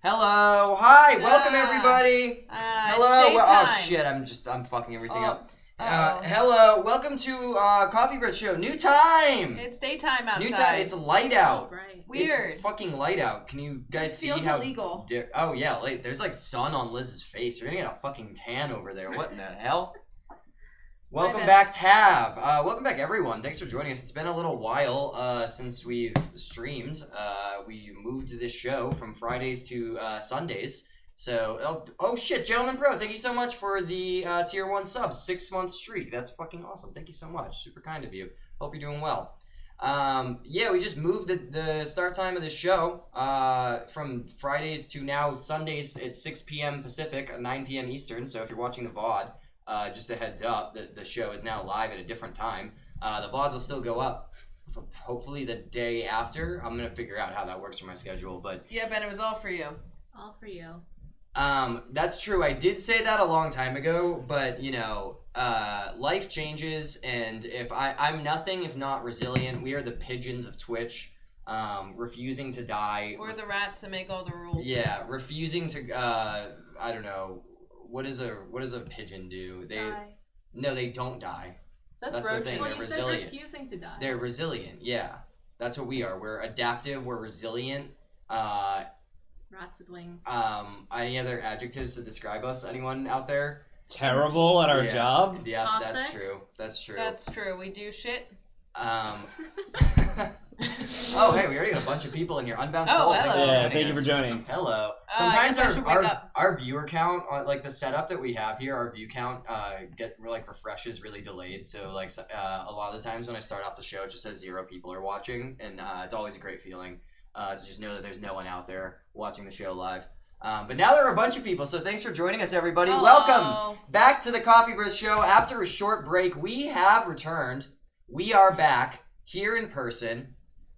Hello. Hi. Welcome everybody. Hello. Oh shit, I'm fucking everything up. Hello. Welcome to Coffeebreath Show. New time. It's daytime outside. New time. It's light out. Right. Weird. It's fucking light out. Can you guys see feels how illegal. Oh yeah, there's like sun on Liz's face. You're gonna get a fucking tan over there. What in the hell? Welcome back, Tav. Welcome back, everyone. Thanks for joining us. It's been a little while since we've streamed. We moved this show from Fridays to Sundays. So, oh shit, Gentleman Pro, thank you so much for the Tier 1 subs. 6-month streak. That's fucking awesome. Thank you so much. Super kind of you. Hope you're doing well. Yeah, we just moved the start time of the show from Fridays to now Sundays at 6 p.m. Pacific, 9 p.m. Eastern. So if you're watching the VOD, just a heads up, the show is now live at a different time. The VODs will still go up hopefully the day after. I'm going to figure out how that works for my schedule. But yeah, Ben, it was all for you. All for you. That's true. I did say that a long time ago, but you know, life changes, and if I'm nothing if not resilient. We are the pigeons of Twitch, refusing to die. We're the rats that make all the rules. Yeah, refusing to I don't know. What does a pigeon do? Die. No, they don't die. That's the thing. Well, They're you resilient. said refusing to die. They're resilient. Yeah, that's what we are. We're adaptive. We're resilient. Rats with wings. Any other adjectives to describe us? Anyone out there? Terrible at our job? Yeah, Toxic. that's true. That's true. That's true. We do shit. Oh, hey, we already got a bunch of people in here. Unbound Soul. hello. Thanks for Yeah, joining thank you us. for joining. Hello. I Sometimes guess I should wake up. our viewer count, on like the setup that we have here, our view count refreshes really delayed. So like a lot of the times when I start off the show, it just says 0 people are watching, and it's always a great feeling to just know that there's no one out there watching the show live. But now there are a bunch of people, so thanks for joining us, everybody. Hello. Welcome back to the Coffeebreath Show. After a short break, we have returned. We are back here in person.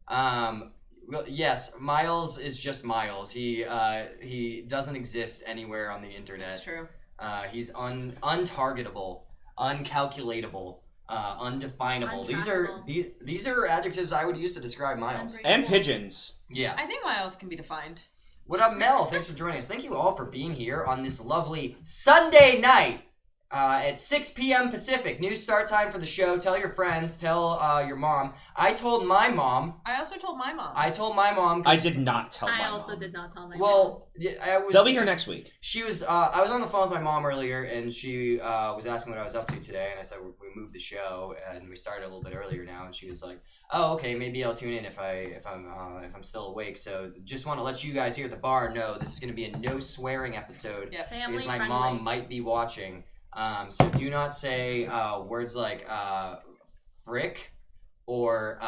Well, yes, Myles is just Myles. He doesn't exist anywhere on the internet. That's true. He's untargetable, uncalculatable, undefinable. These are adjectives I would use to describe Myles. And pigeons. Yeah. I think Myles can be defined. What up, Mel? Thanks for joining us. Thank you all for being here on this lovely Sunday night at 6 p.m. Pacific. New start time for the show. Tell your friends. Tell your mom. I told my mom. I also told my mom. I told my mom. I did not tell my mom. I also did not tell my mom. Well, They'll be here next week. She was. I was on the phone with my mom earlier, and she was asking what I was up to today, and I said we moved the show, and we started a little bit earlier now, and she was like, "Oh, okay, maybe I'll tune in if I'm still awake." So just want to let you guys here at the bar know this is going to be a no swearing episode because my mom might be watching. So do not say words like frick or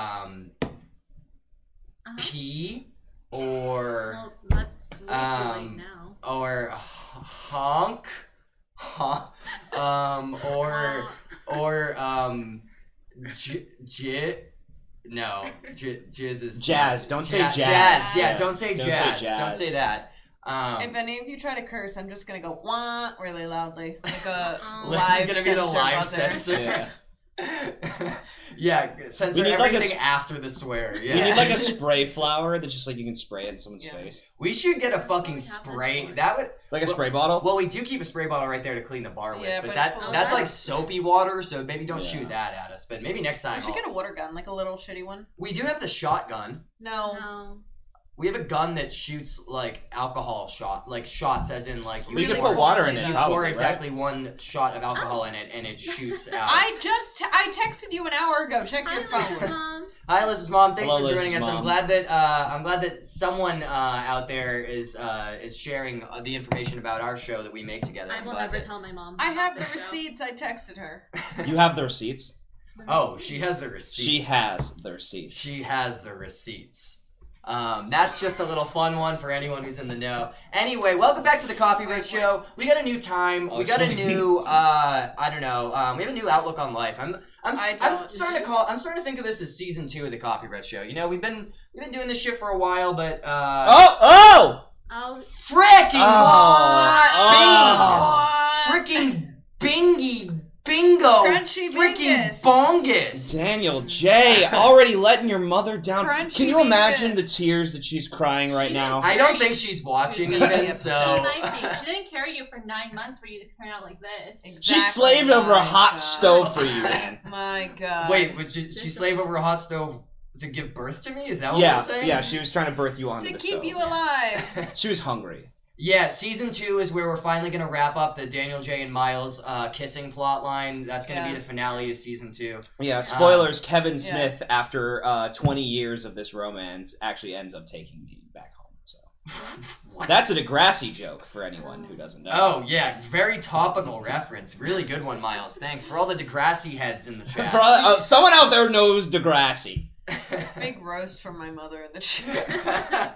pee or Well, that's way too late now. or honk, jizz is Jazz. Don't say jazz. Jazz. Yeah, don't say jazz. Don't say that. If any of you try to curse, I'm just gonna go wah really loudly, like a Liz live is gonna be the live censor. censor. Yeah. Yeah, censor We need like everything after the swear. Yeah. We need like a spray flower that just like you can spray it in someone's face. We should get a fucking spray. That would Like a spray bottle? Well, we do keep a spray bottle right there to clean the bar with, Yeah, but but that's it's like soapy water, so maybe don't Yeah. shoot that at us. But maybe next time. We should get a water gun, like a little shitty one. We do have the shotgun. No. We have a gun that shoots like alcohol shots, as in like you. We could pour put water in it. You probably, pour right? exactly one shot of alcohol in it, and it shoots out. I texted you an hour ago. Check your Hi, phone. Liz's mom. Hi, Liz's mom. Thanks Hello, for joining Liz's us. mom. I'm glad that someone out there is sharing the information about our show that we make together. I will never tell my mom. I have the about this show. receipts. I texted her. You have the receipts? Oh, she has the receipts. She has the receipts. She has the receipts. That's just a little fun one for anyone who's in the know. Anyway, welcome back to the Coffeebreath Show. We got a new time. We got a new, I don't know. We have a new outlook on life. I'm starting to think of this as season 2 of the Coffeebreath Show. You know, we've been doing this shit for a while, but Oh, freaking What? freaking bingy bingo Crunchy freaking bingus. bongus. Daniel J. already letting your mother down. Crunchy Can you imagine the Beavis. tears that she's crying right now? I don't think she's watching She's gonna even, be so... She might be. She didn't carry you for 9 months for you to turn out like this. Exactly. She slaved over a My hot God. stove for you, man. My God. Wait, would she slave over a hot stove to give birth to me? Is that what we're saying? Yeah, she was trying to birth you onto To the keep stove. you alive. She was hungry. Yeah, season 2 is where we're finally going to wrap up the Daniel J. and Myles kissing plot line. That's going to be the finale of season 2. Yeah, spoilers, Kevin yeah. Smith, after 20 years of this romance, actually ends up taking me back home. So that's a Degrassi joke for anyone who doesn't know. Oh, yeah, very topical reference. Really good one, Myles. Thanks for all the Degrassi heads in the chat. Someone out there knows Degrassi. Big roast from my mother in the chat.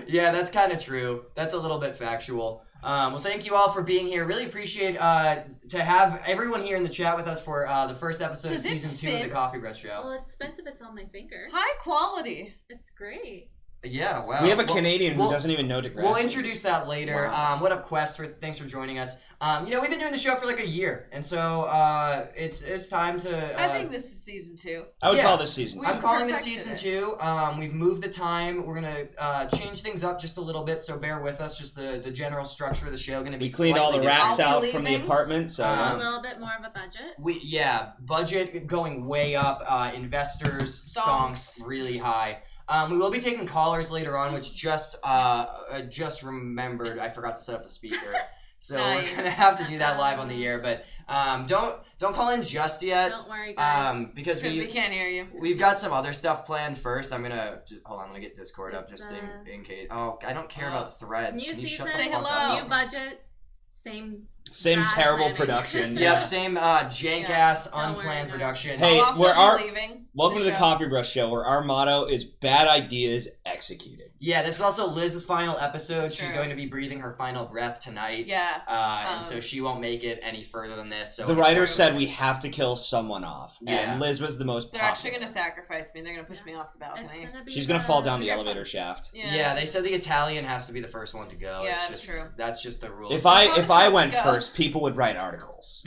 Yeah, that's kind of true. That's a little bit factual. Well, thank you all for being here. Really appreciate to have everyone here in the chat with us for the first episode Does of it season 2 of the spin? Coffeebreath Show. Well, it's expensive. It's on my finger. High quality. It's great. Yeah, wow. We have a Well, Canadian who we'll- doesn't even know Degrassi. We'll introduce that later. Wow. What up, Quest? Thanks for joining us. We've been doing the show for like a year, and so it's time to. I think this is season 2. I would yeah. call this season. We- I'm calling this perfected season it. 2. We've moved the time. We're gonna change things up just a little bit, so bear with us. Just the general structure of the show gonna be. We cleaned all the slightly rats I'll out be from the leaving. apartment, so A little bit more of a budget. Budget going way up. Investors Stonks. really high. We will be taking callers later on, which just remembered I forgot to set up the speaker, so Nice. we're gonna have to do that live on the air. But don't call in just yet, Don't worry, guys. because we can't hear you. we've got some other stuff planned first. I'm gonna hold on. I'm gonna get Discord up just It's, in case. Oh, I don't care about threads. New Can you shut season, the Say fuck hello. up? new budget, same bad terrible planning. production. Yep, same jank ass Don't worry, unplanned no. production. Hey, I'll also we're be leaving. Welcome to the show. Coffeebreath Show, where our motto is bad ideas executed. Yeah, this is also Liz's final episode. She's True. going to be breathing her final breath tonight. Yeah. And so she won't make it any further than this. So The it's writer like- said we have to kill someone off, Yeah. and Liz was the most They're popular. actually going to sacrifice me. They're going to push me off the It's balcony. gonna be She's gonna fall down the They're elevator punched. shaft. Yeah, they said the Italian has to be the first one to go. Yeah, It's that's just, true. That's just the rule. If I Let's went go. first, people would write articles.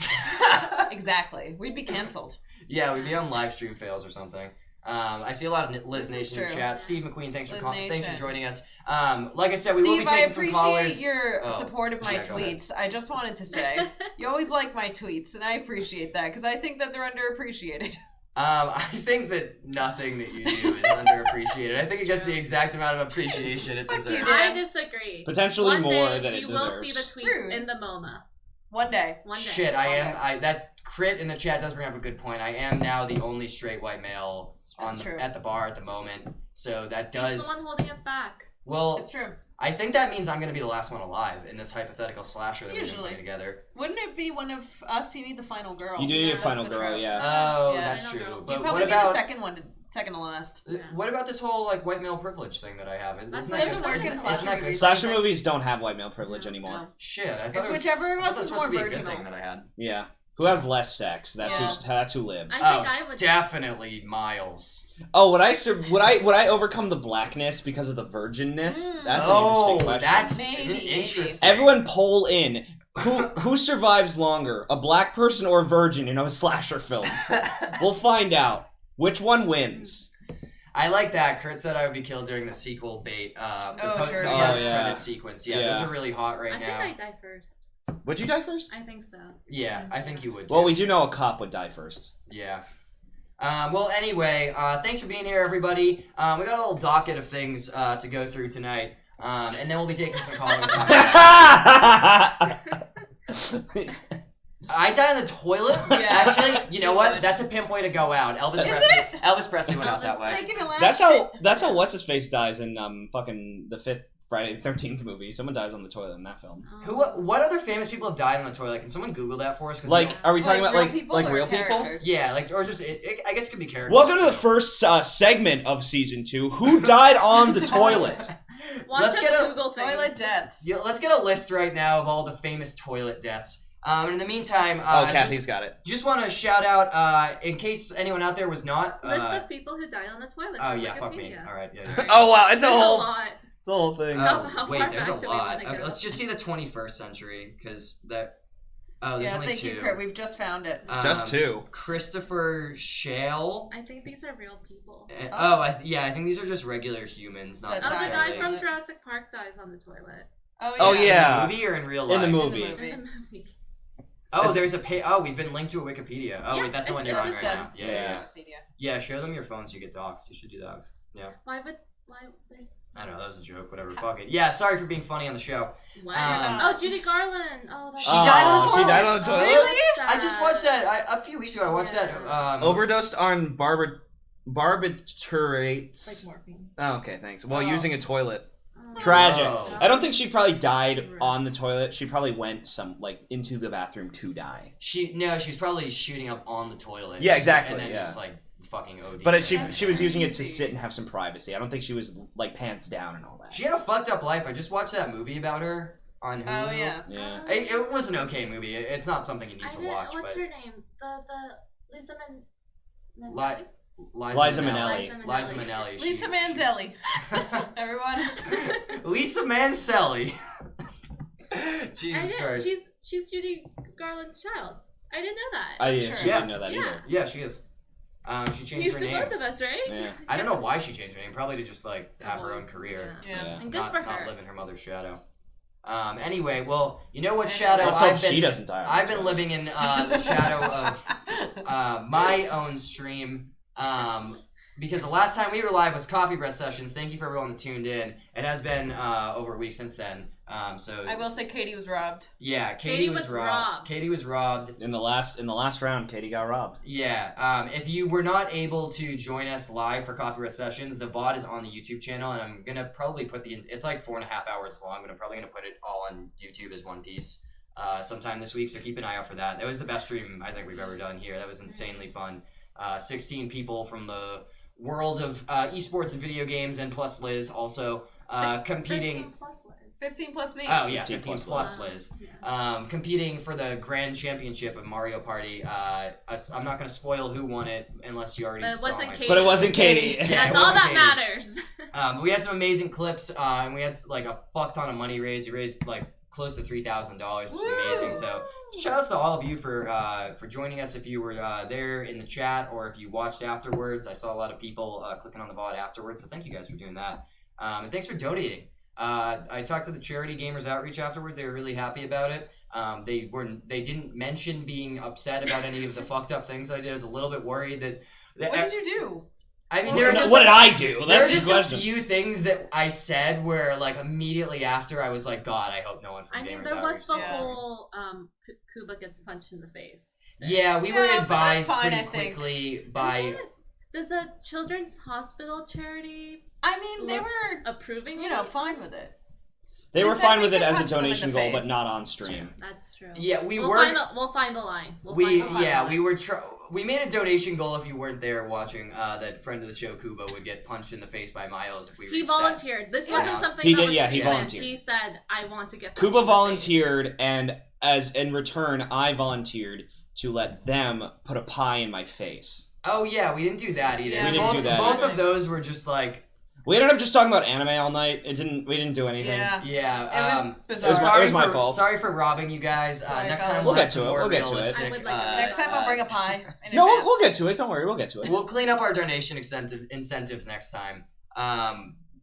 Exactly. We'd be canceled. Yeah, we'd be on live stream fails or something. I see a lot of Liz This is Nation in true. chat. Steve McQueen, thanks Liz for Nation. joining us. Like I said, we will be Steve, I taking some callers. appreciate your Oh, support of my yeah, go ahead. tweets. I just wanted to say, you always like my tweets, and I appreciate that, because I think that they're underappreciated. I think that nothing that you do is underappreciated. I think it gets the exact amount of appreciation it Fuck you, deserves. Dan. I disagree. Potentially One more day, than it you will see deserves. the tweets Rude. in the MoMA. One day. One day. Shit, I am. Okay. That crit in the chat does bring up a good point. I am now the only straight white male That's true. at the bar at the moment. So that He's does. the one holding us back. Well, It's true. I think that means I'm gonna be the last one alive in this hypothetical slasher that we've been Usually. playing together. Wouldn't it be one of us? You need the final girl. You do need a That's final the girl, trope. yeah. Oh, Yeah, that's I don't true. know. You'd But probably what be about the second to last. Yeah. what about this whole like white male privilege thing that I have? Isn't That's that doesn't good? work Isn't in that slasher good? movies. Slasher movies don't have white male privilege anymore. No. Shit, I thought It's it was. whichever I of thought us that was is supposed more to be a good virginal. thing that I had. Yeah. Who has less sex? That's Yeah. who lives. I think I would. Definitely Myles. Oh, would I overcome the blackness because of the virginness? That's an interesting question. That's Maybe. interesting. Everyone poll in. Who survives longer, a black person or a virgin in a slasher film? We'll find out. Which one wins? I like that. Kurt said I would be killed during the sequel bait. true. The Oh, post yeah. credit sequence. Yeah, Yeah. those are really hot right I now. think I'd die first. Would you die first? I think so. Yeah, I think you would. Too. Well, we do know a cop would die first. Yeah. Well, anyway, thanks for being here, everybody. We got a little docket of things to go through tonight, and then we'll be taking some callers. I died in the toilet. Yeah. Actually, you know what? That's a pimp way to go out. Elvis Presley went out that way. Taking a last That's how what's his face dies in fucking the fifth Friday the 13th movie. Someone dies on the toilet in that film. What other famous people have died on the toilet? Can someone Google that for us? 'Cause Like, we don't- are we talking Like about real people or real people? characters? Yeah, like or just I guess it could be characters. Welcome to the first segment of season 2. Who died on the toilet? Watch Let's us get a- Google things. Toilet deaths. Yeah, let's get a list right now of all the famous toilet deaths. And in the meantime, Kathy's got it. just want to shout out, in case anyone out there was not. List of people who died on the toilet. Oh from yeah, fuck me. Wikipedia. All right, yeah. Oh wow, it's There's a lot. it's a whole thing. How Wait, far there's a back do we lot. wanna go? Okay, let's just see the 21st century, because that. Oh, there's Yeah, only thank 2. you, Kurt. We've just found it. Just 2. Christopher Shale. I think these are real people. I think these are just regular humans, not That's Oh, the guy necessarily- from Jurassic Park dies on the toilet. Oh, yeah. In the movie or in real life? In the movie. In the movie. Oh, there's a we've been linked to a Wikipedia. Oh, Yeah, wait, that's the one you're It's on just right said. now. Yeah. Wikipedia. Yeah, share them your phone so you get doxxed. You should do that. Yeah. Why, there's... I don't know, that was a joke, whatever, fuck it. Yeah, sorry for being funny on the show. Wow. Oh, Judy Garland. Oh, that's She died on the She toilet. died on the toilet? Really? I just watched that a few weeks ago. I watched that. Overdosed on barbiturates. Like morphine. Oh, okay, thanks. While Oh. using a toilet. Oh. Tragic. Oh. I don't think she probably died on the toilet. She probably went into the bathroom to die. She's probably shooting up on the toilet. Yeah, exactly, And then yeah. just like fucking OD. But she That's was using it to crazy. sit and have some privacy. I don't think she was like pants down and all that. She had a fucked up life. I just watched that movie about her on Hulu. Oh, yeah. Yeah. It was an okay movie. It's not something you need to watch. What's but her name? The Lisa Liza Minnelli. Liza Minnelli. Lisa Manzelli. Everyone. Lisa Manzelli. Jesus I Christ. did. She's Judy Garland's child. I didn't know that. I That's didn't, true. she didn't know that Yeah. either. Yeah, she is. She changed He's her to name. both of us, right? Yeah. I don't know why she changed her name. Probably to just like have her own career. Yeah. Yeah. And good not, for not her. live in her mother's shadow. Anyway, well, you know what shadow Let's hope I've been she doesn't die. on I've the been toilet. living in the shadow of my own stream. Because the last time we were live was Coffee Breath Sessions. Thank you for everyone that tuned in. It has been over a week since then. So I will say Katie was robbed. yeah, Katie was was robbed. robbed. Katie was robbed. In the last round, Katie got robbed. Yeah. If you were not able to join us live for Coffee Breath Sessions, the VOD is on the YouTube channel, and I'm gonna probably put it's like 4.5 hours long, but I'm probably gonna put it all on YouTube as one piece sometime this week. So keep an eye out for that. That was the best stream I think we've ever done here. That was insanely fun. 16 people from the world of esports and video games, and plus Liz also competing. 15 plus Liz. 15 plus me. Oh yeah, 15 15 plus plus Liz. Yeah. Competing for the grand championship of Mario Party. I'm not gonna spoil who won it unless you already But it saw wasn't my Katie. But it wasn't Katie. Yeah, That's it all wasn't that Katie. matters. We had some amazing clips, and we had like a fuck ton of money raised. We raised like close to $3,000, which is amazing. So shout outs to all of you for joining us. If you were there in the chat or if you watched afterwards, I saw a lot of people clicking on the VOD afterwards. So thank you guys for doing that, and thanks for donating. I talked to the Charity Gamers Outreach afterwards. They were really happy about it. They didn't mention being upset about any of the fucked up things that I did. I was a little bit worried that. What did you do? I mean, there were just what did I do? there were That's the just a question. few things that I said where, like, immediately after, I was like, God, I hope no one from I mean, Gamers there was Outreach the does. whole Kuba gets punched in the face. Yeah, we Yeah, were but that's advised fine, pretty I think. quickly by. Does a children's hospital charity I mean, they Look- were, approving you it? know, fine with it. They They were said fine we with it could as a punch them in the donation goal, face. but not on stream. That's true. Yeah, we We'll were. find the line. We were. We made a donation goal. If you weren't there watching, that friend of the show, Kuba, would get punched in the face by Miles if we. He reached that. volunteered. This Yeah. wasn't something He that did, was yeah, he planned. volunteered. He said, "I want to get." punched Kuba in the volunteered, and as in return, I volunteered to let them put a pie in my face. Oh yeah, we didn't do that either. Yeah, we didn't do that Both either. of those were just like. We ended up just talking about anime all night. We didn't do anything. Yeah. Yeah. It was So bizarre. it was my for, fault. Sorry for robbing you guys. Sorry, Next fellas. time We'll have get to some it, more we'll get to it. realistic, I would like Next time I'll bring a pie. in No, advance. we'll get to it. Don't worry, we'll get to it. We'll clean up our donation incentives next time.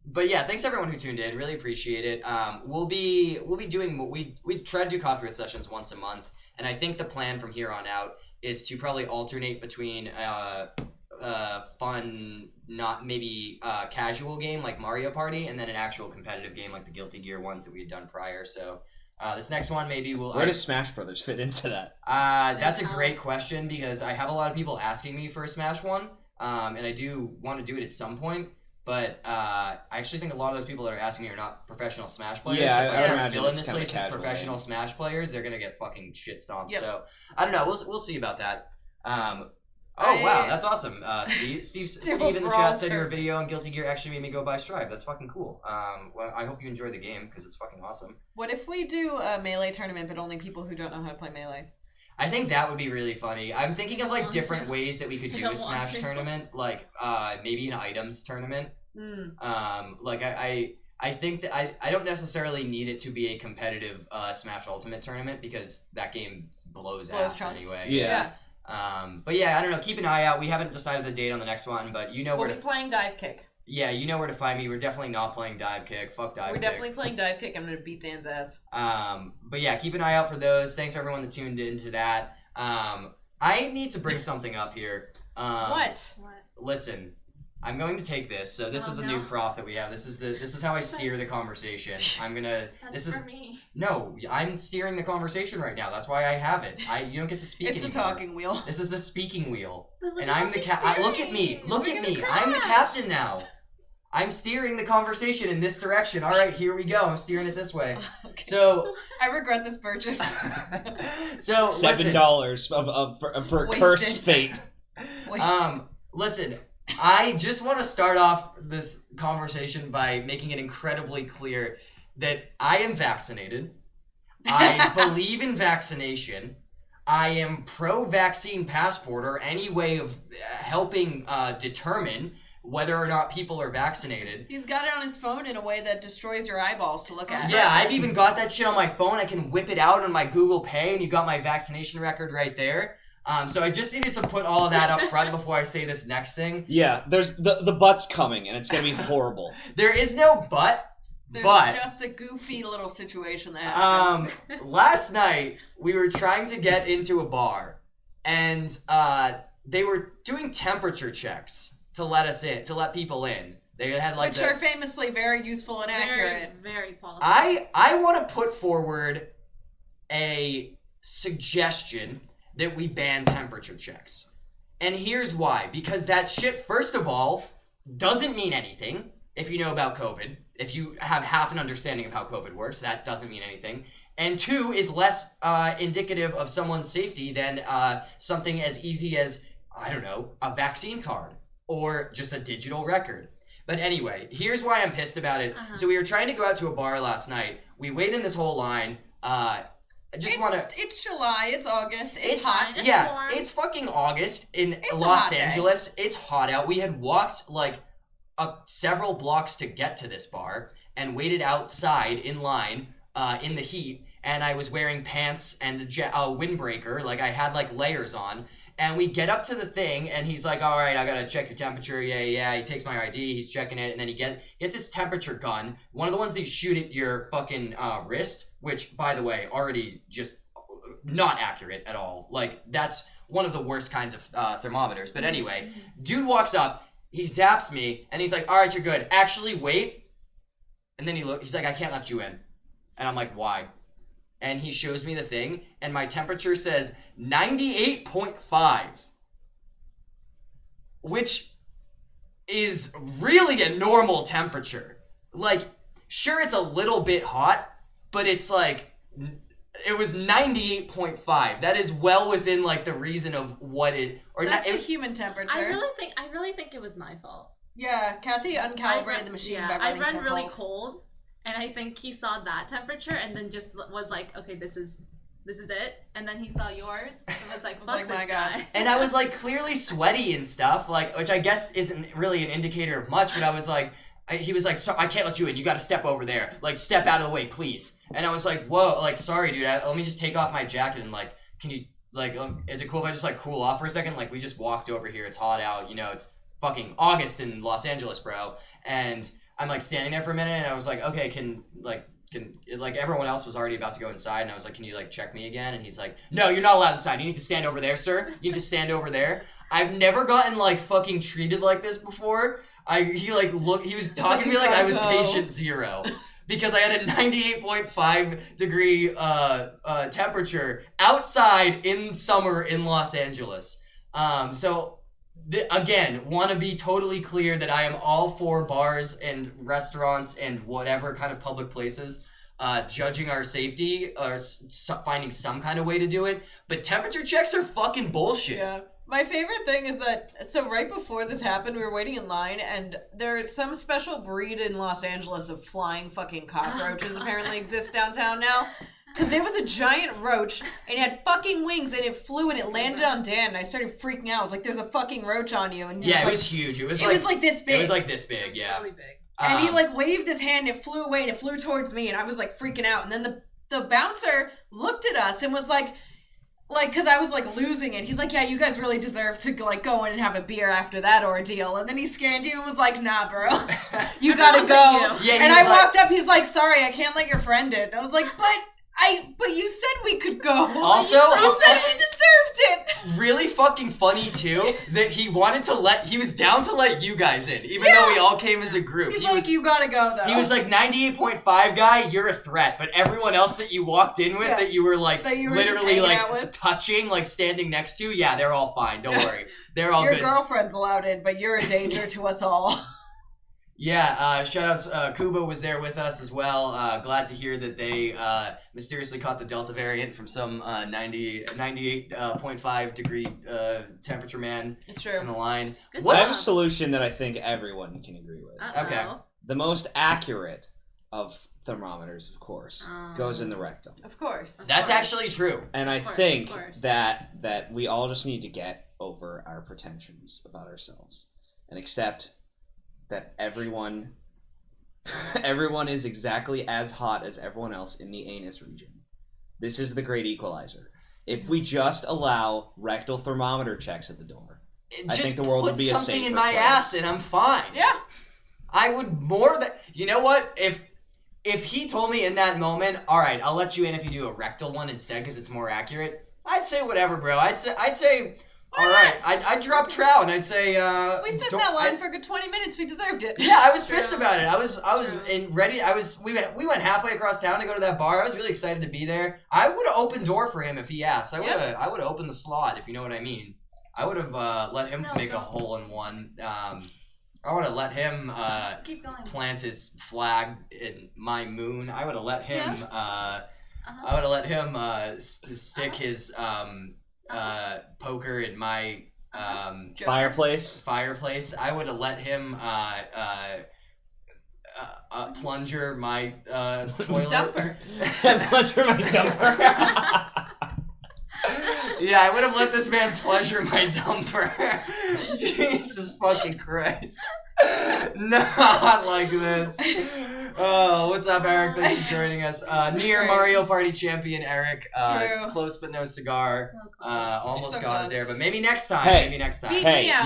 But yeah, thanks everyone who tuned in. Really appreciate it. We'll be doing we try to do Coffee Breath Sessions once a month, and I think the plan from here on out is to probably alternate between fun, not maybe casual game like Mario Party, and then an actual competitive game like the Guilty Gear ones that we had done prior. So this next one maybe we'll. Where does Smash Brothers fit into that? That's a great question because I have a lot of people asking me for a Smash one, and I do want to do it at some point. But I actually think a lot of those people that are asking me are not professional Smash players. Yeah, so I if I start imagine filling it's this kinda place with casual professional game. Smash players, they're gonna get fucking shit stomped. Yep. So I don't know. We'll see about that. Wow, that's awesome. Steve in the chat said your video on Guilty Gear actually made me go buy Strive. That's fucking cool. Well, I hope you enjoy the game because it's fucking awesome. What if we do a Melee tournament, but only people who don't know how to play Melee? I think that would be really funny. I'm thinking of like Want different to. ways that we could I do don't a Smash want to. tournament, like maybe an items tournament. Mm. Like I I think that I don't necessarily need it to be a competitive Smash Ultimate tournament because that game blows ass trunks. anyway. Yeah. But yeah, I don't know. Keep an eye out. We haven't decided the date on the next one, but you know We'll where be to. playing Dive Kick. Yeah, you know where to find me. We're definitely not playing Dive Kick. Fuck Dive We're Kick. definitely playing Dive Kick. I'm gonna beat Dan's ass. But yeah, keep an eye out for those. Thanks for everyone that tuned into that. I need to bring something up here. What? Listen, I'm going to take this. So this is a new prop that we have. This is how I steer the conversation. I'm gonna. That's for me. No, I'm steering the conversation right now. You have it. You don't get to speak It's anymore. the talking wheel. This is the speaking wheel, But and I'm the look at me. Look at me. I'm the captain now. I'm steering the conversation in this direction. All right, here we go. I'm steering it this way. Okay. So I regret this purchase. so listen. $7 for cursed fate. Listen, I just want to start off this conversation by making it incredibly clear that I am vaccinated. I believe in vaccination. I am pro-vaccine passport or any way of helping determine whether or not people are vaccinated. He's got it on his phone in a way that destroys your eyeballs to look at. Yeah, I've even got that shit on my phone. I can whip it out on my Google Pay, and you got my vaccination record right there. So I just needed to put all of that up front before I say this next thing. Yeah, there's the butt's coming, and it's gonna be horrible. There is no but. There's But just a goofy little situation that happened. last night we were trying to get into a bar, and they were doing temperature checks to let us in, to let people in. They had like Which are famously very useful and accurate. Very qualified. I want to put forward a suggestion that we ban temperature checks, and here's why. Because that shit, first of all, doesn't mean anything if you know about COVID. If you have half an understanding of how COVID works, that doesn't mean anything. And two, is less indicative of someone's safety than something as easy as, I don't know, a vaccine card or just a digital record. But anyway, here's why I'm pissed about it. So we were trying to go out to a bar last night. We waited in this whole line. It's July, it's August, it's hot. Yeah, warm. it's fucking August in It's a Los hot day. Angeles. It's hot out. We had walked like several blocks to get to this bar and waited outside in line in the heat. And I was wearing pants and a windbreaker. Like I had like layers on. And we get up to the thing, and he's like, all right, I gotta check your temperature. Yeah. He takes my ID, he's checking it, and then he gets his temperature gun. One of the ones that you shoot at your fucking wrist, which, by the way, already just not accurate at all. Like, that's one of the worst kinds of thermometers. But anyway, dude walks up, he zaps me, and he's like, all right, you're good. Actually, wait. And then he's like, I can't let you in. And I'm like, why? And he shows me the thing, and my temperature says 98.5, which is really a normal temperature. Like, sure, it's a little bit hot, but it's like, it was 98.5. That is well within like the reason of what it, or That's not. the human temperature. I really think it was my fault. Yeah, Kathy uncalibrated the machine by I running run so really cold, and I think he saw that temperature and then just was like, okay, this is it. And then he saw yours and was like, fuck like, this my guy. God. And I was like clearly sweaty and stuff, like, which I guess isn't really an indicator of much, but I was like, he was like, so I can't let you in. You got to step over there. Like, step out of the way, please. And I was like, whoa, like, sorry, dude. Let me just take off my jacket and, like, can you, like, is it cool if I just, like, cool off for a second? Like, we just walked over here. It's hot out. You know, it's fucking August in Los Angeles, bro. And I'm, like, standing there for a minute, and I was like, okay, can everyone else was already about to go inside, and I was like, can you, like, check me again? And he's like, no, you're not allowed inside. You need to stand over there, sir. You need to stand over there. I've never gotten, like, fucking treated like this before. He was talking to me like I was patient zero because I had a 98.5 degree temperature outside in summer in Los Angeles. Again, want to be totally clear that I am all for bars and restaurants and whatever kind of public places judging our safety or finding some kind of way to do it. But temperature checks are fucking bullshit. Yeah. My favorite thing is that, so right before this happened, we were waiting in line, and there's some special breed in Los Angeles of flying fucking cockroaches apparently exists downtown now. Because there was a giant roach, and it had fucking wings, and it flew, and it landed on Dan, and I started freaking out. I was like, there's a fucking roach on you. And yeah, it was huge. It was like this big. It was like this big, yeah. Really big. And he like waved his hand, it flew away, and it flew towards me, and I was like freaking out. And then the bouncer looked at us and was like, because I was like losing it. He's like, yeah, you guys really deserve to like go in and have a beer after that ordeal. And then he scanned you and was like, nah, bro, you gotta go. Yeah, and I walked up. He's like, sorry, I can't let your friend in. I was like, but you said we could go. Also, you said we deserved it. Really fucking funny too that he was down to let you guys in, even though we all came as a group. He's like, you gotta go though. He was like 98.5 guy, you're a threat, but everyone else that you walked in with that you were like literally like touching, like standing next to, yeah, they're all fine. Don't worry, they're all good. Your girlfriend's allowed in, but you're a danger to us all. Yeah, shoutouts. Kubo was there with us as well. Glad to hear that they mysteriously caught the Delta variant from some 98.5 degree temperature man in the line. I have a solution that I think everyone can agree with. Okay. The most accurate of thermometers, of course, goes in the rectum. Of course. That's actually true. And I think that we all just need to get over our pretensions about ourselves and accept that everyone is exactly as hot as everyone else in the anus region. This is the great equalizer. If we just allow rectal thermometer checks at the door, I think the world would be a safer place. Just put something in my ass and I'm fine. Yeah. I would more than... You know what? If he told me in that moment, all right, I'll let you in if you do a rectal one instead because it's more accurate, I'd say whatever, bro. I'd say all right, I'd drop trout and I'd say we stood in that line for a good 20 minutes. We deserved it. Yeah, I was pissed about it. I was ready. We went halfway across town to go to that bar. I was really excited to be there. I would have opened door for him if he asked. I would have opened the slot, if you know what I mean. I would have let him make a hole in one. I would have let him plant his flag in my moon. I would have let him stick his poker in my fireplace. I would have let him plunger my toilet. Dumper. Plunger my dumper. Yeah, I would have let this man pleasure my dumper. Jesus fucking Christ. Not like this. Oh, what's up, Eric? Thanks for joining us. Near Mario Party champion, Eric. Close but no cigar. So cool. Almost got it there, but maybe next time. Hey,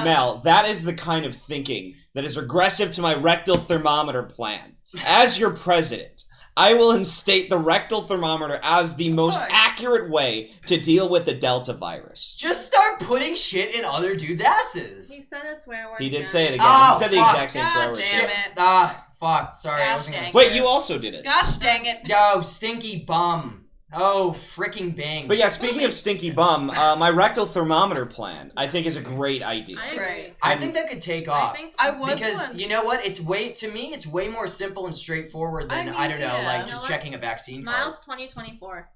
Mel, that is the kind of thinking that is regressive to my rectal thermometer plan. As your president, I will instate the rectal thermometer as the most accurate way to deal with the Delta virus. Just start putting shit in other dudes' asses. He said a swear word. He did say it again. Oh, he said the exact same swear word. Damn it. Fuck. Sorry. I wasn't gonna say Wait, you also did it. Gosh dang it. Yo, stinky bum. Oh, freaking bang. But yeah, speaking of stinky bum, my rectal thermometer plan, I think, is a great idea. I agree. I think that could take off. Because you know what? It's way more simple and straightforward than, just checking a vaccine card. Miles 2024.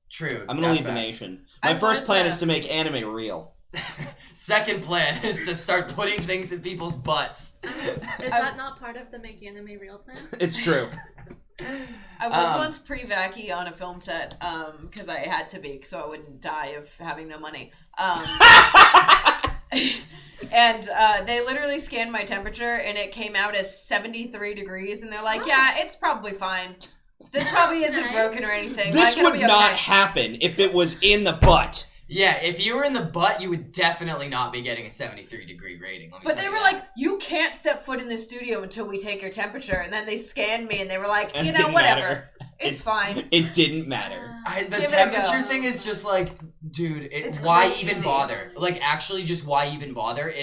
True. I'm gonna lead the nation. My first plan is to make anime real. Second plan is to start putting things in people's butts. Is that not part of the make anime real plan? It's true. I was once pre-vacky on a film set because I had to be so I wouldn't die of having no money. And they literally scanned my temperature and it came out as 73 degrees and they're like, yeah, it's probably fine. This probably isn't broken or anything. This would not happen if it was in the butt. Yeah, if you were in the butt, you would definitely not be getting a 73-degree rating. But they were like, you can't step foot in the studio until we take your temperature. And then they scanned me and they were like, you know, whatever. It's fine. It didn't matter. The temperature thing is just like, dude, why even bother? Like, actually, just why even bother?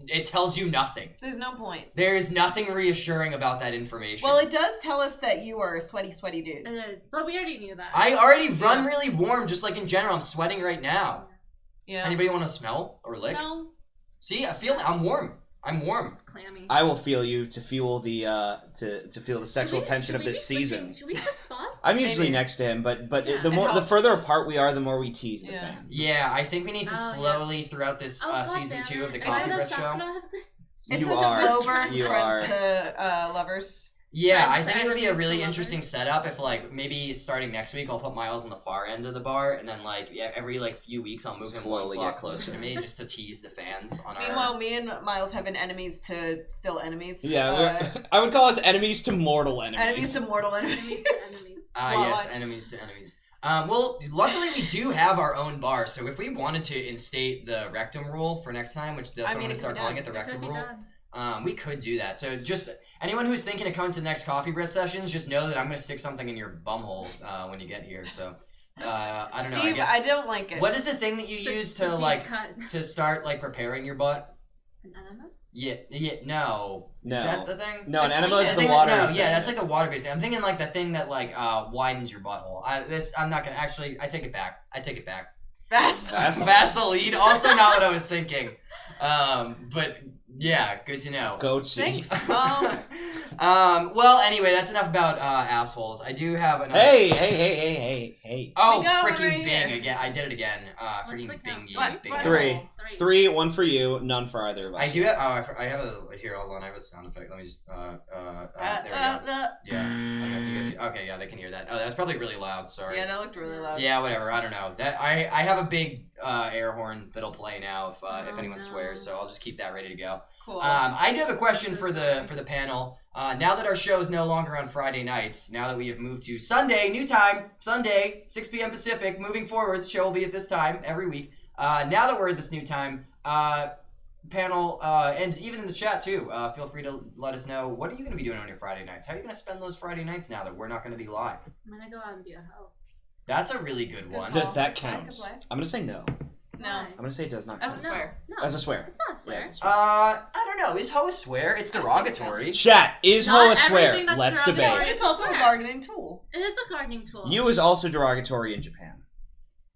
It tells you nothing. There's no point. There is nothing reassuring about that information. Well, it does tell us that you are a sweaty dude. It is, but we already knew that. I already run really warm, just like in general. I'm sweating right now. Yeah. Anybody want to smell or lick? No. See, I'm warm. It's clammy. I will feel you to fuel the to feel the sexual tension of this season. Should we switch spots? I'm usually next to him, but the further apart we are, the more we tease the fans. Yeah, I think we need to slowly throughout this season 2 of the Coffeebreath Show. It's a slow burn, friends to lovers. Yeah, I Friends think to it would be a enemies really to interesting lovers. setup if, like, maybe starting next week I'll put Myles on the far end of the bar, and then, like, every, like, few weeks I'll move him one Slowly slot get closer to me just to tease the fans on our... Meanwhile, me and Miles have been enemies to still enemies. Yeah, I would call us enemies to mortal enemies. Enemies to mortal enemies. Enemies to enemies. yes, Plotline. enemies to enemies. Well, luckily we do have our own bar, so if we wanted to instate the rectum rule for next time, which that's what I'm going to start calling it, the It could rectum be rule, done. we could do that. So just anyone who's thinking of coming to the next Coffee Breath sessions, just know that I'm going to stick something in your bumhole when you get here. So I don't know. I Steve, guess, I don't like it. what is the thing that you It's a- use it's a to deep like cut. to start like preparing your butt? An enema? No. No. Is that the thing? No, To an enema clean is it. the thing water. no, thing. yeah, that's like the water-based thing. I'm thinking like the thing that like widens your butthole. I'm not gonna actually. I take it back. Vaseline. Vaseline. Also not what I was thinking. But yeah, good to know. Goat seed. Thanks. Well, anyway, that's enough about assholes. I do have another. Hey. Oh, We got one freaking right Bing here. again! I did it again. What's Freaking the count? Bingy. What? Bing. What? Three. 3. 1 for you, none for either of us. I do have. I have a here. Hold on. I have a sound effect. Let me just. There we go. Yeah. I don't know if you guys see. Okay, yeah, they can hear that. Oh, that's probably really loud. Sorry. Yeah, that looked really loud. Yeah, whatever. I don't know. That I have a big air horn that'll play now if anyone no. swears. So I'll just keep that ready to go. Cool. I do have a question So for sorry. the panel. Now that our show is no longer on Friday nights, now that we have moved to Sunday, new time, Sunday, 6 p.m. Pacific. Moving forward, the show will be at this time every week. Now that we're at this new time, panel, and even in the chat too, feel free to let us know, what are you going to be doing on your Friday nights? How are you going to spend those Friday nights now that we're not going to be live? I'm gonna go out and be a hoe. That's a really good Good one. call. Does that I count? could play. I'm gonna say no. No. Why? I'm gonna say it does not As count. a swear. No. As a swear. It's not a swear. Yeah, as a swear. I don't know. Is hoe a swear? It's I think so. derogatory. Chat, is Not hoe a swear? everything that's Let's derogatory. debate. But it's also a Swear. bargaining tool. It is a gardening tool. You is also derogatory in Japan.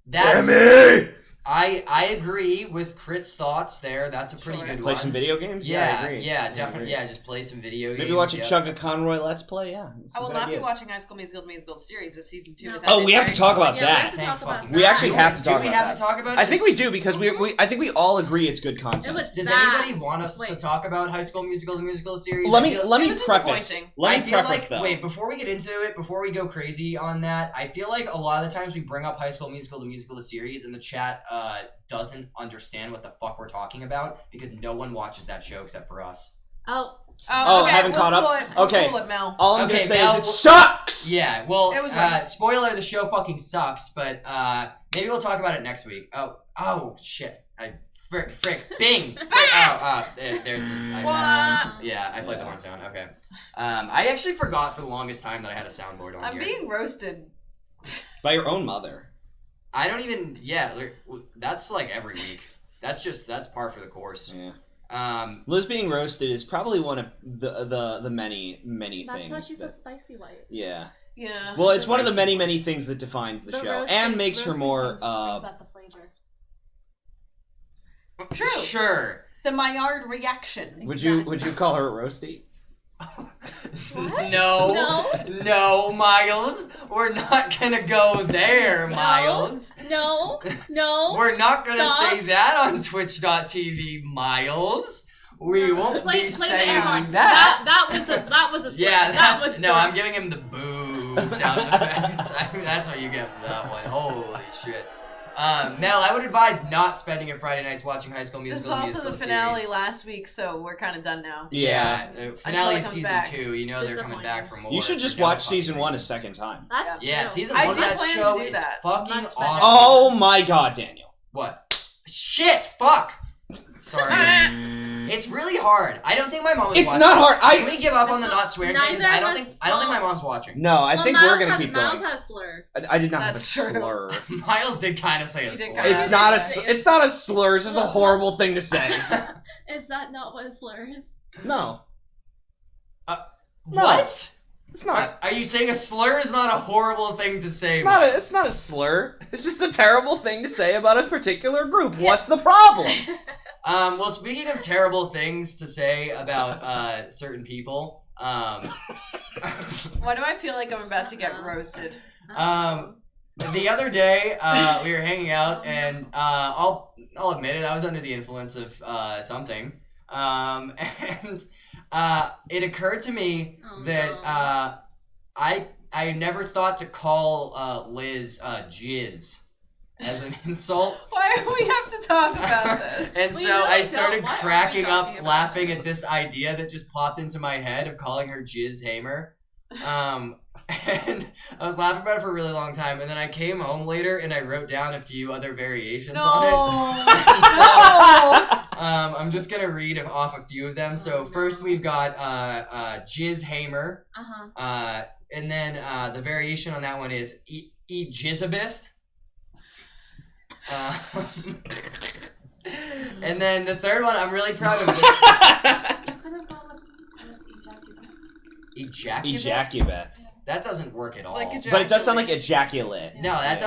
That's, Timmy! I agree with Crit's thoughts there. That's a pretty Sure. good Play one. some video games? Yeah, I agree. yeah, I definitely. agree. Yeah, just play some video games. Maybe watch a yeah. Chugga Conroy Let's Play, yeah. I will Some good not be ideas. watching High School Musical series this season 2. No. Is Oh, that we have to talk about Yeah, we that. have to Thank talk about fucking that. We actually have to Do talk we about have that. to talk about it? I think we do because I think we all agree it's good content. It was Does bad. anybody want us to Wait. talk about High School Musical, the musical series? Let I me feel- let It me was preface. disappointing. Let I me feel preface like, though. wait, before we get into it, before we go crazy on that, I feel like a lot of the times we bring up High School Musical, the series, and the chat doesn't understand what the fuck we're talking about because no one watches that show except for us. Oh, Oh, okay, haven't we'll caught up? pull it. We'll Okay. pull it, Mel. All I'm Okay, gonna say Mel, is it sucks. Yeah, well, It was right. spoiler: the show fucking sucks. But maybe we'll talk about it next week. Oh shit! Frick, Bing. There's the. What? Yeah, I played the horn sound. Okay. I actually forgot for the longest time that I had a soundboard on I'm here. being roasted. By your own mother. I don't even. Yeah, that's like every week. That's par for the course. Yeah. Liz being roasted is probably one of the many that's things. why she's that, so spicy white. yeah. Yeah. Well, it's one of the Spicy. many things that defines the show roasting- and makes her roasting more. brings out the flavor. True. Sure. The Maillard reaction. Would you call her a roasty? What? No, Miles. We're not gonna go there, No. Miles. No. We're not gonna Stop. say that on Twitch.tv, Miles. We won't Play be the air saying horn. that. That was a slip. Yeah, that that's was no. I'm dirty. giving him the boo sound effects. I mean, that's what you get for that one. Holy shit. Mel, I would advise not spending your Friday nights watching High School This is Musical. also the finale last week, so we're kind of done now. Yeah, finale it of comes season back. 2. You know they're coming back for more. You should for just no watch fucking season 1 a reason. second time. That's Yeah, true. season I 1 of did that plan to show do is that. fucking Much better. awesome. Oh my god, Daniel. What? Shit! Fuck! Sorry. It's really hard. I don't think my mom is It's watching. not hard. Can we give up on the It's not swearing thing? 'Cause neither I of don't us- think my mom's watching. No, I think we're gonna keep Miles going. had a slur. I did not have a That's true. slur. Miles did kind of say a You did slur. kinda. It's not a slur. It's just a horrible thing to say. Is that not what a slur is? No, What? it's not. Are you saying a slur is not a horrible thing to say? It's not a slur. It's just a terrible thing to say about a particular group. What's the problem? Well, speaking of terrible things to say about certain people, Why do I feel like I'm about to get roasted? the other day we were hanging out, and I'll admit it, I was under the influence of something, and it occurred to me Oh, that no. I never thought to call Liz Jizz as an insult. Why do we have to talk about this? And We so really I don't. started Why are we cracking talking up about laughing this? at this idea that just popped into my head of calling her Jizz Hamer. And I was laughing about it for a really long time, and then I came home later and I wrote down a few other variations on it. No. I'm just gonna read off a few of them. So first we've got Jizz Hamer, and then the variation on that one is E Jizzabeth. And then the third one, I'm really proud of this. You could have gone with ejaculate. Ejaculate? That doesn't work at all. Like But it does sound like ejaculate. No, that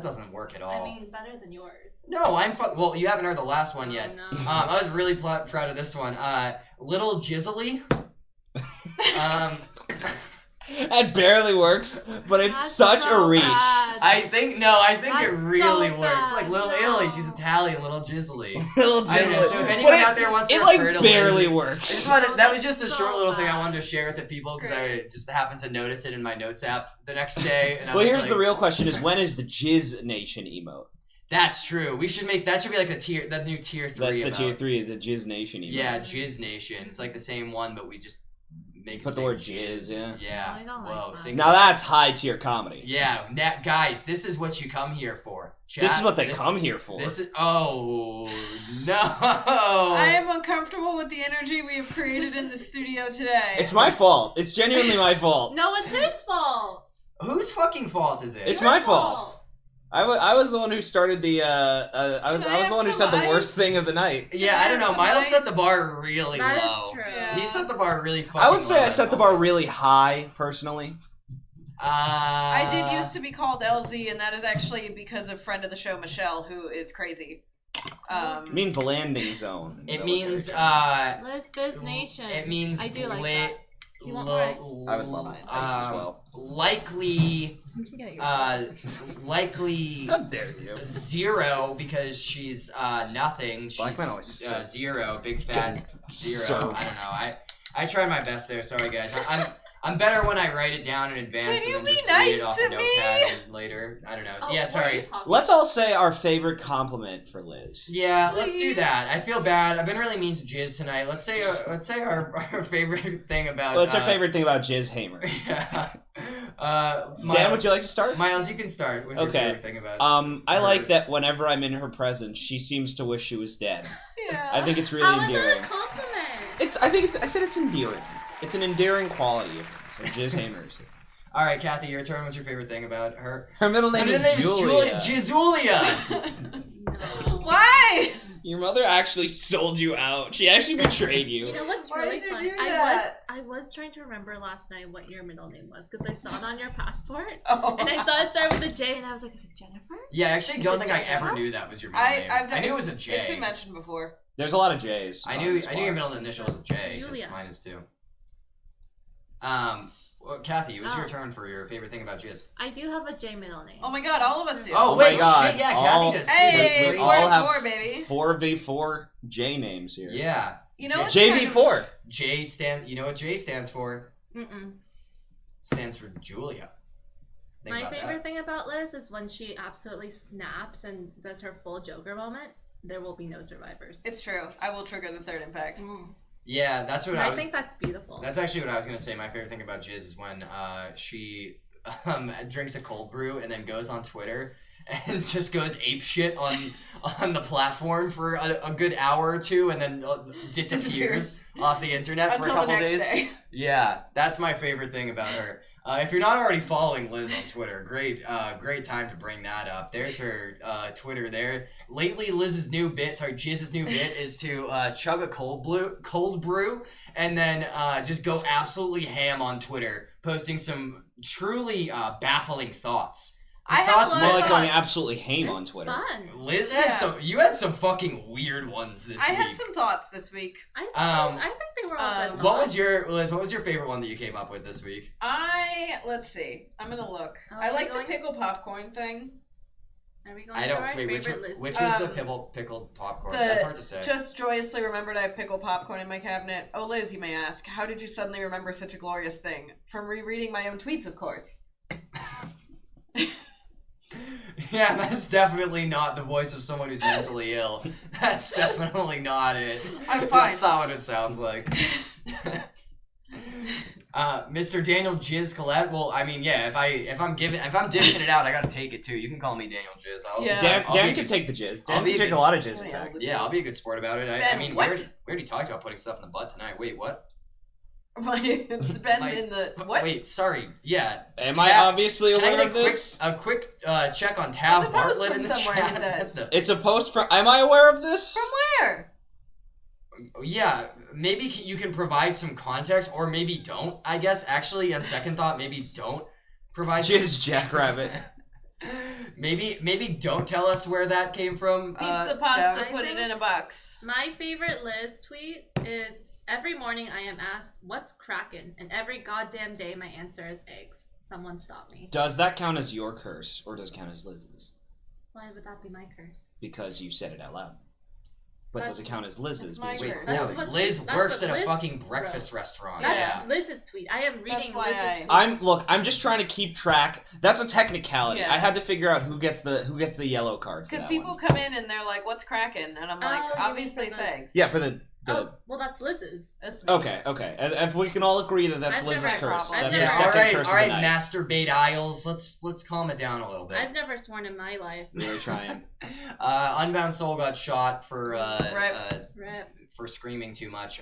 doesn't work at all. I mean, better than yours. No, well, you haven't heard the last one yet. Oh, no. I was really proud of this one. Little Jizzly. That barely works, but it's That's such so a reach. bad. I think it That's really so works. bad. Like Little No. Italy, she's Italian, Little Jizzly. Little I don't know, Jizzly. so if But anyone out there wants to it refer like to barely Liz, works. that was just a So short little thing I bad. wanted to share with the people because I Great. just happened to notice it in my notes app the next day. And I Well, was here's like, the real question: is when is the Jizz Nation emote? That's true. We should make that should be like that new tier 3. That's the emote. tier 3, the Jizz Nation emote. Yeah, Jizz Nation. It's like the same one, but we just make it Put the say word jizz, Yeah. I don't like Whoa. that. Think Now that's high tier comedy. Yeah, guys, this is what you come here for. Chat, This is what they come here for. This is no. I am uncomfortable with the energy we have created in the studio today. It's my fault. It's genuinely my fault. No, it's his fault. Whose fucking fault is it? It's Your my fault. fault. I was the one who started the I was Can I the have one who some said the worst ice? thing of the night. Yeah, I don't know. Some Miles ice. set the bar really That is low. true. Yeah. He set the bar really fucking I would say low I as set the bar always. really high, personally. I did used to be called LZ, and that is actually because of friend of the show Michelle, who is crazy. It means landing zone. It military means term. Lesbos Nation. It means I do like lit. that. Do you want more ice? I would love ice as well. Likely, You can get it yourself. likely How dare you? 0 because she's nothing. She's Black man always sucks. 0, big fat 0. So- I don't know. I tried my best there. Sorry guys. I'm better when I write it down in advance. Can you and then be just read it nice off to a me? notepad and later. I don't know. Oh, Yeah, what are sorry. you talking Let's all say our favorite compliment for Liz. Yeah, let's do Please. that. I feel bad. I've been really mean to Jizz tonight. Let's say our favorite thing about. What's our favorite thing about Jizz Hamer? Yeah. Dan, Miles, would you like to start? Miles, you can start. What's your Okay. favorite thing about? I Her- like that whenever I'm in her presence, she seems to wish she was dead. Yeah. I think it's really How is endearing. that a compliment? I said it's endearing. It's an endearing quality of her. So Jizz Hamers. All right, Kathy, your turn. What's your favorite thing about her? Her middle name is Julia. Jizulia. No. Why? Your mother actually sold you out. She actually betrayed You you. know what's Why really did you fun? do that? I was trying to remember last night what your middle name was because I saw it on your passport Oh. and I saw it start with a J and I was like, is it Jennifer? Yeah, I actually Is don't it think I Jessica? ever knew that was your middle name. I've done, I knew it was a J. It's been mentioned before. There's a lot of J's. I on knew this your bar. middle initial was a J. Because Julia. mine is too. Well, Kathy, it was your Oh. turn for your favorite thing about Jizz. I do have a J middle name. Oh my god, all of us do. Oh, Oh my wait, God. shit, yeah, All- Kathy does too. Hey, we four all and have four, baby. 4v4 J names here. Yeah. You know what's JV4. J stand. You know what J stands for? Mm-mm. Stands for Julia. Think My about favorite that. thing about Liz is when she absolutely snaps and does her full Joker moment. There will be no survivors. It's true. I will trigger the third impact. Yeah, that's what And I I was. think that's beautiful. That's actually what I was gonna say. My favorite thing about Jizz is when she drinks a cold brew and then goes on Twitter and just goes ape shit on the platform for a good hour or two and then disappears off the internet for a Until couple the next days. day. Yeah, that's my favorite thing about her. If you're not already following Liz on Twitter, great time to bring that up. There's her Twitter there. Lately, Jizz's new bit is to chug a cold brew, and then just go absolutely ham on Twitter, posting some truly baffling thoughts. I have Thoughts a More lot like of going thoughts. absolutely ham on It's Twitter. fun. Liz Yeah. you had some fucking weird ones this I week. had some thoughts this week. I think they were all good. What was thoughts. Liz? What was your favorite one that you came up with this week? Let's see. I'm gonna look. Oh, I like the going- pickle popcorn thing. Are we going I to don't. our Wait, favorite list? which was the pickled popcorn? That's hard to say. Just joyously remembered I have pickled popcorn in my cabinet. Oh, Liz, you may ask, how did you suddenly remember such a glorious thing? From rereading my own tweets, of course. Yeah, that's definitely not the voice of someone who's mentally ill. That's definitely not it. I'm fine. That's not what it sounds like. Mr. Daniel Jizz Collette. Well, I mean, yeah. If I'm dishing it out, I gotta take it too. You can call me Daniel Jizz. Dan can take the jizz. Dan can take a lot of jizz, in fact. Yeah, I'll be a good sport about it. I mean, we already talked about putting stuff in the butt tonight. Wait, what? Ben in the what? Wait, sorry. Yeah. Am I obviously aware of this? A quick check on Tab Bartlett in the chat. It's a post from. Am I aware of this? From where? Yeah, maybe you can provide some context, or maybe don't. I guess actually, on second thought, maybe don't provide. Jizz Jackrabbit. maybe don't tell us where that came from. Pizza pasta, put it in a box. My favorite Liz tweet is, every morning I am asked, what's crackin'? And every goddamn day my answer is eggs. Someone stop me. Does that count as your curse, or does it count as Liz's? Why would that be my curse? Because you said it out loud. But does it count as Liz's? That's my Wait, curse. That's what Liz works at a Liz fucking breakfast restaurant. That's Liz's tweet. I am reading Liz's tweet. I'm just trying to keep track. That's a technicality. Yeah. I had to figure out who gets the yellow card. Because people come in and they're like, "What's cracking?" And I'm like, Oh, "Obviously it's eggs." Yeah, for the. Oh, well, that's Liz's. That's me. Okay. If we can all agree that that's I've Liz's never- curse, I've that's never- her second curse all right, of the night. masturbate aisles. Let's calm it down a little bit. I've never sworn in my life. Really trying. Unbound Soul got shot for Rip. for screaming too much.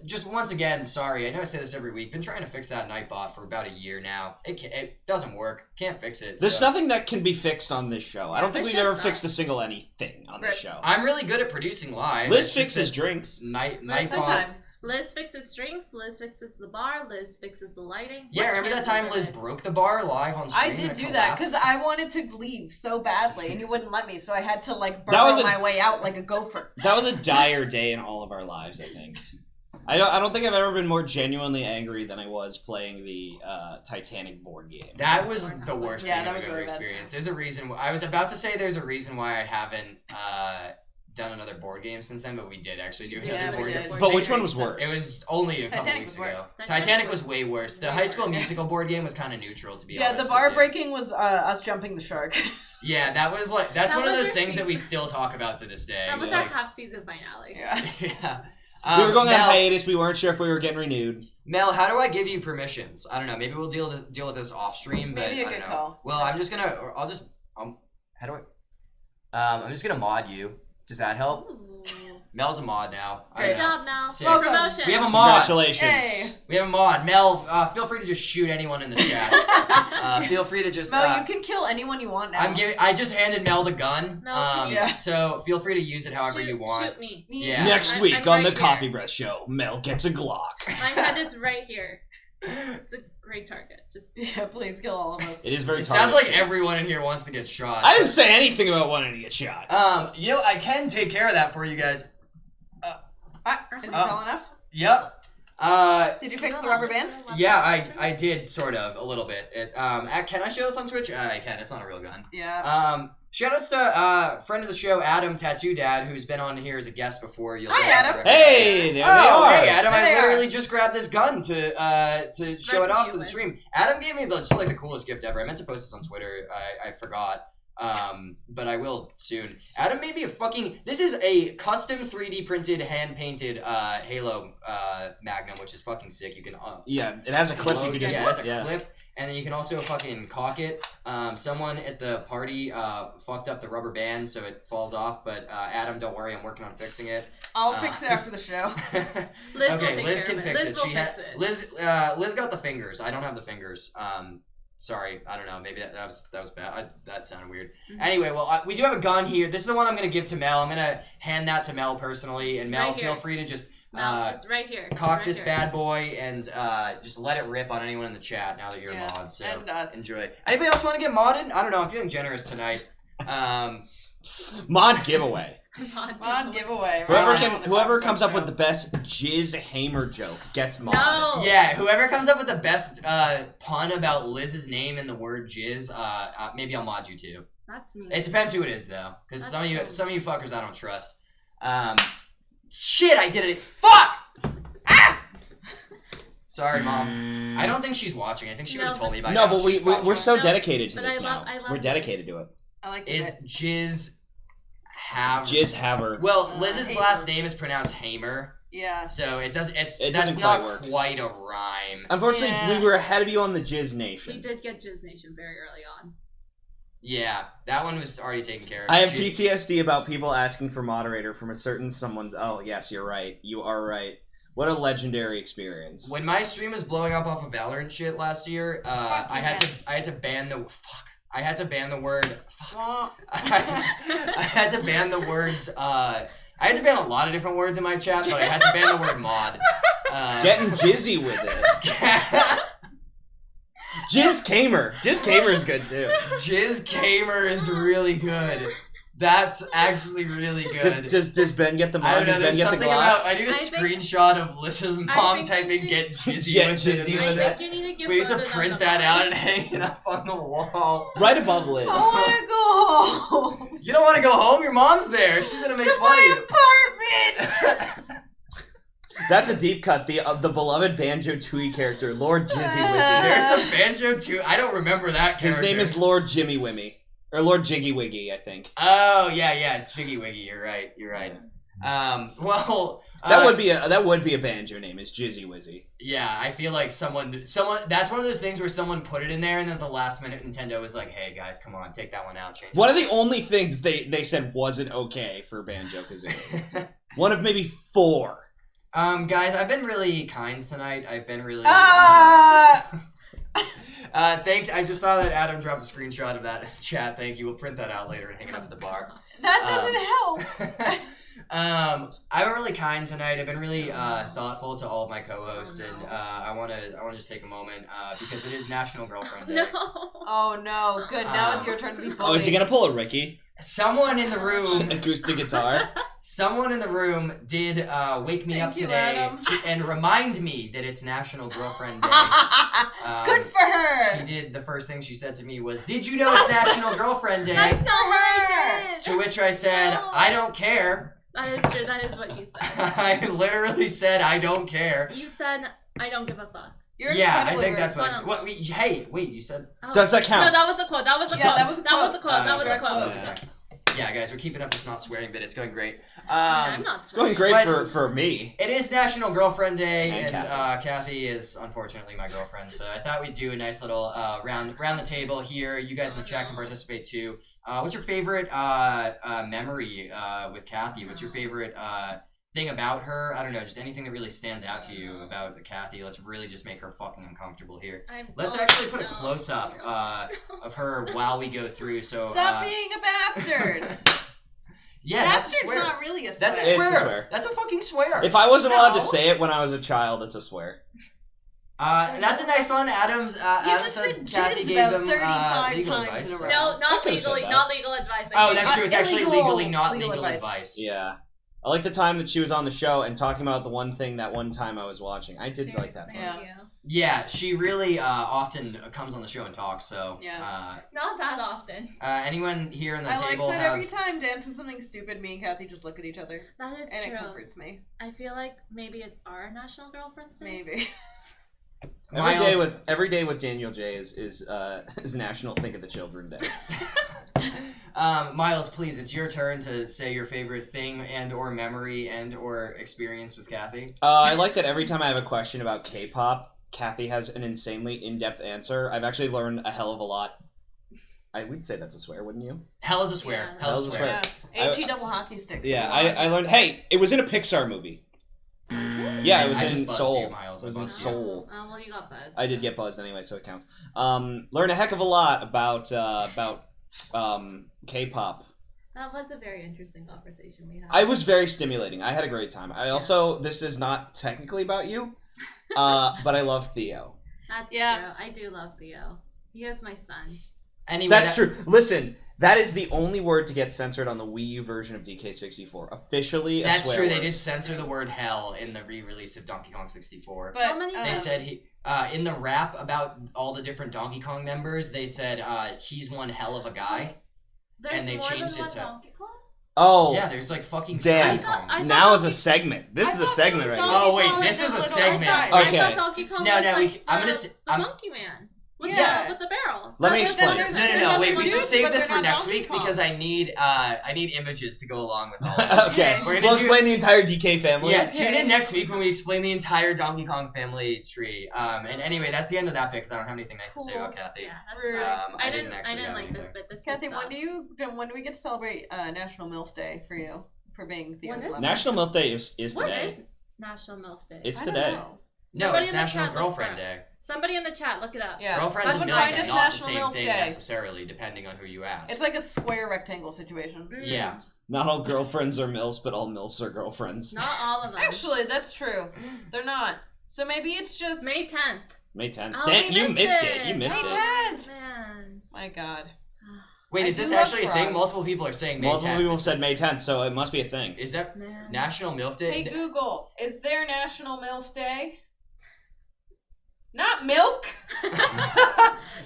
Just once again, sorry. I know I say this every week. Been trying to fix that Nightbot for about a year now. It doesn't work. Can't fix it. There's so. nothing that can be fixed on this show. I don't think This we've show ever fixed a sucks. single anything on this show. I'm really good at producing live. Liz It's just fixes that drinks. Nightbot. Sometimes. Liz fixes drinks. Liz fixes the bar. Liz fixes the lighting. Yeah, What remember that can't time Liz Liz fix? broke the bar live on stream? I did and do that because collapsed? I wanted to leave so badly, and you wouldn't let me, so I had to like That was burrow a- my way out like a gopher. That was a dire day in all of our lives, I think. I don't think I've ever been more genuinely angry than I was playing the Titanic board game. That was the worst Yeah, thing that I've was ever really bad. experienced. There's a reason. I was about to say there's a reason why I haven't done another board game since then, but we did actually do another Yeah, we board did. game. But which one was worse? It was only a couple Titanic weeks was ago. worse. Titanic was way worse. The way High School worse. Musical board game was kind of neutral, to be Yeah, honest. the bar with you. breaking was us jumping the shark. Yeah, that was like that's That one of was those our things that we season. still talk about to this day. That was like, our half-season finale. Yeah. yeah. We were going on Mel, hiatus. We weren't sure if we were getting renewed. Mel, how do I give you permissions? I don't know. Maybe we'll deal with this off stream. But Maybe a I don't good know. call. Well, I'm just gonna. How do I? I'm just gonna mod you. Does that help? Ooh. Mel's a mod now. I Good know. job, Mel. Sick. Welcome. Promotion. We have a mod. Congratulations. Hey. We have a mod. Mel, feel free to just shoot anyone in the chat. Feel free to just. Mel, you can kill anyone you want now. I just handed Mel the gun. Mel, can you- Yeah. So feel free to use it however you want. Shoot me. Yeah. Next I'm week on right the here. Coffeebreath Show, Mel gets a Glock. My head is right here. It's a great target. Just Yeah, please kill all of us. It is very. It sounds like target-shaped. everyone in here wants to get shot. I didn't say anything about wanting to get shot. I can take care of that for you guys. Is it tall enough? Yep. Did you fix the rubber band? Yeah, I did sort of a little bit. Can I show this on Twitch? I can. It's not a real gun. Yeah. Shoutouts to friend of the show, Adam Tattoo Dad, who's been on here as a guest before. Hi, Adam. Hey, there they are. Hey, Adam! There they I literally are. just grabbed this gun to show it off to the with. stream. Adam gave me just like the coolest gift ever. I meant to post this on Twitter. I forgot. But I will soon. Adam made me a fucking. This is a custom 3D printed, hand painted Halo Magnum, which is fucking sick. You can. Yeah, it has a clip. You load- can just. yeah, it has a yeah. clip. And then you can also fucking cock it. Someone at the party fucked up the rubber band so it falls off, but Adam, don't worry, I'm working on fixing it. I'll fix it after the show. Liz will Okay, take Liz care can of fix it. it. Liz will She fix it. Liz got the fingers. I don't have the fingers. Sorry, I don't know. Maybe that was bad. That sounded weird. Mm-hmm. Anyway, well, we do have a gun here. This is the one I'm gonna give to Mel. I'm gonna hand that to Mel personally, and Mel, Right here. feel free to just Mel, just right here. cock right this here. bad boy and just let it rip on anyone in the chat now that you're Yeah, a mod. So and us. enjoy. Anybody else want to get modded? I don't know. I'm feeling generous tonight. Mod giveaway. Mod giveaway. Whoever comes up with the best jizz hamer joke gets mod. No. Yeah, whoever comes up with the best pun about Liz's name and the word jizz, maybe I'll mod you too. That's me. It depends who it is though, because That's some of you so fuckers I don't trust. Shit, I did it. Fuck. Ah! Sorry, Mom. I don't think she's watching. I think she would have told me by now. No, but we're so No, dedicated to but this I love- now. I love We're dedicated to it. I like Is it. jizz have Jizz haver. Well, Liz's Hamer. last name is pronounced Hamer, Yeah. so it doesn't that's quite not work. quite a rhyme. Unfortunately, Yeah. we were ahead of you on the Jizz We Nation. did get Jizz Nation very early on. Yeah, that one was already taken care of. I have Jizz- PTSD about people asking for moderator from a certain someone's. Oh, yes, you're right. You are right. What a legendary experience. When my stream was blowing up off of VALORANT shit last year, I had to ban the fuck. I had to ban the word. Fuck. I had to ban the words. I had to ban a lot of different words in my chat, but I had to ban the word mod. Getting jizzy with it. Jizz Kamer. Jizz Kamer is good too. Jizz Kamer is really good. That's actually really good. Does Ben get the I mod? don't know, Does Ben there's get the something glock? about, I need a I think- screenshot of Liz's mom think typing you get need- jizzy Get with it. jizzy in with the I chat. think you need to get We need to voted on print the that mod. out and hang it up on the wall. Right above Liz. I want to go home You don't want to go home? Your mom's there. She's gonna make to fun my of apartment. That's a deep cut. The beloved Banjo Tooie character, Lord Jizzy Wizzy. There's a banjo too. I don't remember that character. His name is Lord Jimmy Wimmy. Or Lord Jiggy Wiggy, I think. Oh yeah, it's Jiggy Wiggy. You're right. Well, That would be a banjo name, is Jizzy Wizzy. yeah. I feel like someone. That's one of those things where someone put it in there, and then at the last minute, Nintendo was like, "Hey guys, come on, take that one out." Change. One of the only things they said wasn't okay for Banjo Kazooie. One of maybe 4. Guys, I've been really kind tonight. I've been really. Thanks. I just saw that Adam dropped a screenshot of that in chat. Thank you. We'll print that out later and hang it up at the bar. That doesn't help. I've been really kind tonight. I've been really thoughtful to all of my co-hosts, and I want to just take a moment because it is National Girlfriend Day. No. Oh no. Good. Now it's your turn to be bullied. Oh, is he gonna pull a Ricky? Someone in the room, Acoustic guitar? someone in the room did wake me up Thank you, today Adam. and remind me that it's National Girlfriend Day. Good for her. She did. The first thing she said to me was, "Did you know it's National Girlfriend Day?" That's not what I did. To which I said, No. "I don't care." That is true. That is what you said. I literally said, "I don't care." You said, I don't give a fuck. You're Yeah, I incredibly think that's rude. what I said. What, wait, you said? Oh. Does that count? No, that was a quote. That was a Yeah, quote. that was a That was a quote. quote. That was a Very quote. close. Yeah. Yeah, guys, we're keeping up this not swearing bit. It's going great. I'm not It's going swearing. great But- for me. It is National Girlfriend Day, And and Kathy is unfortunately my girlfriend. So I thought we'd do a nice little round the table here. You guys in the chat can participate too. What's your favorite memory with Kathy? What's your favorite thing about her? I don't know, just anything that really stands out to you about Kathy. Let's really just make her fucking uncomfortable here. Let's actually put a close up of her while we go through. So Stop being a bastard. yeah, that's a Bastard's swear. not really a swear. That's a It's a swear. swear. That's a fucking swear. If I wasn't allowed to No. say it when I was a child, it's a swear. That's a nice one. Adam just said said Kathy jizz gave about them 35 legal times advice. in a row. No, I not could've said legally. that. Not legal advice. Oh, that's true. It's actually Illegal legally not legal legal advice. advice. Yeah. I like the time that she was on the show and talking about the one thing that one time I was watching. I did like that. Yeah. Part. Yeah, she really often comes on the show and talks. So Yeah. Not that often. anyone here in the I like table that have? every time Dan says something stupid, me and Kathy just look at each other. That is And it true. comforts me. I feel like maybe it's our National Girlfriend's Day. Maybe. Every day with Daniel J is National Think of the Children Day. Myles, please, it's your turn to say your favorite thing and or memory and or experience with Kathy. I like that every time I have a question about K-pop, Kathy has an insanely in-depth answer. I've actually learned a hell of a lot. I would say that's a swear, wouldn't you? Hell is a swear. Yeah, Hell is a swear. Yeah. HE double hockey sticks. Yeah, I learned. Hey, it was in a Pixar movie. Was it? Yeah, it was I just in buzzed Soul. you, Myles. It was I in buzzed you. Soul. Oh, well, you got buzzed. I did get buzzed anyway, so it counts. Learn a heck of a lot about K-pop. That was a very interesting conversation we had. I was very stimulating. I had a great time. I also, this is not technically about you, but I love Theo. That's Yeah. true. I do love Theo. He is my son. Anyway, That's true. Listen, That is the only word to get censored on the Wii U version of DK64. Officially, That's swear true. word. They did censor the word hell in the re-release of Donkey Kong 64. But How many They said in the rap about all the different Donkey Kong members, they said he's one hell of a guy. There's and they more changed than it one to- Donkey Kong? Oh, Yeah, there's like fucking damn. Donkey Kongs. I thought now is a Donkey- segment. This I is a thought segment it was right Donkey now. Oh, wait, Kong this and is a little- segment. I Okay. thought Donkey Kong No, was no, like I'm gonna the s- I'm- Monkey Man. With, Yeah. the barrel. Let me But explain. then No, wait, we dudes, should save but this they're for not next Donkey week because I Kongs. need images to go along with all of it. Okay, We're gonna we'll do- explain the entire DK family. Yeah, tune in next week when we explain the entire Donkey Kong family tree. And anyway, that's the end of that bit because I don't have anything nice to say about Kathy. Yeah, that's Rude. right. I I didn't didn't actually have like this anything. bit. This Kathy, bit when do we get to celebrate National MILF Day for you for being Theo's When is mother? National Milf Day is What today. is National MILF Day? It's I don't today. know. No, Somebody it's in the National chat look Girlfriend for it. Day. Somebody in the chat, look it up. Yeah. Girlfriends That's and what MILFs find are us not the National same MILF thing Day. necessarily, depending on who you ask. It's like a square rectangle situation. Mm. Yeah. Not all girlfriends are MILFs, but all MILFs are girlfriends. Not all of them. Actually, that's true. They're not. So maybe it's just May 10th. May 10th. Oh, Damn, we you missed missed it. You it. missed May it. 10th. Man. My God. Wait, I is do this love actually a thing? frogs. Multiple people are saying May 10th. Multiple people said May 10th, so it must be a thing. Is that Man. National MILF Day? Hey Google, is there National MILF Day? Not milk.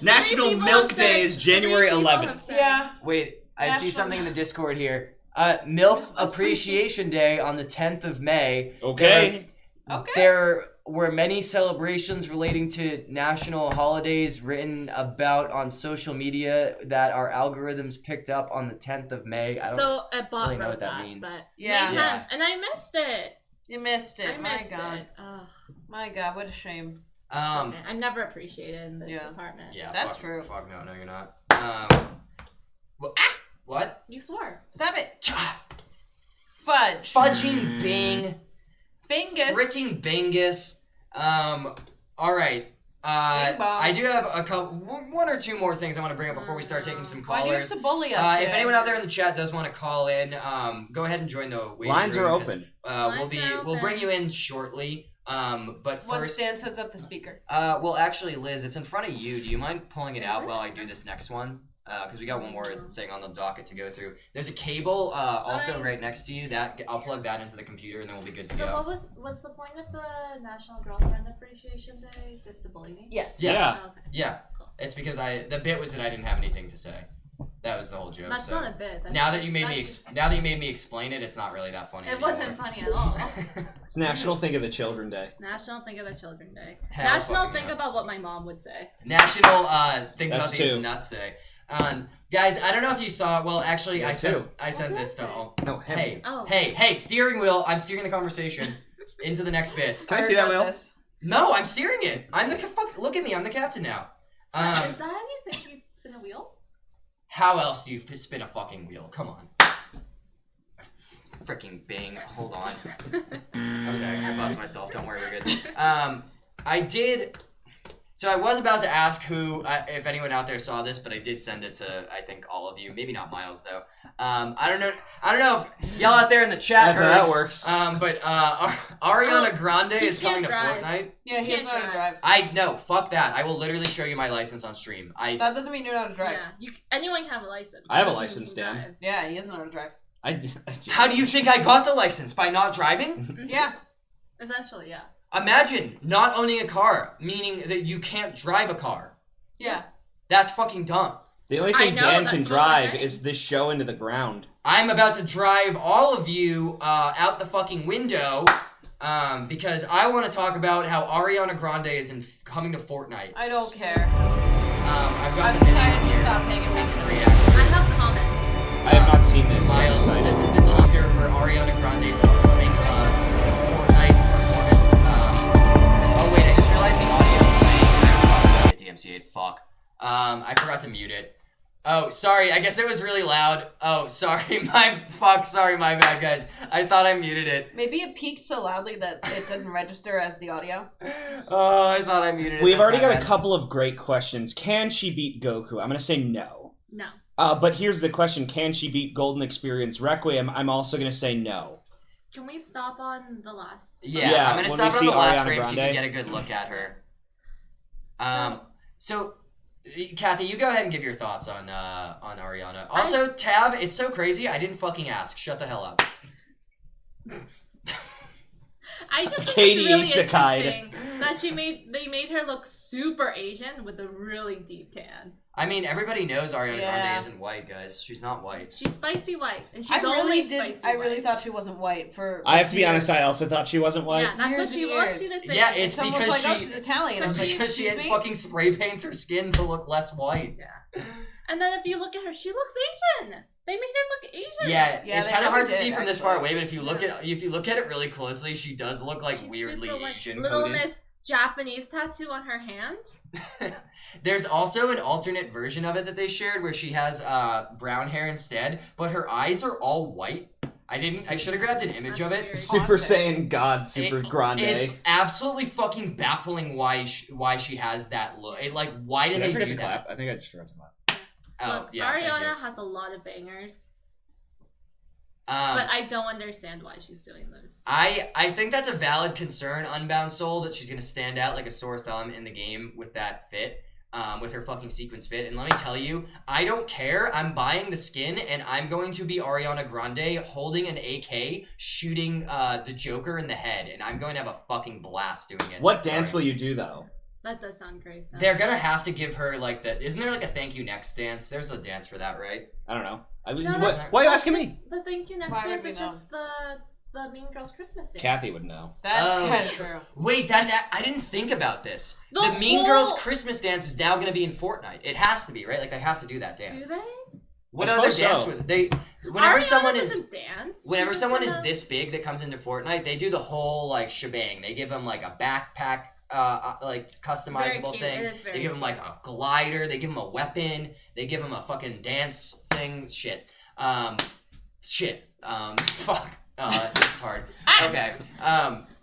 National Three people Milk have Day said- is January three people 11th. have said- Yeah. Wait, I see National- something in the Discord here. MILF Appreciation Day on the 10th of May. Okay. Okay. There were many celebrations relating to national holidays written about on social media that our algorithms picked up on the 10th of May. I don't So a bot really know wrote what that that, means. but Yeah. May 10th, and I missed it. You missed it. I missed My God. it. Ugh, My God, what a shame. okay. I'm never appreciated in this Yeah. department. Yeah, That's fuck, true. Fuck no, you're not. What? You swore. Stop it. Fudge. Fudging Bing. Bingus. Freaking Bingus. All right. Bing bong. I do have one or two more things I want to bring up before we start taking some Why do you have callers. to bully us If today? anyone out there in the chat does want to call in, go ahead and join the waiting Lines are room, 'cause, open. We'll bring you in shortly. But Once first, Dan sets up the speaker. well, actually, Liz, it's in front of you. Do you mind pulling it out while I do this next one? Because we got one more thing on the docket to go through. There's a cable also right next to you. That I'll plug that into the computer, and then we'll be good to So go. what was the point of the National Girlfriend Appreciation Day? Just to bully me? Yes. Yeah. Oh, okay. Yeah, it's because the bit was that I didn't have anything to say. That was the whole joke. That's so. not a bit. That's Now that just- you made me that's just- now that you made me explain it, it's not really that funny. It anymore. wasn't funny at all. It's National Think of the Children Day. National Think of the Children Day. Hell National fucking Think no. about what my mom would say. National Think That's About These two. Nuts Day. Guys, I don't know if you saw. Well, actually, Yeah, I sent two. I sent What this did I to say? all. No, him. Hey, Oh. hey, steering wheel! I'm steering the conversation into the next bit. Can I see that, heard Will? about this. No, I'm steering it. I'm the fuck. Look at me. I'm the captain now. Is that how you think you spin a wheel? How else do you spin a fucking wheel? Come on. Freaking Bing. Hold on. Okay, I lost myself. Don't worry, we're good. I did. So I was about to ask who, if anyone out there saw this, but I did send it to I think all of you. Maybe not Myles though. I don't know if y'all out there in the chat That's how heard. that works. But Ariana Grande he is coming to can't drive. Fortnite. Yeah, he Can't doesn't know how to drive. I no, fuck that. I will literally show you my license on stream. That doesn't mean you know how to drive. Yeah. Anyone can have a license. I have a Doesn't mean license, you can Dan. drive. Yeah, he doesn't know how to drive. I did. How do you think I got the license? By not driving? Yeah. Essentially, yeah. Imagine not owning a car, meaning that you can't drive a car. Yeah. That's fucking dumb. The only I thing know, Dan that's can what we're drive saying. is this show into the ground. I'm about to drive all of you out the fucking window because I want to talk about how Ariana Grande is coming to Fortnite. I don't care. I've got I'm the video trying to here. stop paying so we can attention. react. I have comments. I have not seen this. Myles, so I'm this excited. is the teaser for Ariana Grande's upcoming Fortnite performance. Oh wait, I just realized the audio is playing. I forgot to DMCA. Fuck. I forgot to mute it. Oh, sorry. I guess it was really loud. Oh, sorry. Sorry, my bad, guys. I thought I muted it. Maybe it peaked so loudly that it didn't register as the audio. Oh, I thought I muted it. We've That's already my got bad. a couple of great questions. Can she beat Goku? I'm going to say no. No. But here's the question. Can she beat Golden Experience Requiem? I'm also going to say no. Can we stop on the last? Yeah, Yeah, I'm gonna when stop we it on the see last Ariana frame so you can Grande. get a good look at her. So Kathy, you go ahead and give your thoughts on Ariana. Also, Tab, it's so crazy. I didn't fucking ask. Shut the hell up. I just think Katie it's really Isekai. interesting that they made her look super Asian with a really deep tan. I mean, everybody knows Ariana Yeah. Grande isn't white, guys. She's not white. She's spicy white, and she's I really only spicy I really white. thought she wasn't white for. I have to be years. honest, I also thought she wasn't white. Yeah, that's Years what she and wants you years. to think. Yeah, it's almost because like, oh, she- she's Italian. I'm But like, Because she excuse me? fucking spray paints her skin to look less white. Yeah. And then if you look at her, she looks Asian. They made her look Asian. Yeah, Yeah, it's they kind of really hard to see did, from this far actually. away, but if you look at it really closely, she does look like She's weirdly super white. Asian Little coded. Miss Japanese tattoo on her hand. There's also an alternate version of it that they shared where she has brown hair instead, but her eyes are all white. I should have grabbed an image of it. That's Super Haunting. Saiyan God, Super Grande. It's absolutely fucking baffling why she has that look. Why did Did I they forget do to that? clap? I think I just forgot to clap. Oh, Look, yeah. thank you. Ariana has a lot of bangers, Um, but I don't understand why she's doing those. I think that's a valid concern, Unbound Soul, that she's gonna stand out like a sore thumb in the game with that fit, with her fucking sequence fit. And let me tell you, I don't care. I'm buying the skin, and I'm going to be Ariana Grande holding an AK, shooting the Joker in the head, and I'm going to have a fucking blast doing it. What dance Sorry. will you do though? That does sound great, though. They're gonna have to give her like the. Isn't there like a thank you next dance? There's a dance for that, right? I don't know. No, Why are you that's asking me? just The thank you next Why would dance we is know? just the Mean Girls Christmas dance. Kathy would know. That's Oh, kind of true. true. Wait, I didn't think about this. The The Mean whole- Girls Christmas dance is now gonna be in Fortnite. It has to be, right? Like they have to do that Do dance. they? What I other suppose dance so. with they? Whenever Ariana someone doesn't is. dance. She Whenever just someone is kinda- this big that comes into Fortnite, they do the whole like shebang. They give them like a backpack, like customizable Very cute. thing. It is very They give them like cute. a glider. They give them a weapon. They give them a fucking dance thing. Shit. Fuck. This is hard. Okay.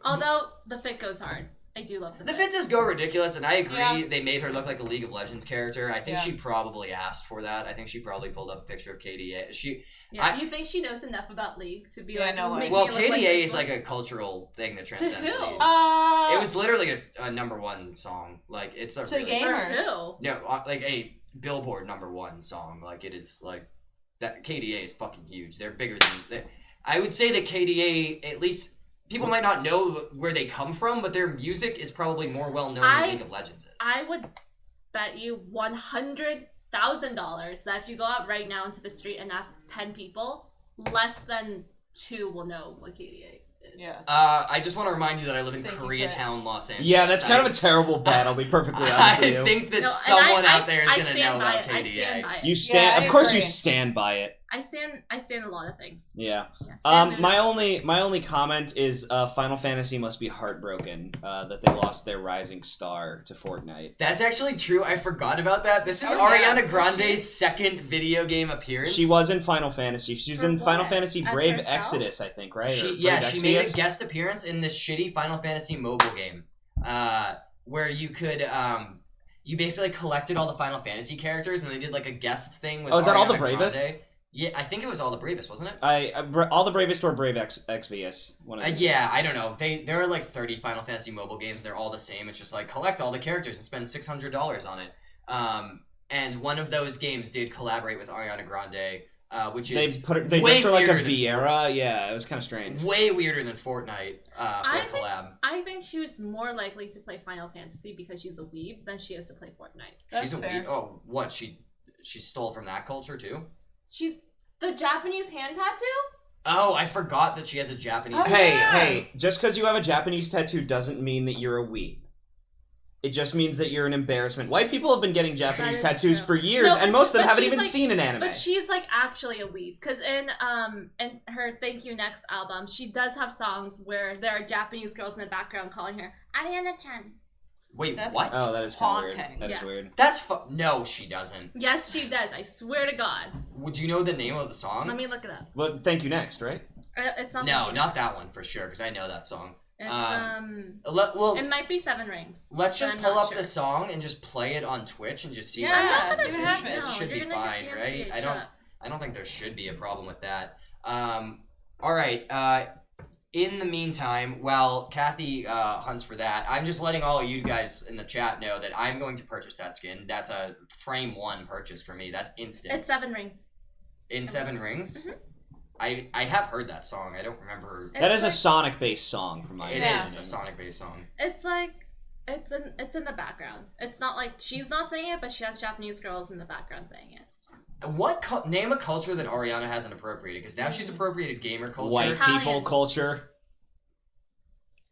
Although the fit goes hard. I do love the The fit. fit does go ridiculous, and I agree. Yeah. They made her look like a League of Legends character. I think Yeah. she probably asked for that. I think she probably pulled up a picture of KDA. Yeah, you think she knows enough about League to be Yeah, like, no way. make Well, me look KDA this is like a cultural thing that To transcends who? League. It It was literally a number one song. Like it's a To really, game- For gamers. who? no, like a Billboard number one song. Like it is like that. KDA is fucking huge. They're bigger than. I would say that KDA, at least people might not know where they come from, but their music is probably more well known than League of Legends is. I would bet you $100,000 that if you go out right now into the street and ask 10 people, less than 2 will know what KDA is. Yeah. I just want to remind you that I live in Thank you, Koreatown, Los Angeles. Yeah, that's kind of a terrible bet. I'll be perfectly honest with I you. think that No, and someone I out there is I going to stand know by about it. I stand KDA. by it. You stand, I of course, you agree. stand by it. I stand a lot of things. Yeah. Yeah, stand My only comment is Final Fantasy must be heartbroken that they lost their rising star to Fortnite. That's actually true. I forgot about that. This is Oh, yeah. Ariana Was Grande's she? second video game appearance. She was in Final Fantasy. She's For in Final what? She As Brave herself? Exodus, I think, right? Or She Brave made a Exvius? guest appearance in this shitty Final Fantasy mobile game, where you could you basically collected all the Final Fantasy characters, and they did like a guest thing with. Oh, is that All the Ariana Bravest? Grande. Yeah, I think it was All the Bravest, wasn't it? All the Bravest or Brave Exvius. One of these. Yeah, I don't know. There are like 30 Final Fantasy mobile games. They're all the same. It's just like collect all the characters and spend $600 on it. And one of those games did collaborate with Ariana Grande, which is They way just her like a weirder than Vieira. Yeah, it was kind of strange. way weirder than Fortnite for a collab. I think she was more likely to play Final Fantasy because she's a weeb than she is to play Fortnite. That's She's a fair. Oh, what? She stole from that culture too? She's the Japanese hand tattoo? Oh, I forgot that she has a Japanese. Oh, Hey, yeah. hey! Just because you have a Japanese tattoo doesn't mean that you're a weeb. It just means that you're an embarrassment. White people have been getting Japanese That is tattoos true. for years, No, and most of them but haven't she's even like- seen an anime. But she's like actually a weeb because in her Thank You Next album, she does have songs where there are Japanese girls in the background calling her Ariana-chan. Wait, That's- what? Oh, that is kind of weird. Haunting. That is Yeah. weird. That's no, she doesn't. Yes, she does. I swear to God. Would you know the name of the song? Let me look it up. Well, thank you next, right? It's not. No, Thank You not Next. that one for sure, because I know that song. It's Well, It might be Seven Rings. let's but just I'm pull not up sure. the song and just play it on Twitch and just see. Yeah, what I'm not happens. gonna see what do happens. no, It should you're be gonna fine, get right? PMC'd. Shut up. I don't think there should be a problem with that. All right. in the meantime, while Kathy hunts for that, I'm just letting all of you guys in the chat know that I'm going to purchase that skin. That's a frame 1 purchase for me. That's instant. It's 7 rings. In 7 rings? Mhm. I have heard that song. I don't remember. That is a Sonic-based song, from my It Yeah. is a Sonic-based song. It's like it's in the background. It's not like she's not saying it, but she has Japanese girls in the background saying it. Name a culture that Ariana hasn't appropriated? Because now she's appropriated gamer culture. White people Italians. culture.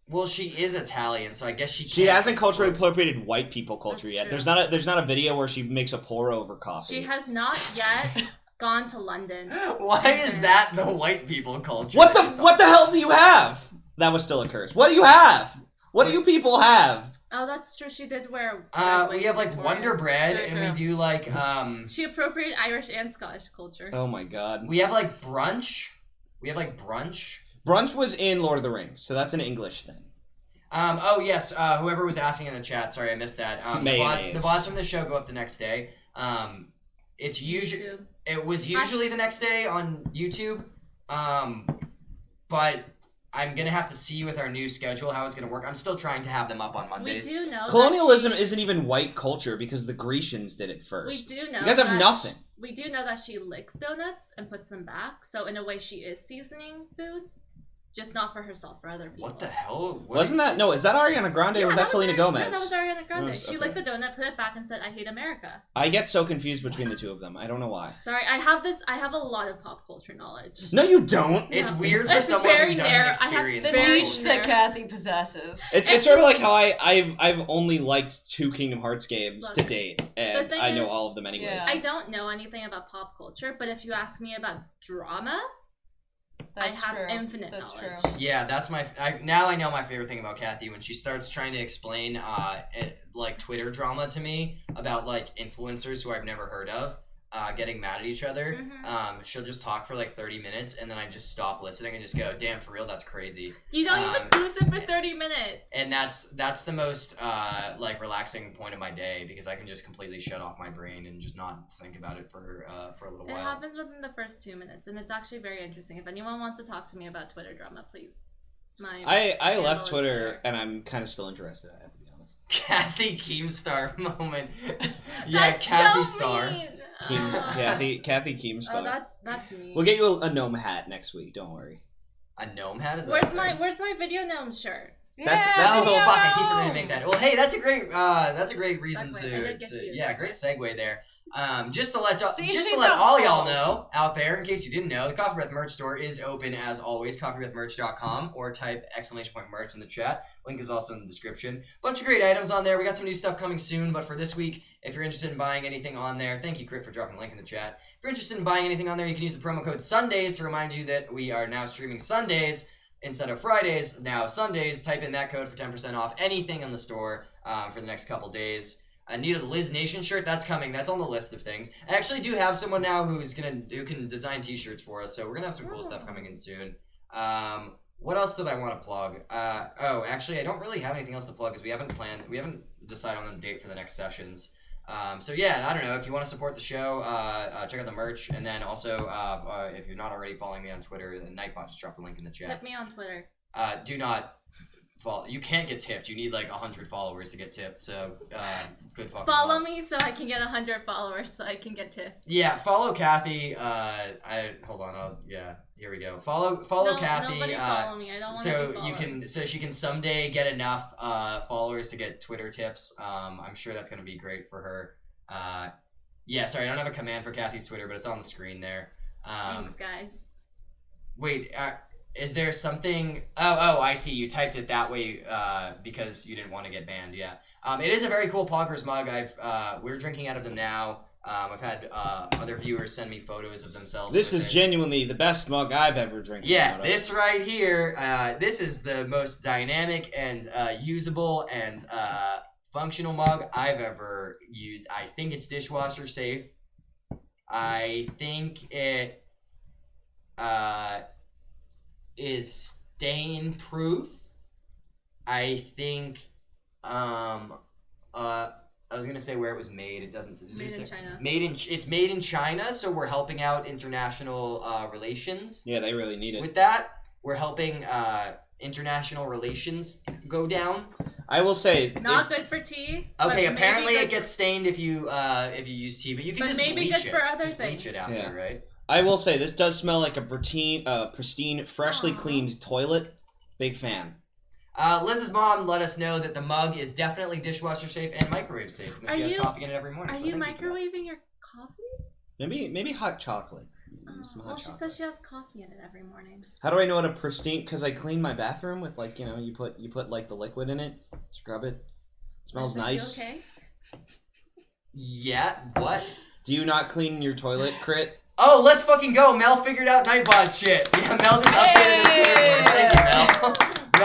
Well, she is Italian, so I guess she. She can't- hasn't culturally appropriated white people culture That's yet. true. There's not a video where she makes a pour over coffee. She has not yet gone to London. Why is that the white people culture? What the hell do you have? That was still a curse. What do you have? What do you people have? Oh, that's true. She did wear. We have like Wonder Bread, Very and we true. do like She appropriated Irish and Scottish culture. Oh my god. we have like brunch. We have like brunch. Brunch was in Lord of the Rings, so that's an English thing. Oh yes, whoever was asking in the chat, sorry I missed that. Mayonnaise. The VODs from the show go up the next day. It was usually the next day on YouTube. But I'm gonna have to see with our new schedule how it's gonna work. I'm still trying to have them up on We Mondays. do know Colonialism isn't even white culture because the Grecians did it We first. do know. You guys have that nothing. We do know that she licks donuts and puts them back. So in a way, she is seasoning food, just not for herself, for other people. What the hell? Wasn't that? No, is that Ariana Grande or was that Selena Gomez? No, that was Ariana Grande. Was- She okay. licked the donut, put it back, and said, "I hate America." I get so confused between the two of them. I don't know why. Sorry, I have a lot of pop culture knowledge. No, you don't. It's Yeah. weird for It's someone very who doesn't narrow. I have experience The Very pop niche culture. that Kathy possesses. It's sort of like how I've only liked 2 Kingdom Hearts games Look, to date, and thing I know is- all of them anyways. Yeah. I don't know anything about pop culture, but if you ask me about drama, I That's have true. infinite That's knowledge. true. Yeah, that's now I know my favorite thing about Kathy when she starts trying to explain like Twitter drama to me about like influencers who I've never heard of getting mad at each other. Mhm. She'll just talk for like 30 minutes and then I just stop listening and just go, "Damn, for real, that's crazy." You don't even listen for 30 minutes. And that's the most like relaxing point of my day because I can just completely shut off my brain and just not think about it for a little It while. happens within the first 2 minutes, and it's actually very interesting. If anyone wants to talk to me about Twitter drama, please. I channel left is Twitter there. and I'm kind of still interested. I have to be honest. Kathy Keemstar moment. Yeah, That's Kathy so Star. mean. Kathy Keemstar. Oh, that's me. We'll get you a gnome hat next week. Don't worry. A gnome hat is that Where's a my thing? Where's my video gnome shirt? That's Yeah, oh video fuck! I keep gnome. forgetting to make that. Well, hey, that's a great reason Segue. I did get to use yeah, segue. great segue there. Just to let See, just to she's let not all y'all wrong. know out there, in case you didn't know, the Coffee Breath merch store is open as always. Coffeebreathmerch.com or type !merch in the chat. Link is also in the description. Bunch of great items on there. We got some new stuff coming soon, but for this week, if you're interested in buying anything on there, thank you, Crit, for dropping the link in the chat. If you're interested in buying anything on there, you can use the promo code Sundays to remind you that we are now streaming Sundays instead of Fridays. Now Sundays, type in that code for 10% off anything on the store for the next couple days. I need a Liz Nation shirt. That's coming. That's on the list of things. I actually do have someone now who can design T-shirts for us. So we're gonna have some cool stuff coming in soon. What else did I want to plug? Actually, I don't really have anything else to plug because we haven't decided on the date for the next sessions. So yeah, I don't know. If you want to support the show, check out the merch, and then also if you're not already following me on Twitter, the Nightbot just dropped a link in the chat. Tip me on Twitter. Do not follow. You can't get tipped. You need like 100 followers to get tipped. So good fucking Follow luck. me so I can get 100 followers so I can get tipped. Yeah, follow Kathy. Hold on. Here we go. Follow No, Kathy. Nobody follow me. I don't want to So be followed. so she can someday get enough followers to get Twitter tips. I'm sure that's gonna be great for her. Sorry, I don't have a command for Kathy's Twitter, but it's on the screen there. Thanks, guys. Wait, is there something? Oh, I see. You typed it that way because you didn't want to get banned. Yeah. It is a very cool Poggers mug. We're drinking out of them now. I've had other viewers send me photos of themselves. This with is it. genuinely the best mug I've ever drank. Yeah, out of. this right here. This is the most dynamic and usable and functional mug I've ever used. I think it's dishwasher safe. I think it is stain proof. I think I was gonna say where it was made. It doesn't. Does it Made in say- China. It's made in China, so we're helping out international relations Yeah, they really need it. with that. we're helping international relations go down. I will say, Not good for tea. but Okay, maybe apparently good it gets stained if you use tea, but you can But just maybe bleach good it. for other just bleach things. it after, Yeah. right? I will say this does smell like a pristine, freshly Aw. cleaned toilet. Big fan. Liz's mom let us know that the mug is definitely dishwasher safe and microwave safe. And that Are she has you- coffee in it every morning. Are so you thank for that. microwaving your coffee? Maybe hot chocolate. Some hot Well, she chocolate. says she has coffee in it every morning. How do I know what a pristine? Because I clean my bathroom with you put like the liquid in it, scrub it. Smells Is it nice. Okay. Yeah, what? Do you not clean your toilet, Crit? Oh, let's fucking go. Mel figured out Nightbot shit. Yeah, Mel just updated the Twitter for us. Thank you, Mel.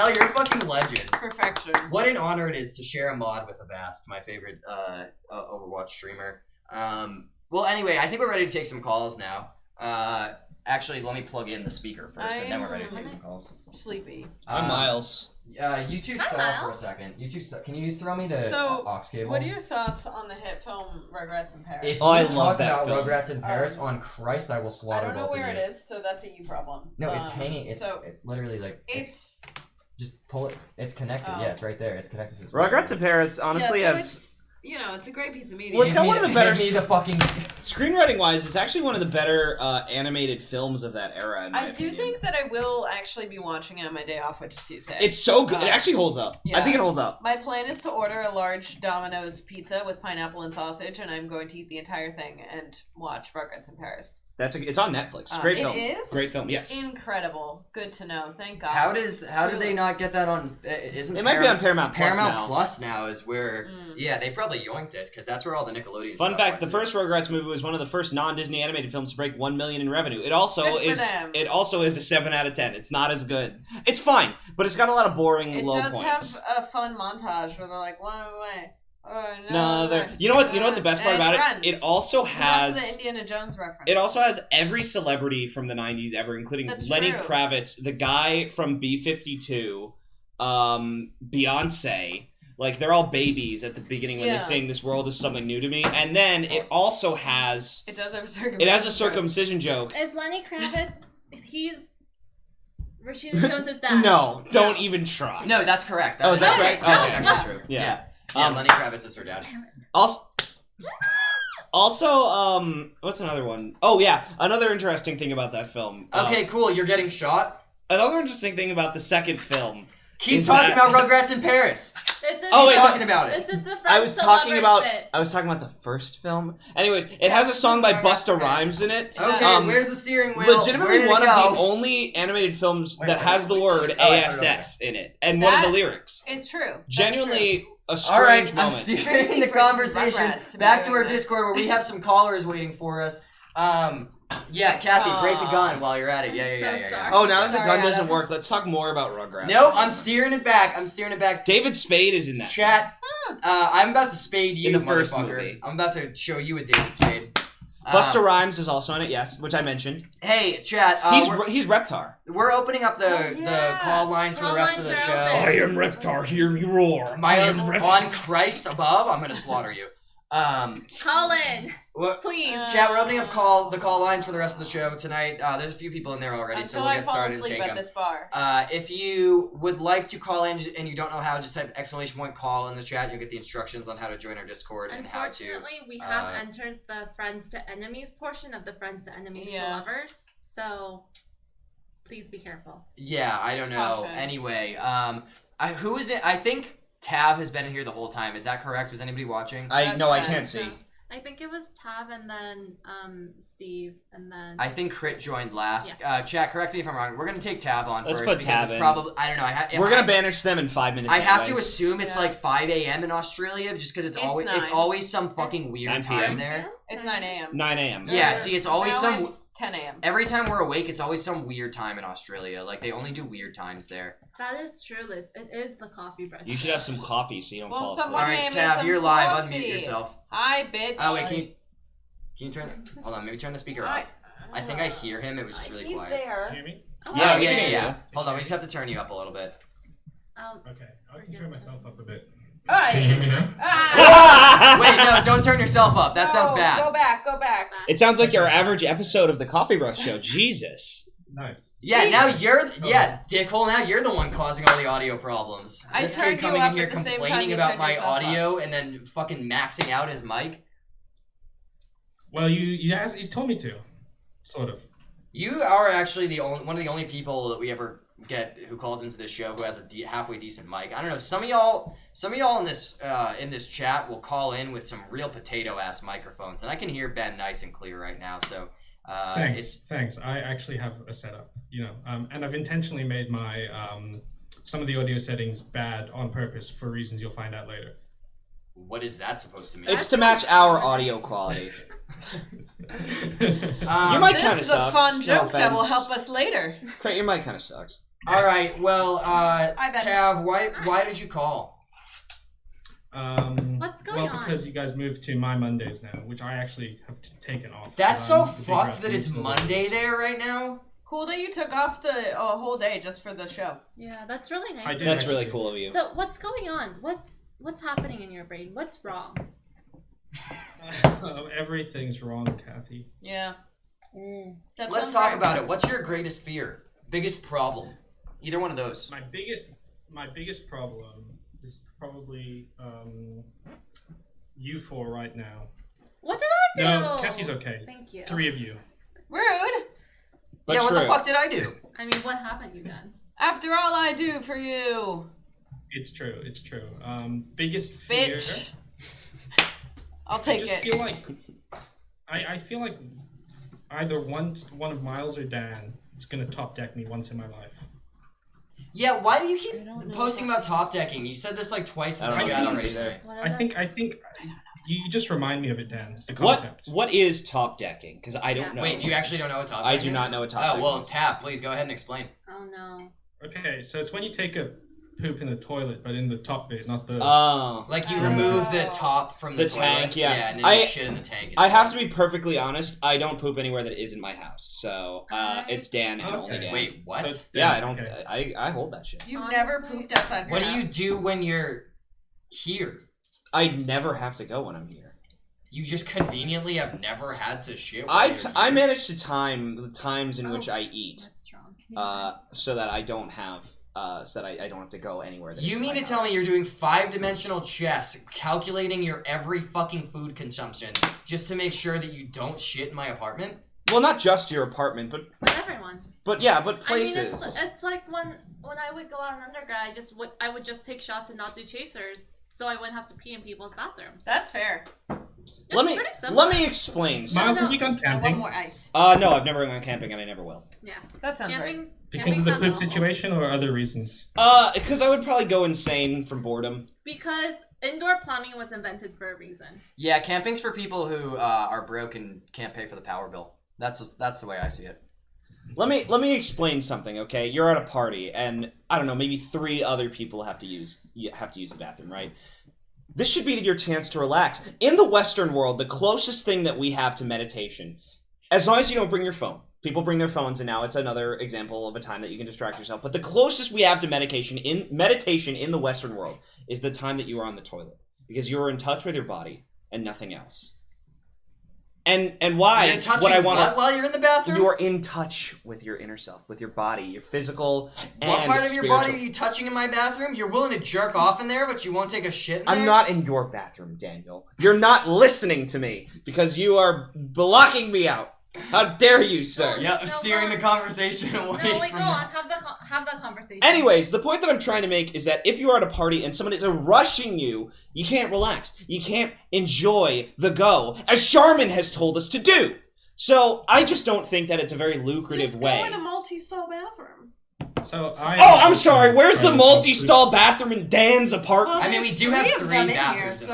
Mel, you're a fucking legend. Perfection. What an honor it is to share a mod with Avast, my favorite Overwatch streamer. Well, anyway, I think we're ready to take some calls now. Actually, let me plug in the speaker first, and then we're ready to take some calls. Sleepy. I'm Miles. You two Hi, stall for a Miles. second. Can you throw me the So, aux cable? What are your thoughts on the hit film Rugrats in Paris? If Oh, I you love talk that about film. Rugrats in Paris, on Christ, I will I slaughter don't know both where of it you. is, so that's a you problem. No, it's hanging. It's so literally like it's just pull it. It's connected. Oh. Yeah, it's right there. It's connected to this. Rugrats in Paris honestly yeah, so has it's, it's a great piece of media. Well, it's got one of the better Give me the fucking. screenwriting wise. It's actually one of the better animated films of that era. In my I do opinion. think that I will actually be watching it on my day off, which is Tuesday. It's so good. It actually holds up. yeah. I think it holds up. My plan is to order a large Domino's pizza with pineapple and sausage, and I'm going to eat the entire thing and watch Rugrats in Paris. It's on Netflix. Great film. It is? Great film. Yes. Incredible. Good to know. Thank God. How did Truly. they not get that on? Isn't It might be on Paramount Plus Paramount now. Plus now is where. Mm. Yeah, they probably yoinked it because that's where all the Nickelodeon. Fun stuff fact: the went to. first Rugrats movie was one of the first non-Disney animated films to break 1 million in revenue. It also Good for is. them. It also is a 7 out of 10. It's not as good. It's fine, but it's got a lot of boring It low does points. have a fun montage where they're like, wait. Oh, No, you know what the best part and about Friends. it? It also That's has the Indiana Jones reference. it also has every celebrity from the 90s ever, including That's Lenny true. Kravitz, the guy from B-52, Beyonce. Like, they're all babies at the beginning when Yeah. they sing "This World Is Something New to Me," and then it also has It does have a circumcision. it has a circumcision joke. Is Lenny Kravitz? He's Rashida Jones' dad. No, don't even try. No, that's correct. Oh, is that correct? correct? Oh, Okay. that's actually true. Yeah. Yeah, Lenny Kravitz is her dad. Also, what's another one? Oh yeah, another interesting thing about that film. Okay, cool. You're getting shot. Another interesting thing about the second film. Keep Is talking that- about Rugrats in Paris. This is Oh, wait, Keep talking about This it. is the friends I was to talking lovers about bit. the first film. Anyways, it Yeah, has a song by Rugrats Busta in Paris. Rhymes in it. Okay, where's the steering wheel? Where Legitimately did one it of go? the only animated films Wait, that wait, has wait, the wait. word Oh, I put it ASS in it, and one of the That- lyrics. It's true. That's Genuinely a All strange right, I'm moment. steering Crazy the for some conversation Rugrats to be back to doing our this. Discord where we have some callers waiting for us. Yeah, Kathy, break the Aw. gun while you're at it. I'm Yeah. so sorry. Oh, now that the Sorry, gun Adam. doesn't work, let's talk more about Rugrats. Nope, I'm steering it back. David Spade is in that. Chat. I'm about to spade you, In the first motherfucker. movie. I'm about to show you a David Spade. Busta Rhymes is also in it, yes, which I mentioned. Hey, chat. He's Reptar. We're opening up the Oh, yeah. the call lines for the Call rest of the lines show. are open. am Reptar, hear me roar. Miles, on Christ above, I'm gonna slaughter you. Colin, What? please. Chat, we're opening up the call lines for the rest of the show tonight. There's a few people in there already, so Until we'll I get fall started and asleep take at them. this bar. If you would like to call in and you don't know how, just type !call in the chat. You'll get the instructions on how to join our Discord and how to. Unfortunately, we have entered the friends to enemies portion of the friends to enemies to Yeah. lovers, so please be careful. Yeah, I don't know. Caution. Anyway, who is it? I think Tav has been in here the whole time. Is that correct? Was anybody watching? I That's no, I right. can't see. I think it was Tav and then Steve and then I think Crit joined last. Chat, correct me if I'm wrong. We're gonna take Tav on Let's first put because Tav it's in. probably I don't know. We're gonna banish them in 5 minutes. I have to anyways. assume it's Yeah. like 5 a.m. in Australia, just because it's It's always 9. some fucking It's weird 9 time p.m. there. It's 9 a.m. 9 a.m. Yeah, see, it's always Now some. It's 10 a.m. Every time we're awake, it's always some weird time in Australia. Like they only do weird times there. that is true, Liz. It is the coffee breath. You should have some coffee so you don't Well, fall asleep. someone- All name right, is Tav, some you're live. coffee. Unmute yourself. Hi, bitch. Oh wait, can you turn? Hold on, maybe turn the speaker Hi. up. I think I hear him. It was just really He's quiet. there. Hear me? Oh, Yeah, okay. yeah. Hold on, we just have to turn you up a little bit. Okay, I can turn myself up a bit. Hi. Can you hear me now? Ah. Wait, no, don't turn yourself up. That sounds No, bad. Go back. It sounds like your average episode of the Coffeebreath Show. Jesus. Nice. Yeah, now dickhole, now you're the one causing all the audio problems. This kid coming in here complaining about my audio and then fucking maxing out his mic. Well, you told me to, sort of. You are actually one of the only people that we ever get who calls into this show who has a halfway decent mic. I don't know. Some of y'all in this chat will call in with some real potato ass microphones, and I can hear Ben nice and clear right now. So thanks. I actually have a setup, and I've intentionally made my some of the audio settings bad on purpose for reasons you'll find out later. What is that supposed to mean? It's to match our audio quality. Your mic kind of sucks. This is a fun joke that will help us later. Crate, your mic kind of sucks. All right. Well, Tav, why did you call? What's going on? Because you guys moved to my Mondays now, which I actually have taken off. That's so fucked that it's Monday there right now. Cool that you took off the whole day just for the show. Yeah, that's really nice. That's really cool of you. So what's going on? What's happening in your brain? What's wrong? Everything's wrong, Kathy. Yeah. Let's talk about it. What's your greatest fear? Biggest problem? Either one of those. My biggest problem is probably you four right now. What did I do? No, Kathy's okay. Thank you. 3 of you. Rude. But yeah, true. what the fuck did I do? I mean, what haven't you done? After all I do for you. It's true. Biggest fear. Bitch. I'll take it. I feel like either one of Myles or Dan is gonna top deck me once in my life. Yeah, why do you keep posting about top decking? You said this like twice in the chat already. I think you just remind me of it, Dan. The concept. What is top decking? Because I don't know. Wait, you actually don't know what top decking is? I do not know what top decking is. Oh, well, Tab, please go ahead and explain. Oh, no. Okay, so it's when you take a poop in the toilet, but in the top bit, not the... Oh. Like you remove the top from the toilet. Tank, yeah. And then you shit in the tank. I have to be perfectly honest, I don't poop anywhere that isn't my house. So, it's Dan and only Dan. Wait, what? So yeah, I don't... Okay. I hold that shit. You've never pooped outside your What house. do you do when you're here? I never have to go when I'm here. You just conveniently have never had to shit. I manage to time the times in which I eat. That's strong. So that I don't have... so that I don't have to go anywhere. You mean to tell me you're doing 5-dimensional chess, calculating your every fucking food consumption, just to make sure that you don't shit in my apartment? Well, not just your apartment, but everyone's. But yeah, but places. I mean, it's like when I would go out in undergrad, I would just take shots and not do chasers, so I wouldn't have to pee in people's bathrooms. That's fair. Let me explain. Myles, have you gone camping? One more ice. No, I've never gone camping, and I never will. Yeah, that sounds right. Because of the poop situation or other reasons? Because I would probably go insane from boredom. Because indoor plumbing was invented for a reason. Yeah, camping's for people who are broke and can't pay for the power bill. That's the way I see it. Let me explain something, okay? You're at a party, and I don't know, maybe 3 other people have to use the bathroom, right? This should be your chance to relax. In the Western world, the closest thing that we have to meditation, as long as you don't bring your phone. People bring their phones, and now it's another example of a time that you can distract yourself. But the closest we have to meditation in the Western world is the time that you are on the toilet, because you are in touch with your body and nothing else. And why? You're touching while you're in the bathroom? You are in touch with your inner self, with your body, your physical and What part of your spiritual. body are you touching in my bathroom? You're willing to jerk off in there, but you won't take a shit in there? I'm not in your bathroom, Daniel. You're not listening to me because you are blocking me out. How dare you, sir? Yeah, steering the conversation away No, wait, from go on. Have that conversation. Anyways, the point that I'm trying to make is that if you are at a party and someone is rushing you, you can't relax. You can't enjoy the go, as Charmin has told us to do. So I just don't think that it's a very lucrative way. Just go in a multi-stall bathroom. So I'm sorry. Where's the multi-stall bathroom in Dan's apartment? I mean, we do have 3 bathrooms. Here,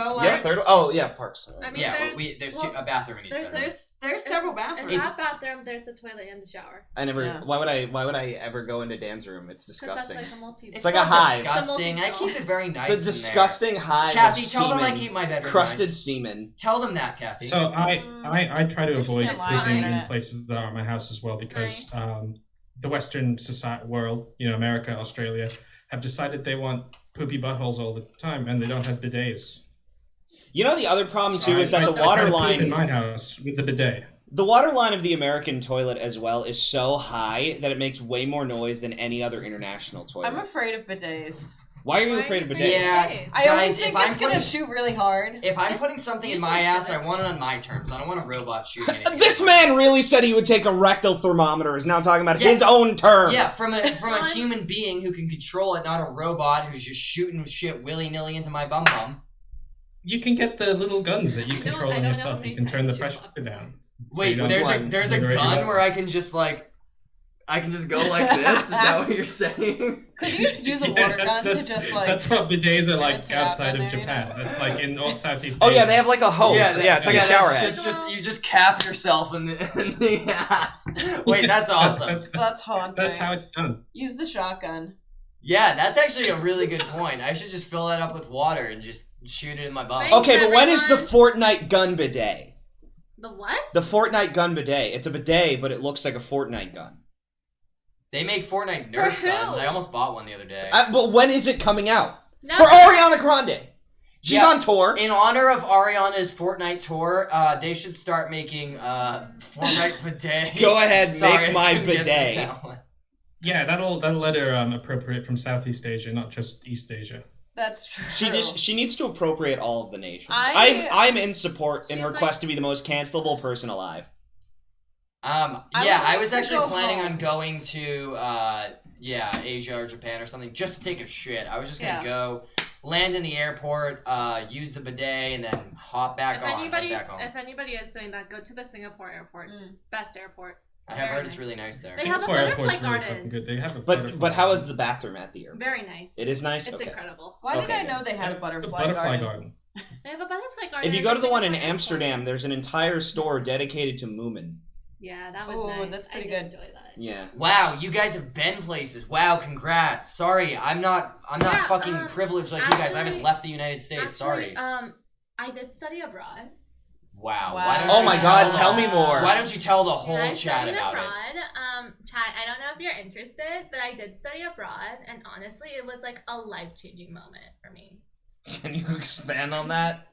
so Parks. I mean, yeah, there's a bathroom in each bedroom. There's several bathrooms. In that bathroom, there's a toilet and the shower. I never. Yeah. Why would I ever go into Dan's room? It's disgusting. That's like a multi. It's like not a hive. Disgusting. I keep it very nice. It's a disgusting hive. Kathy, of tell semen, them I keep my bedroom crusted nice. Semen. Tell them that, Kathy. So I try to avoid sleeping in it. places that are my house as well, because Nice. The Western society world, America, Australia, have decided they want poopy buttholes all the time, and they don't have bidets. You know, the other problem too is that the I water try to line poop in my house with the bidet. The water line of the American toilet as well is so high that it makes way more noise than any other international toilet. I'm afraid of bidets. Why are you afraid of bidets? Yeah, I always guys, think if I'm it's gonna putting- shoot really hard. If I'm putting something in Usually my ass, I shouldn't. want it on my terms. I don't want a robot shooting it. This man really said he would take a rectal thermometer. Is now talking about Yeah. his own terms. Yeah, from a human being who can control it, not a robot who's just shooting shit willy-nilly into my bum bum. You can get the little guns that you I don't control know on how yourself. many You can turn the times pressure you down. Wait, So you don't there's a liberate gun your where I can just like, I can just go like this? Is that what you're saying? Could you just use a Yeah, water gun to just like? That's what bidets are like rinse it out outside down of there, you Japan. That's like in all Southeast Oh Asia. yeah, they have like a hose. Yeah, it's like a shower that's- head. It's just you just cap yourself in the ass. Wait, that's awesome. That's haunting. That's how it's done. Use the shotgun. Yeah, that's actually a really good point. I should just fill that up with water and just shoot it in my bum. Thanks, Okay, but when is the everyone. Fortnite gun bidet? The what? The Fortnite gun bidet. It's a bidet, but it looks like a Fortnite gun. They make Fortnite For Nerf who? guns. I almost bought one the other day. But when is it coming out? No. For Ariana Grande. She's Yeah. on tour. In honor of Ariana's Fortnite tour, they should start making Fortnite bidet. Go ahead, Sorry, make I my couldn't get bidet. that one. Yeah, that'll let her appropriate from Southeast Asia, not just East Asia. That's true. She needs to appropriate all of the nations. I- I'm in support in She's her like- quest to be the most cancelable person alive. I Yeah, would I like was to actually go planning home. on going to Asia or Japan or something just to take a shit. I was just gonna Yeah. go land in the airport, use the bidet, and then hop back If on. anybody, head back home. if anybody is doing that, go to the Singapore airport. Mm. Best airport. I have Very heard it's nice. really nice there. They have a Singapore airport's butterfly really garden. fucking good. They have a But butterfly how is garden. the bathroom at the airport? Very nice. It is nice? It's Okay. incredible. Why did Okay, I know then. they had a The butterfly, butterfly garden? garden. They have a butterfly garden. If you at go to the one in Singapore airport. Amsterdam, there's an entire store dedicated to Moomin. Yeah, that was Ooh, nice. that's pretty I did good. enjoy that. Yeah. Wow, you guys have been places. Wow, congrats. Sorry, I'm not Yeah, fucking privileged like you guys. I haven't actually- left the United States. Actually, Sorry. I did study abroad. Wow. Wow. Why don't Oh you my tell god, the- tell me more. Why don't you tell the whole I chat studied about it? abroad. Chat, I don't know if you're interested, but I did study abroad, and honestly, it was like a life-changing moment for me. Can you expand on that?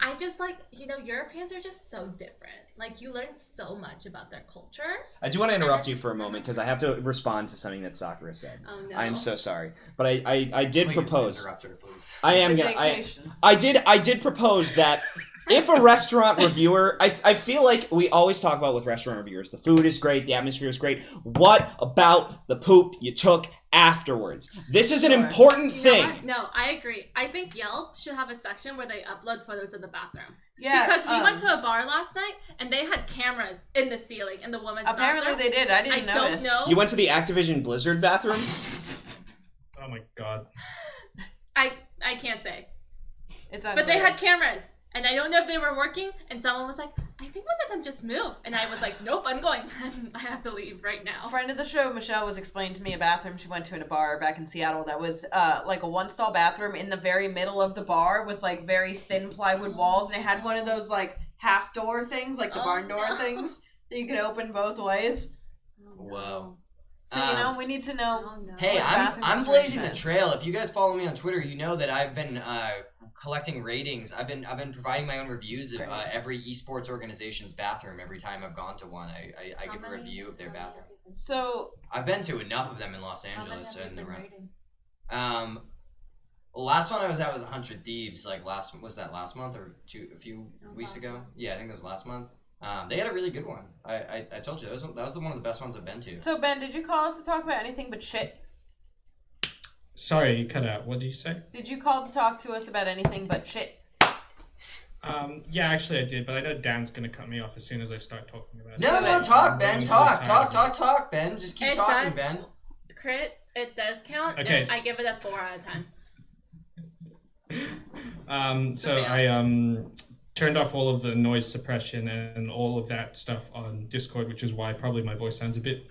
I just like, Europeans are just so different. Like, you learn so much about their culture. I do want to interrupt you for a moment because I have to respond to something that Sakura said. Oh no. I'm so sorry, but I did Please propose. interrupt her, please. I am The gonna. vacation. I did propose that if a restaurant reviewer, I feel like we always talk about with restaurant reviewers, the food is great, the atmosphere is great. What about the poop you took afterwards? This is an Sure. important You know thing. what? No, I agree. I think Yelp should have a section where they upload photos of the bathroom. Yeah, Because we went to a bar last night and they had cameras in the ceiling in the women's apparently bathroom. they did. I I didn't don't notice. know. You went to the Activision Blizzard bathroom? Oh my god. I can't say. It's But they had cameras. And I don't know if they were working. And someone was like, I think one of them just moved. And I was like, nope, I'm going. I have to leave right now. A friend of the show, Michelle, was explaining to me a bathroom she went to in a bar back in Seattle that was like a one-stall bathroom in the very middle of the bar with like very thin plywood walls, and it had one of those like half door things, like the Oh, barn door no. things that you could open both ways. Oh, no. Whoa. So you know, we need to know. Oh, no. Hey, What I'm bathroom blazing the situations? trail. If you guys follow me on Twitter, you know that I've been collecting ratings. I've been providing my own reviews of every esports organization's bathroom every time I've gone to one. I How give a many- review of their how many bathroom. have you been- So I've been to enough of them in Los how many Angeles have you and the been rest. rating? Last one I was at was 100 Thieves. Like last month or a few That was weeks last ago? month. Yeah, I think it was last month. They had a really good one. I told you that was one of the best ones I've been to. So Ben, did you call us to talk about anything but shit? Sorry, you cut out. What did you say? Did you call to talk to us about anything but shit? Yeah, actually I did, but I know Dan's gonna cut me off as soon as I start talking about it. No, talk, Ben. I'm Talk, really talk, Ben. Just keep It talking, does- Ben. Crit, it does count. Okay. And I give it a 4 out of 10. So Yeah. I turned off all of the noise suppression and all of that stuff on Discord, which is why probably my voice sounds a bit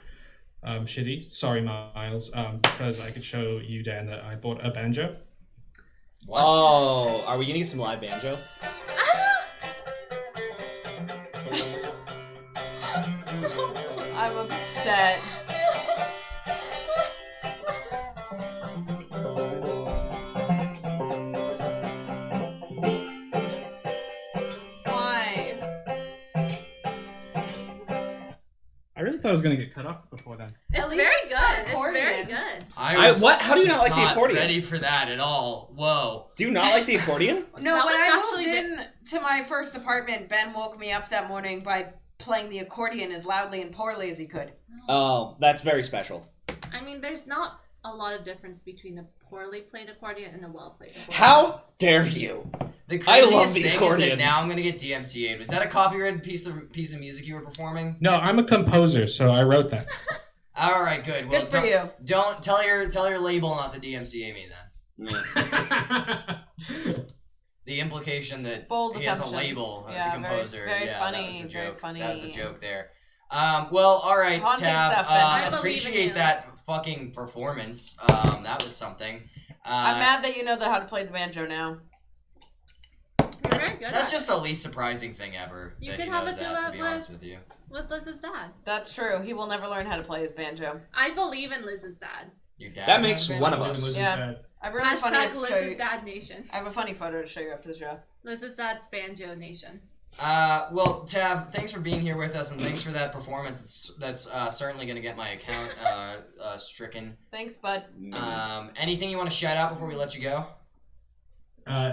shitty. Sorry, Miles, because I could show you, Dan, that I bought a banjo. What? Oh, are we gonna get some live banjo? I'm upset. Why? really thought it was gonna get cut off before then. It's least very it's not good. It's very accordion. good. I was what? How do you not like the not accordion? ready for that at all. Whoa. Do you not like the accordion? No, That when was I actually moved in to my first apartment, Ben woke me up that morning by playing the accordion as loudly and poorly as he could. Oh, that's very special. I mean, there's not a lot of difference between a poorly played accordion and a well played accordion. How dare you? The I craziest love the thing is accordion. that now I'm gonna get DMCA'd. Was that a copyrighted piece of music you were performing? No, I'm a composer, so I wrote that. All right, good. Well, Good for you. Don't tell your label not to DMCA me then. The implication that Bold he has a assumptions. label as Yeah, a composer. very yeah, funny, that was the very joke. funny. That was the joke there. Well, all right, Haunting Tab. stuff, Ben. I believe in Appreciate you. that fucking performance. That was something. I'm mad that you know how to play the banjo now. You're very good That's at just the least surprising thing ever. You that could he have knows a that, duet to be honest with you. it with Liz's dad. That's true. He will never learn how to play his banjo. I believe in Liz's dad. Your dad. That makes has a one of banjo? us. Yeah. I have a really funny Hashtag to show Liz's you. dad nation. I have a funny photo to show you after the show. Liz's dad's banjo nation. Well, Tab, thanks for being here with us, and thanks for that performance. That's certainly going to get my account stricken. Thanks, bud. Anything you want to shout out before we let you go?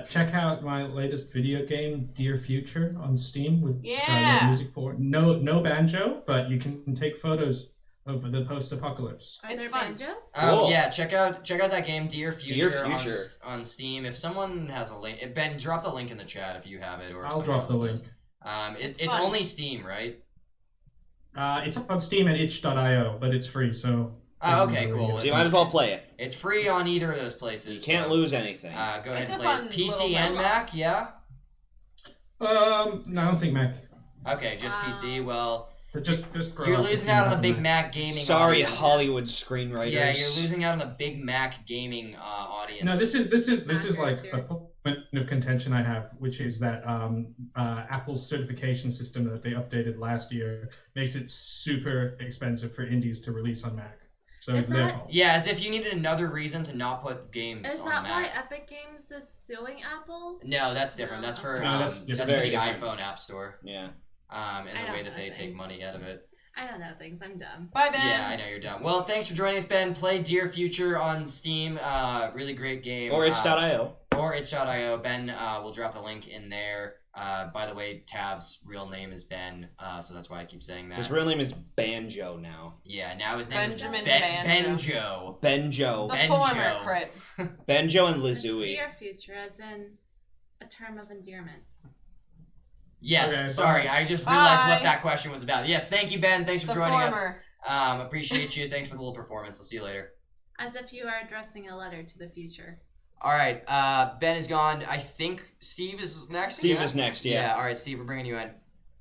Check out my latest video game, Dear Future, on Steam, which I Yeah. wrote music for. No banjo, but you can take photos of the post-apocalypse. Are It's there fun. banjos? Cool. Yeah, check out that game, Dear Future, Dear Future. On Steam. If someone has a link, Ben, drop the link in the chat if you have it, or I'll someone drop the else link. does. It's fun. only Steam, right? It's on Steam at itch.io, but it's free, so... Oh, okay, cool. So you might as well play it. It's free on either of those You places. can't so, lose anything. Go ahead It's and a play fun it. PC little and map. Mac, yeah? No, I don't think Mac. Okay, just PC. Well, But just you're losing out on the big Mac gaming Sorry, audience. Hollywood screenwriters. Yeah, you're losing out on the big Mac gaming audience. No, this is like Mac a point of contention I have, which is that Apple's certification system that they updated last year makes it super expensive for indies to release on Mac. So Is it's their that- fault. Yeah, as if you needed another reason to not put games Is on that Mac. why Epic Games is suing Apple? No, that's different. No. That's for No, that's that's different. for Very the different. iPhone App Store. Yeah. And I the way don't that know they take things. money out of it. I don't know things. I'm dumb. Bye, Ben. Yeah, I know you're dumb. Well, thanks for joining us, Ben. Play Dear Future on Steam. Really great game. Or itch.io. Or itch.io. Ben will drop the link in there. By the way, Tab's real name is Ben, so that's why I keep saying that. His real name is Banjo now. Yeah, now his name Benjamin is Banjo. Benjo. The Benjo. former crit. Benjo and It's Lizui. dear future, as in a term of endearment. Yes, Okay, sorry, bye. I just realized what Bye. that question was about. Yes, thank you, Ben. Thanks for The joining us. former. Appreciate you. Thanks for the little performance. We'll see you later. As if you are addressing a letter to the future. All right, Ben is gone. I think Steve is next. Steve yeah? is next, yeah. All right, Steve, we're bringing you in.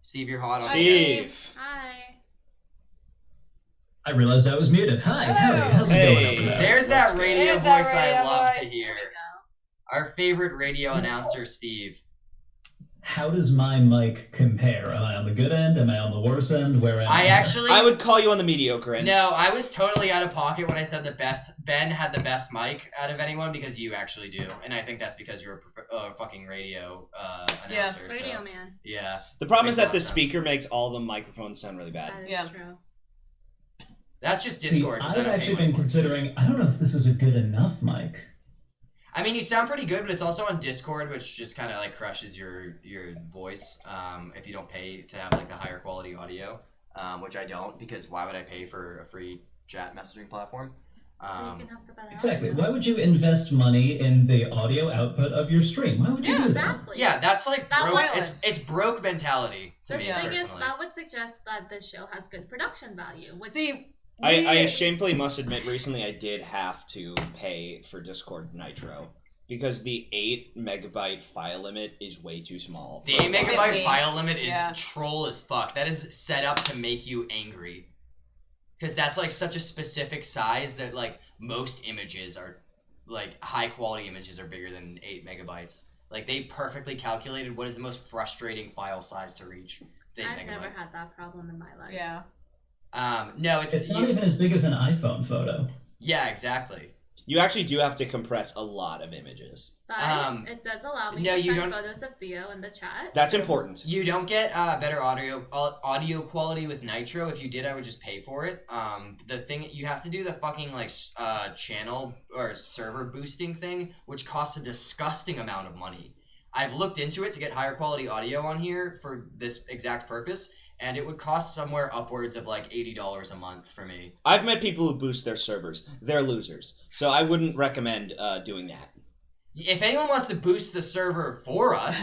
Steve, you're hot on Steve. Hi. I realized I was muted. Hi, Hello. Harry. How's it Hey. going over there? There's that Let's go. radio There's that voice I radio love to voice. hear. Here we go. Our favorite radio announcer, Steve. How does my mic compare? Am I on the good end? Am I on the worse end? Where am I? I would call you on the mediocre end. No, I was totally out of pocket when I said Ben had the best mic out of anyone because you actually do, and I think that's because you're a fucking radio announcer. Radio so, man. yeah, The problem is Makes a that lot the of sense. speaker makes all the microphones sound really bad. That is Yeah. true. that's just See, Discord. 'cause I I've don't pay actually money been for it. considering. I don't know if this is a good enough mic. I mean, you sound pretty good, but it's also on Discord, which just kind of like crushes your voice if you don't pay to have like the higher quality audio, which I don't because why would I pay for a free chat messaging platform? So you can have the better Exactly. audio. Why would you invest money in the audio output of your stream? Why would you Yeah, do that? Exactly. Yeah, that's like That broke. wireless. It's broke mentality to The me thing personally. is, that would suggest that this show has good production value. Which See, I shamefully must admit, recently I did have to pay for Discord Nitro because the 8 megabyte file limit is way too small. The for 8 a lot. megabyte Wait, file limit is yeah. troll as fuck. That is set up to make you angry. Because that's like such a specific size that like most images are like high quality images are bigger than 8 megabytes. Like they perfectly calculated what is the most frustrating file size to reach. It's 8 I've megabytes. never had that problem in my life. yeah. No, it's It's not even as big as an iPhone photo. yeah, exactly. You actually do have to compress a lot of images. But it does allow me to send photos of Theo in the chat. That's important. You don't get better audio quality with Nitro. If you did, I would just pay for it. The thing you have to do the fucking like channel or server boosting thing, which costs a disgusting amount of money. I've looked into it to get higher quality audio on here for this exact purpose, and it would cost somewhere upwards of like $80 a month for me. I've met people who boost their servers. They're losers. So I wouldn't recommend doing that. If anyone wants to boost the server for us,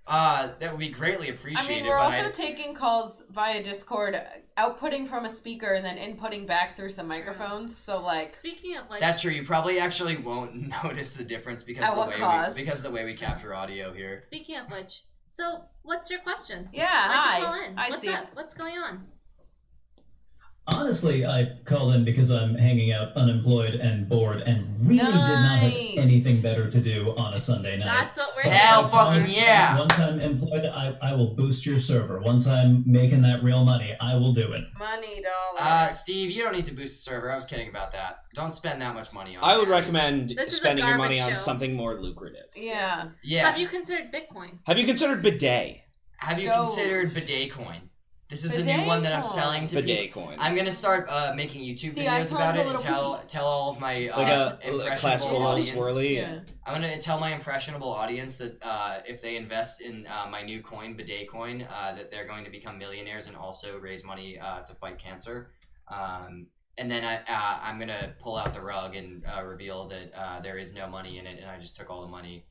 that would be greatly appreciated. I mean, we're also taking calls via Discord, outputting from a speaker and then inputting back through some microphones. So, like, speaking of which, that's true. You probably actually won't notice the difference because of the way we capture audio here. Speaking of which, so what's your question? Yeah, Why'd you hi. call in? Hi, What's Steve. up? What's going on? Honestly, I called in because I'm hanging out unemployed and bored and really did not have anything better to do on a Sunday night. That's what we're Hell doing. fucking yeah! Once I'm employed, I will boost your server. Once I'm making that real money, I will do it. Money, dollars. Steve, you don't need to boost the server. I was kidding about that. Don't spend that much money on I it. would recommend This is a spending your money garbage on show. something more lucrative. Yeah. Yeah. Have you considered Bitcoin? Have you considered Bidet? Have you Go. considered Bidet Coin? This is the Bidet new one that I'm Coin. selling to people. Bidet coin. I'm gonna start making YouTube The videos about icon's a it and little tell all of my like a impressionable classical little audience. swirly. Yeah. I'm gonna tell my impressionable audience that if they invest in my new coin, Bidet Coin, that they're going to become millionaires and also raise money to fight cancer. And then I'm gonna pull out the rug and reveal that there is no money in it, and I just took all the money.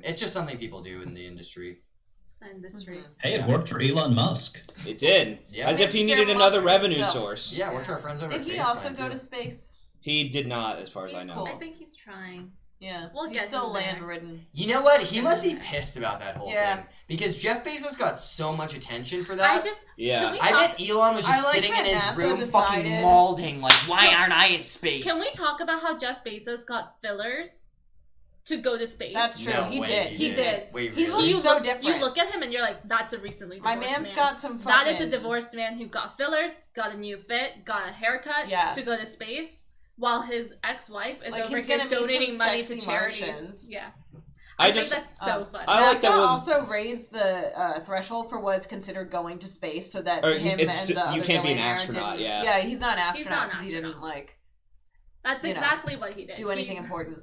It's just something people do in the industry. The industry. Hey, it worked for Elon Musk. It did. Yeah. As if he Mr. needed another Musk revenue himself. source. Yeah, worked for our friends over Did at he FaceTime, also go too. to space? He did not, as far as I He's know. cool. I think he's trying. Yeah. We'll He's get still him there. land-ridden. You know what? He must be pissed about that whole Yeah. thing. Because Jeff Bezos got so much attention for that. Can Yeah. I bet Elon was just I like sitting in that his NASA room fucking decided- mauling, like, why aren't I in space? Can we talk about how Jeff Bezos got fillers to go to space? That's true. No he way did. He did. Wait, He really? looks so different. You look at him and you're like, that's a recently My divorced man's man. got some fucking... That is a divorced man who got fillers, got a new fit, got a haircut Yeah. to go to space, while his ex-wife is Like, over he's here gonna meet donating some money to sexy charities. Martians. Yeah. I think just that's so funny. I like NASA that with- also raised the threshold for what is considered going to space, so that Or him it's- and the other you can't be an billionaire astronaut, didn't- yeah. Yeah, he's not an He's astronaut not an because he didn't astronaut. like That's you know, exactly what he did. do anything important.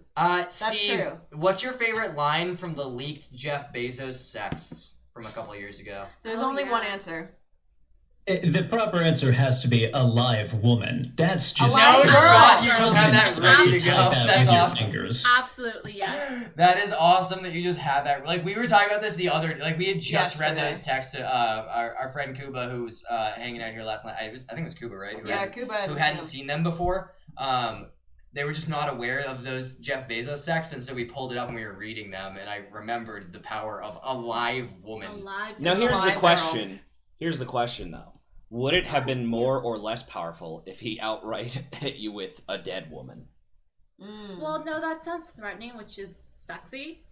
Steve, true. what's your favorite line from the leaked Jeff Bezos sexts from a couple years ago? There's Oh, only yeah. one answer. The proper answer has to be a live woman. That's just live so girl! You just had that stuff ready to type go. out That's with your awesome. fingers. Absolutely, yes. That is awesome that you just had that. Like, we were talking about this the other... Like, we had just read Yesterday. those texts to our friend Kuba, who was hanging out here last night. I think it was Kuba, right? Who hadn't seen them before. They were just not aware of those Jeff Bezos texts, and so we pulled it up and we were reading them, and I remembered the power of a live woman. Alive. Now here's the Live question. Here's the question, though. Would it have been more or less powerful if he outright hit you with a dead woman? Well, no, that sounds threatening, which is sexy.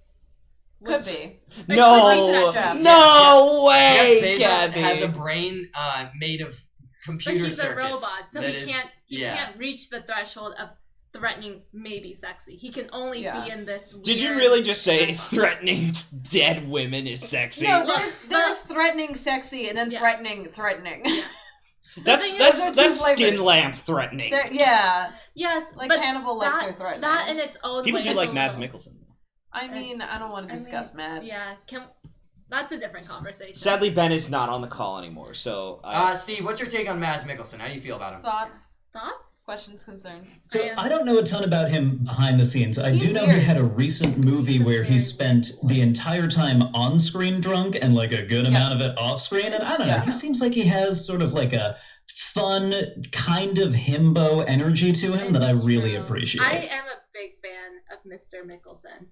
Could be. Like, No, Jeff. no way, Jeff Bezos Gabby. has a brain made of But computer he's a circuits. robot, so that he is- can't reach the threshold of threatening maybe sexy. He can only Yeah. be in this weird... Did you really just say threatening dead women is sexy? No, Look, there's threatening sexy and then Yeah. threatening. That's thing is, that's those are that's two skin flavors. lamp threatening. Yeah, Yes, like but Hannibal Lecter that, threatening. that in its own People way do is like a Mads little- Mikkelsen. I mean, I don't want to discuss Mads. Yeah, that's a different conversation. Sadly, Ben is not on the call anymore, so Steve, what's your take on Mads Mikkelsen? How do you feel about him? Thoughts, Thoughts? questions, concerns. So I don't know a ton about him behind the scenes. I He's do know weird. he had a recent movie He's where he very spent the entire time on screen drunk and like a good Yeah. amount of it off screen. And I don't know, Yeah. he seems like he has sort of like a fun kind of himbo energy to him that I It's really true. appreciate. I am a big fan of Mr. Mickelson.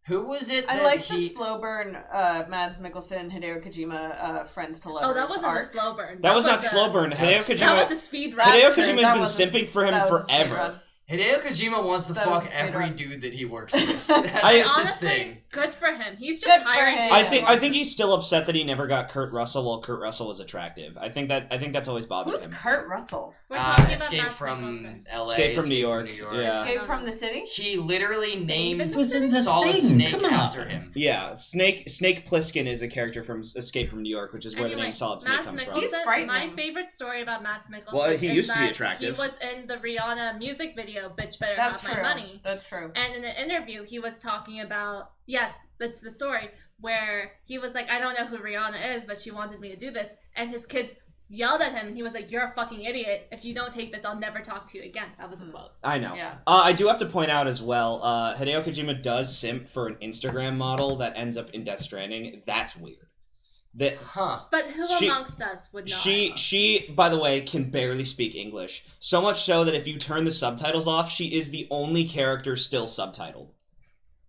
Who was it? I that like he... the slow burn Mads Mikkelsen, Hideo Kojima, friends to lovers. Oh, that wasn't arc. a slow burn. that was not a- slow burn. Hideo That was a Kojima. speed run. Hideo That's true. Kojima's That been was a- simping for him that was a speed forever. run. Hideo Kojima wants to That fuck was every speedrun. dude that he works with. That's I- just his Honestly, thing. Good for him. He's Good just for hiring. him. I think he's still upset that he never got Kurt Russell while Kurt Russell was attractive. I think that's always bothered Who's him. Kurt Russell? We're talking about Escape Mads from Mikkelsen. LA. Escape from New York. Yeah. Escape from the city? He literally named It was in the Solid thing. Snake Come on. after him. Yeah, Snake Plissken is a character from Escape from New York, which is where the name Solid Snake Mads comes from. He's Mikkelsen, frightening. my favorite story about Mads Mikkelsen Well, he is used to be that attractive. He was in the Rihanna music video, Bitch Better That's Have true. My Money. That's true. And in an interview, he was talking about, yes, that's the story, where he was like, I don't know who Rihanna is, but she wanted me to do this. And his kids yelled at him, and he was like, you're a fucking idiot. If you don't take this, I'll never talk to you again. That was a quote. I know. Yeah. I do have to point out as well, Hideo Kojima does simp for an Instagram model that ends up in Death Stranding. That's weird. Huh. But who She- amongst us would not? She, by the way, can barely speak English. So much so that if you turn the subtitles off, she is the only character still subtitled.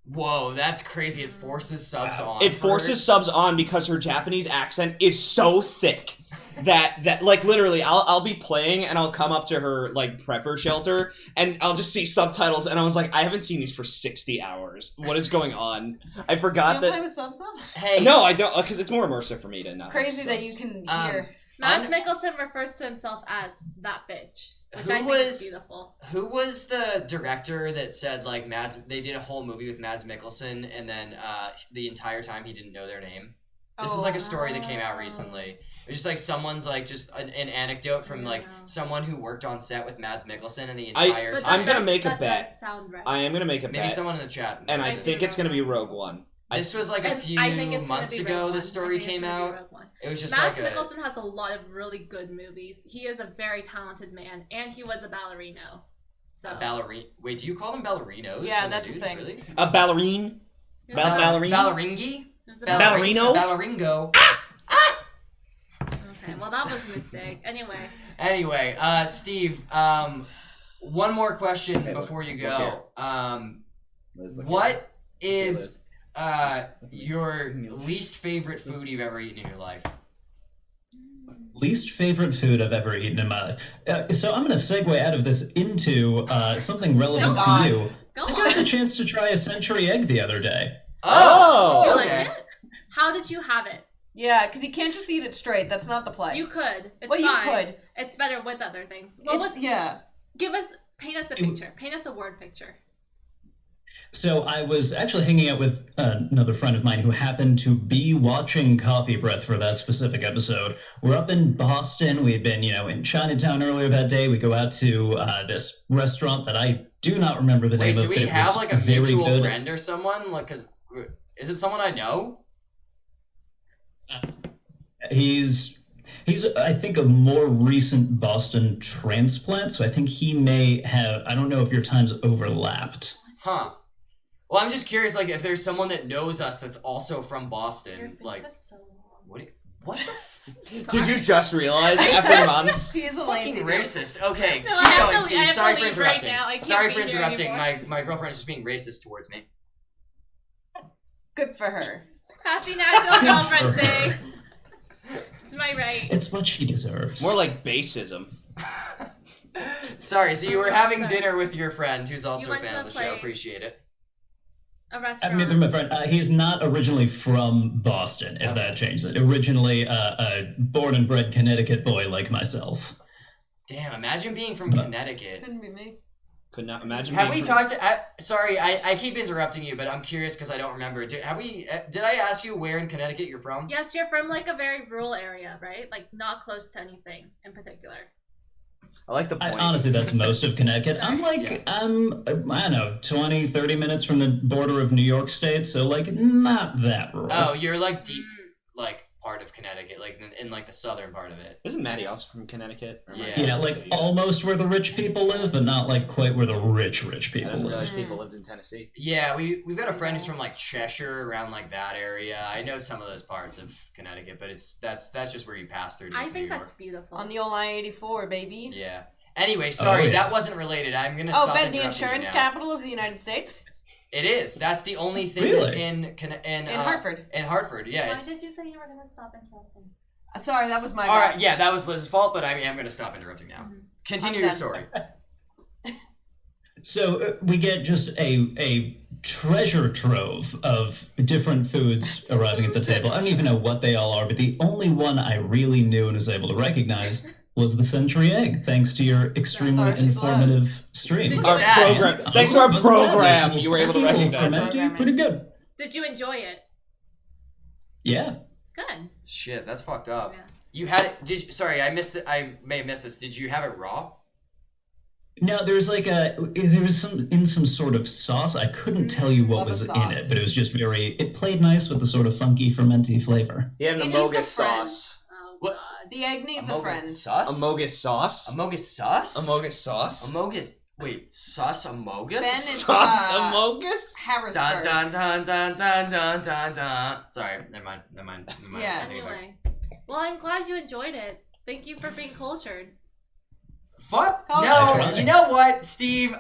Whoa, that's crazy. It forces subs on. It forces subs on because her Japanese accent is so thick that like literally I'll be playing and I'll come up to her like prepper shelter and I'll just see subtitles and I was like, I haven't seen these for 60 hours. What is going on? I You forgot don't that. play with subs on? Hey. No, I don't, because it's more immersive for me to not. have Crazy that subs. you can Um, hear. Mads Mikkelsen refers to himself as that bitch, which Who I think was- is beautiful. Who was the director that said like they did a whole movie with Mads Mikkelsen and then the entire time he didn't know their name? This was like a story that came out recently. It was just like someone's like just an anecdote from like someone who worked on set with Mads Mikkelsen and the entire But time. I'm gonna make a that bet. does sound right. I am gonna make a Maybe bet, someone in the chat. and I knows think this. it's gonna be Rogue One. This was like a And few I think it's gonna months be ago. Rogue One. This story I think it's came gonna be out. Rogue One. It was just Mads like a. Mikkelsen has a lot of really good movies. He is a very talented man, and he was a ballerino. So ballerina. Wait, do you call them ballerinos? Yeah, when they're that's the dudes, thing. Really? A ballerine, He was a ballerina, Balleringi? he was a Ballerino? Balleringo. Okay, well that was a mistake. Anyway, Anyway, Steve, one more question Hey, before you look here. go. Liz, look What here. is your least favorite food you've ever eaten in your life? Least favorite food I've ever eaten in my life. So I'm going to segue out of this into something relevant Oh, God. to you. go I got the on. chance to try a century egg the other day. Oh! You okay. like it? How did you have it? Yeah, because you can't just eat it straight. That's not the play. You could. It's well, fine. you could. It's better with other things. What It's- was? yeah. Paint us a picture. Paint us a word picture. So I was actually hanging out with another friend of mine who happened to be watching Coffeebreath for that specific episode. We're up in Boston. We had been, in Chinatown earlier that day. We go out to this restaurant that I do not remember the Wait, name do of. we but it have was like a very mutual good. friend or someone? Like, is it someone I know? He's I think a more recent Boston transplant, so I think he may have. I don't know if your times overlapped. Huh. Well, I'm just curious, like, if there's someone that knows us that's also from Your Boston, face like, is so long. what the Did you just realize after months? He is a fucking lazy racist? Okay, No, keep I have going, to Steve. leave- I have Sorry to for leave right interrupting. now. I can't Sorry be for here interrupting. anymore. My girlfriend is just being racist towards me. Good for her. Happy National Girlfriend's Day. It's my right. It's what she deserves. More like bassism. Sorry, so you were having Sorry. dinner with your friend who's also a went fan to of a the show. place. Appreciate it. A I restaurant. mean, my friend. He's not originally from Boston, if that changes it. Originally, a born and bred Connecticut boy like myself. Damn, imagine being from Connecticut. Couldn't be me. Could not imagine. Have being we from- talked to... sorry, I keep interrupting you, but I'm curious because I don't remember. Did I ask you where in Connecticut you're from? Yes, you're from like a very rural area, right? Like not close to anything in particular. I like the point. Honestly, that's most of Connecticut. I'm like, I don't know, 20, 30 minutes from the border of New York State, so like not that rural. Oh, you're like deep, like part of Connecticut, like in like the southern part of it. Isn't Maddie also from Connecticut? Or am I- Yeah. Yeah, like almost where the rich people live, but not like quite where the rich I people didn't live. realize people lived in Tennessee. Yeah, we've got a friend who's from like Cheshire, around like that area. I know some of those parts of Connecticut, but that's just where you pass through. To I get to think New York. that's beautiful. On the old I-84, baby. Yeah. Anyway, sorry, yeah. that wasn't related. I'm gonna Oh, stop Ben, the interrupting you insurance now. capital of the United States? It is. That's the only thing Really? that's in Hartford. In Hartford, yeah. Why It's, did you say you were gonna stop interrupting? Sorry, that was my all bad. right, yeah, that was Liz's fault, but I am gonna stop interrupting now. Mhm. Continue I'm your done. story. So we get just a treasure trove of different foods arriving at the table. I don't even know what they all are, but the only one I really knew and was able to recognize was the century egg, thanks to your extremely informative stream. Did Our you- program. Thanks to our Wasn't bad. program, you were able to People recognize ferment it. it. Pretty good. Did you enjoy it? Yeah. Good. Shit, that's fucked up. Yeah. You had it. Sorry, I missed it. I may have missed this. Did you have it raw? No, there was some sort of sauce. I couldn't tell you what love a was in sauce. it, but it was just it played nice with the sort of funky, fermenty flavor. He had an He needs a amogus friend. sauce. Oh, What? God. The egg needs a friend. Sauce? Amogus sauce? Amogus sauce? Amogus sauce? Amogus. Wait, sauce amogus? Ben is Sauce amogus? Dun Harrisburg. dun dun dun dun dun dun dun. Sorry, never mind. Yeah. Anyway. Well, I'm glad you enjoyed it. Thank you for being cultured. Fuck Oh, no! that's right. You know what, Steve?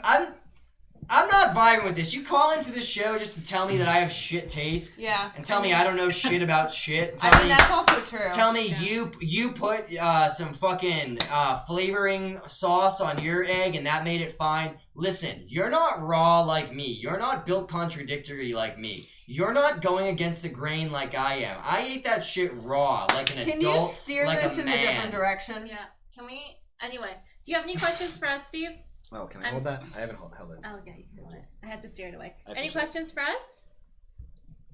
I'm not vibing with this. You call into this show just to tell me that I have shit taste Yeah. and tell me I don't know shit about shit. I mean, that's also true. Tell me Yeah. you put some fucking flavoring sauce on your egg and that made it fine. Listen, you're not raw like me. You're not built contradictory like me. You're not going against the grain like I am. I ate that shit raw like an Can you adult, steer like this a in man. a different direction? Yeah. Can we? Anyway. Do you have any questions for us, Steve? Oh, can I hold that? I haven't held it. Oh, yeah, you can hold it. I had to steer it away. I Any appreciate questions for us?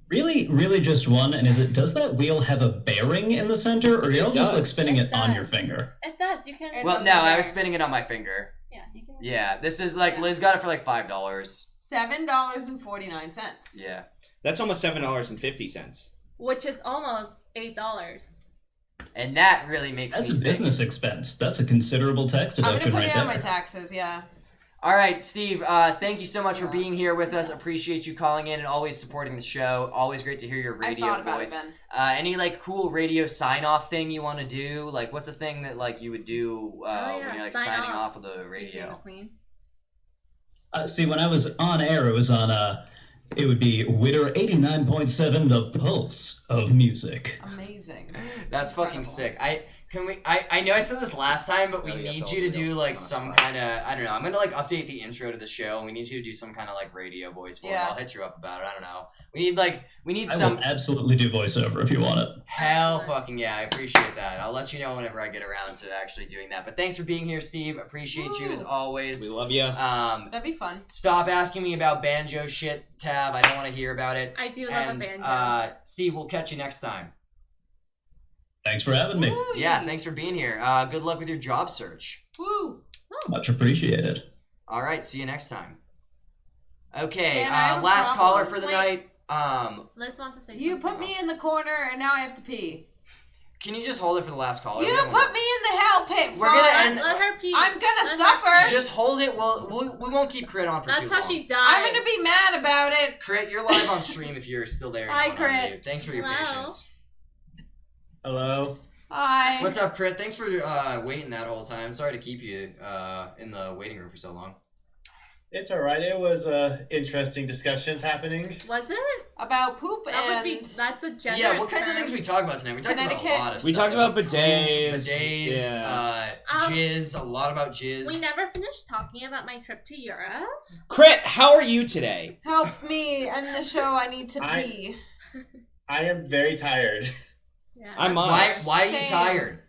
Really, really just one. And does that wheel have a bearing in the center, or are y'all just like does. spinning It it on does. your finger? It does. You can. It Well, doesn't no, I matter. was spinning it on my finger. Yeah, you can. Yeah, this is like Yeah. Liz got it for like $5. $7.49. Yeah. That's almost $7.50. Which is almost $8. And that really makes That's me a think. business expense. That's a considerable tax I'm gonna deduction put right it there. on my taxes. Yeah. All right, Steve, thank you so much for Yeah. being here with us. Appreciate you calling in and always supporting the show. Always great to hear your I radio thought about voice. it, Ben. Any like cool radio sign-off thing you want to do? Like, what's a thing that like you would do yeah, when you're like sign signing off. off of the DJ radio? McQueen. See, when I was on air, it was on it would be Witter 89.7, the pulse of music. Amazing. That's fucking Incredible. sick. I know I said this last time, but we Oh, you have need to you to open it do up like on the some spot. kind of, I don't know. I'm gonna like update the intro to the show, and we need you to do some kind of like radio voice for it. Yeah. I'll hit you up about it. I don't know. We need I some. will absolutely do voiceover if you want it. Hell fucking yeah, I appreciate that. I'll let you know whenever I get around to actually doing that. But thanks for being here, Steve. Appreciate you as Woo. always. We love you. That'd be fun. Stop asking me about banjo shit, Tav. I don't want to hear about it. I do love And a banjo. Steve, we'll catch you next time. Thanks for having me. Woo, Yeah, thanks for being here. Good luck with your job search. Woo. Much appreciated. All right, see you next time. Okay, Dan, I have a last problem. caller for the Wait. night. Liz wants to say You something. put me in the corner, and now I have to pee. Can you just hold it for the last caller? You We don't put wanna- me in the hell pit. We're gonna fine. end- Let her pee. I'm gonna Let her suffer. pee. Just hold it. We won't keep Crit on for That's too how long. she dies. I'm gonna be mad about it. Crit, you're live on stream if you're still there. and Hi, you wanna Crit. unmute. Thanks for your Hello. patience. Hello. Hi. What's up, Crit? Thanks for waiting that whole time. Sorry to keep you in the waiting room for so long. It's all right. It was interesting discussions happening. Was it? About poop That and would be. That's a generous. Yeah, what kinds of term. things we talked about tonight? We talked about a Connecticut. lot of We stuff. talked about bidets. Bidets, Yeah. jizz, a lot about jizz. We never finished talking about my trip to Europe. Crit, how are you today? help me end the show. I need to I- pee. I am very tired. Yeah. I'm Why, Myles. why are you Same. tired?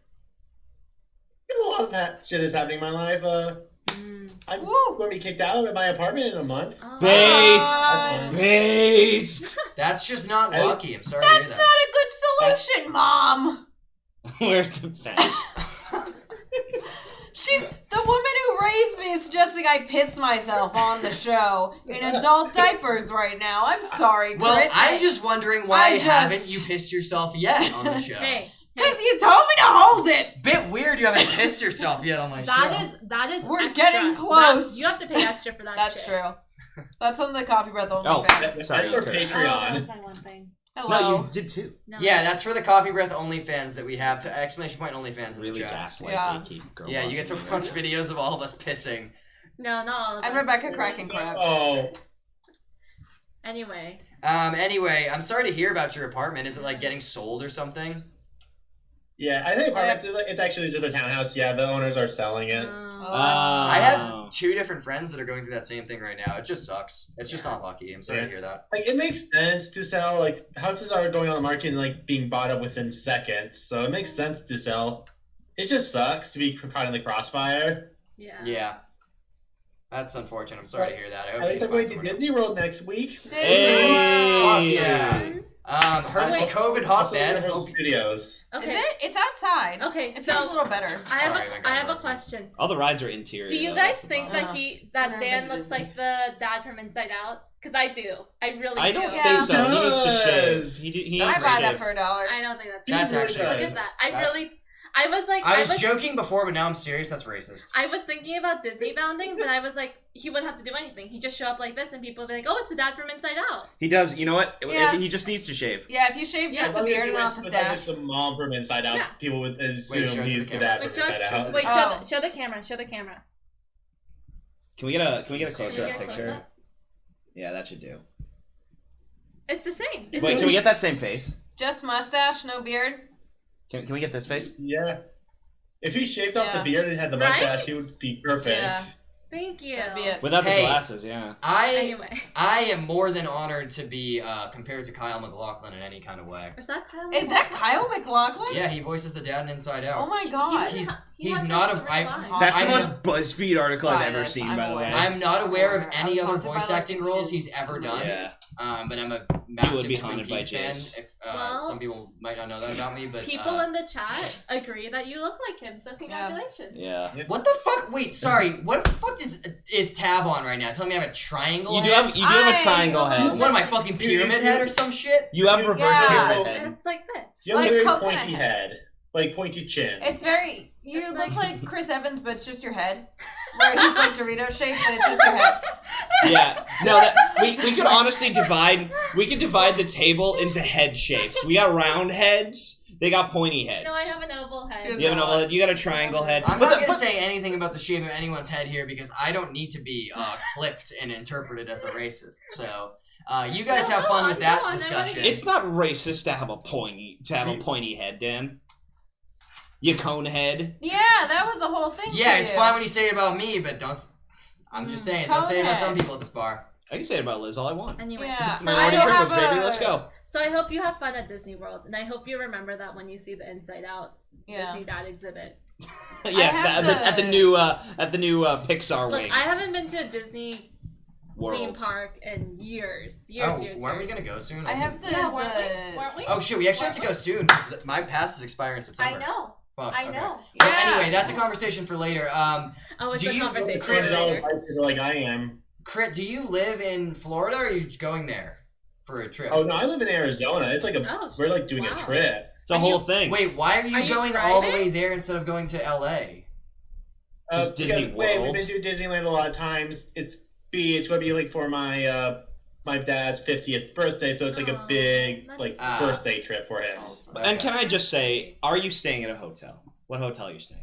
A lot of that shit is happening in my life. Mm. I'm Woo. going to be kicked out of my apartment in a month. Oh. Based. God. Based. That's just not I- lucky. I'm sorry That's to not hear a good solution, Mom. Where's the fence? She's the woman who raised me is suggesting I piss myself on the show in adult diapers right now. I'm sorry, that. Well, Crit. I'm just wondering why I just- haven't you pissed yourself yet on the show? Hey. Because you told me to hold it. Bit weird you haven't pissed yourself yet on my show. That is. We're extra. getting close. You have to pay extra for that. That's shit. true. That's on the Coffeebreath only Oh, fans. sorry, Or Chris. Oh, Patreon. that's my one thing. Hello. No, you did too. No. Yeah, that's for the Coffeebreath OnlyFans that we have. To exclamation point OnlyFans in Really the chat. gaslight Yeah. gatekeep girl. Yeah, you get to watch videos of all of us pissing. No, not all of And us. Rebecca cracking crabs. Oh, Anyway. Anyway, I'm sorry to hear about your apartment. Is it like getting sold or something? yeah. I think apartments. It's actually just a townhouse. Yeah, the owners are selling it. I have 2 different friends that are going through that same thing right now. It just sucks. It's just not lucky. I'm sorry to hear that. Like, it makes sense to sell. Like, houses are going on the market and like being bought up within seconds, so it makes sense to sell. It just sucks to be caught in the crossfire. Yeah. That's unfortunate. I'm sorry to hear that. I hope At least you I'm going find to someone Disney World next week. Fuck yeah. Heard it's a COVID Also, hotbed. Universal Studios. Okay. Is it? It's outside. Okay, It's so a little better. I have Sorry, I have a question. All the rides are interior. Do you though, guys that's the think problem. that Never Dan been to looks Disney. like the dad from Inside Out? Because I do. I really I do. don't Yeah. think so. He needs to Does. shave. He I needs to buy that shave. for $1. I don't think that's That's He actually really Look does. at that. That's- I was like, I was joking before, but now I'm serious. That's racist. I was thinking about Disney bounding, but I was like, he wouldn't have to do anything. He'd just show up like this, and people would be like, "Oh, it's the dad from Inside Out." He does. You know what? Yeah. He just needs to shave. Yeah, if you shave Yeah, just the As long as beard you and not went the with, like, stash. the mom from Inside Out, Yeah. people would Wait, assume show it to he's the the camera. dad Wait, from Inside show it Out. to Wait, Oh. show the camera. Show the camera. Can we get a Can closer we up get a picture? close-up? Yeah, that should do. It's the same. It's Wait, the can we same. get that same face? Just mustache, no beard. Can we get this face? Yeah. If he shaved off Yeah. the beard and had the Right? mustache, he would be perfect. Yeah. Thank you. That'd be it. Without Hey. the glasses, yeah. Anyway, I am more than honored to be compared to Kyle MacLachlan in any kind of way. is that Kyle? Is that Kyle MacLachlan? Yeah, he voices the dad in Inside Out. Oh my god. He's not a- That's I'm the most BuzzFeed article I've Right, ever that's- seen, I'm by the way. aware. I'm not aware of I any was other haunted by, voice like, acting roles jizz he's ever done. Yeah. But I'm a massive be Twin haunted by Peaks fan. jizz. If, Well, some people might not know that about me, but People in the chat agree that you look like him, so congratulations. Yeah. what the fuck? Wait, sorry. What the fuck is Tab on right now? Tell me I have a triangle. You do head? have a triangle I- head. What am I fucking pyramid head or some shit? You have reverse Yeah. pyramid head. It's like this. You have Like a very coconut pointy head. Like pointy chin. It's very. You It's look like- like Chris Evans, but it's just your head. Where he's like Dorito shaped, but it's just your head. Yeah. No, we could honestly divide the table into head shapes. We got round heads. They got pointy heads. No, I have an oval head. You have an oval head. You got a triangle head. I'm But not the- gonna say anything about the shape of anyone's head here because I don't need to be clipped and interpreted as a racist. So you guys No, have fun with go that on, I wanna discussion. It's not racist to have a pointy head, Dan. You cone head. Yeah, that was the whole thing. Yeah, for it's you. fine when you say it about me, but don't. I'm just saying, don't say it about some people at this bar. I can say it about Liz all I want. Anyway, Yeah. so Minority I, have privilege, baby. a- Let's go. so I hope you have fun at Disney World, and I hope you remember that when you see the Inside Out Yeah. Disney Dad exhibit. Yes, have at the new Pixar Look, wing I haven't been to a Disney theme world. park in years. Oh, Years. weren't we gonna go soon? I have the. Yeah, weren't we? Oh shit, we actually have to go soon because my pass is expiring in September. I know. Fuck, I okay. know. Well, Yeah. anyway, that's a conversation for later. Oh, it's Do a you- conversation. Crit- $20 high school like I am. Crit, do you live in Florida or are you going there for a trip? Oh no, I live in Arizona. It's like Oh, we're like doing wow. a trip. It's a Are whole you- thing. Wait, why are you Are you going all the driving? way there instead of going to LA? Just Disney because, wait, World? we've been to Disneyland a lot of times. It's gonna be like for my my dad's 50th birthday, so it's like a Aw, big that's like sweet. birthday trip for him. And can I just say, are you staying at a hotel? What hotel are you staying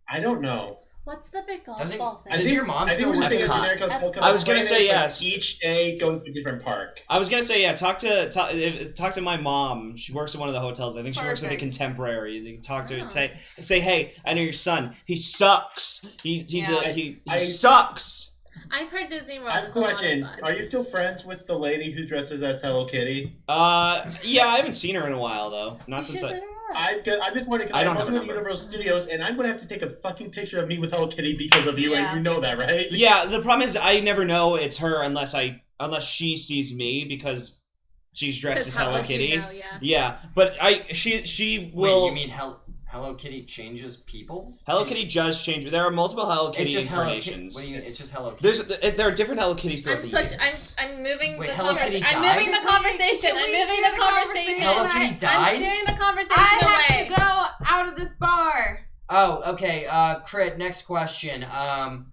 at? I don't know. What's the big golf Doesn't- ball Does thing? your mom I think still we're work just thinking at generic Epcot? hotel. I was gonna plan say is, like, yes. Each day going to a different park. I was gonna say yeah. Talk to my mom. She works at one of the hotels. I think she works at the Perfect. Contemporary. You can talk to her and Oh. say, hey, I know your son. He sucks. He I- sucks. I've heard Disney World I have a is a lot of question. fun. Are you still friends with the lady who dresses as Hello Kitty? Yeah, I haven't seen her in a while though. Not You since should I. hit her up. I'm just wondering because I don't I'm have also a going to number. Universal Studios, and I'm going to have to take a fucking picture of me with Hello Kitty because of you, Yeah. and you know that, right? Yeah, the problem is I never know it's her unless she sees me because she's dressed as That's how Hello much you Kitty. know, yeah. Yeah, but she Wait, will. you mean Hello Kitty changes people? Hello Kitty does change. There are multiple Hello Kitty It's just Hello Kitty. incarnations. What do you mean? It's just Hello Kitty. There are different Hello Kitties throughout the years. I'm moving Wait, the Hello conversation. Kitty I'm died? moving the conversation. Can I'm we moving steer the the conversation. Hello Kitty I'm died? steering the conversation I away. have to go out of this bar. Oh, okay. Crit. Next question. How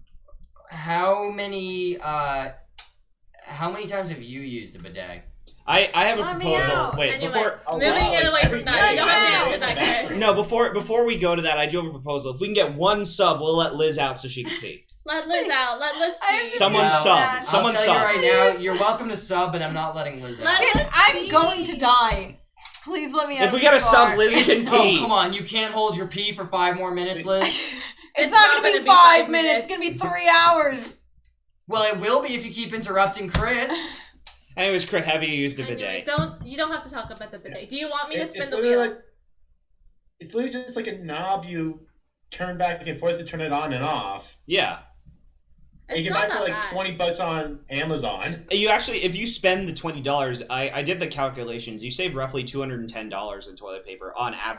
many times have you used a bidet? I have a Let me proposal. out. Wait, Anyway, before moving it away from that. You don't have to answer that, Let Chris. no, before we go to that, I do have a proposal. If we can get one sub, we'll let Liz out so she can pee. Let Liz out. Let Liz I have pee. to Someone No, sub. Dad. Someone I'll tell sub. you right now, you're welcome to sub, but I'm not letting Liz out. Let- Kid, I'm going to die. Please let me out. If we of get a this sub, bar. Liz can Oh, pee. come on. You can't hold your pee for 5 more minutes, Liz? It's not gonna be 5 minutes. It's gonna be 3 hours. Well, it will be if you keep interrupting Crit. Anyways, Crit, have you used a bidet? Anyway, you don't have to talk about the bidet. Do you want me to spin the literally wheel? It's literally just like a knob you turn back and forth to turn it on and off. Yeah. You can buy it for like $20 on Amazon. You actually, if you spend the $20, I did the calculations. You save roughly $210 in toilet paper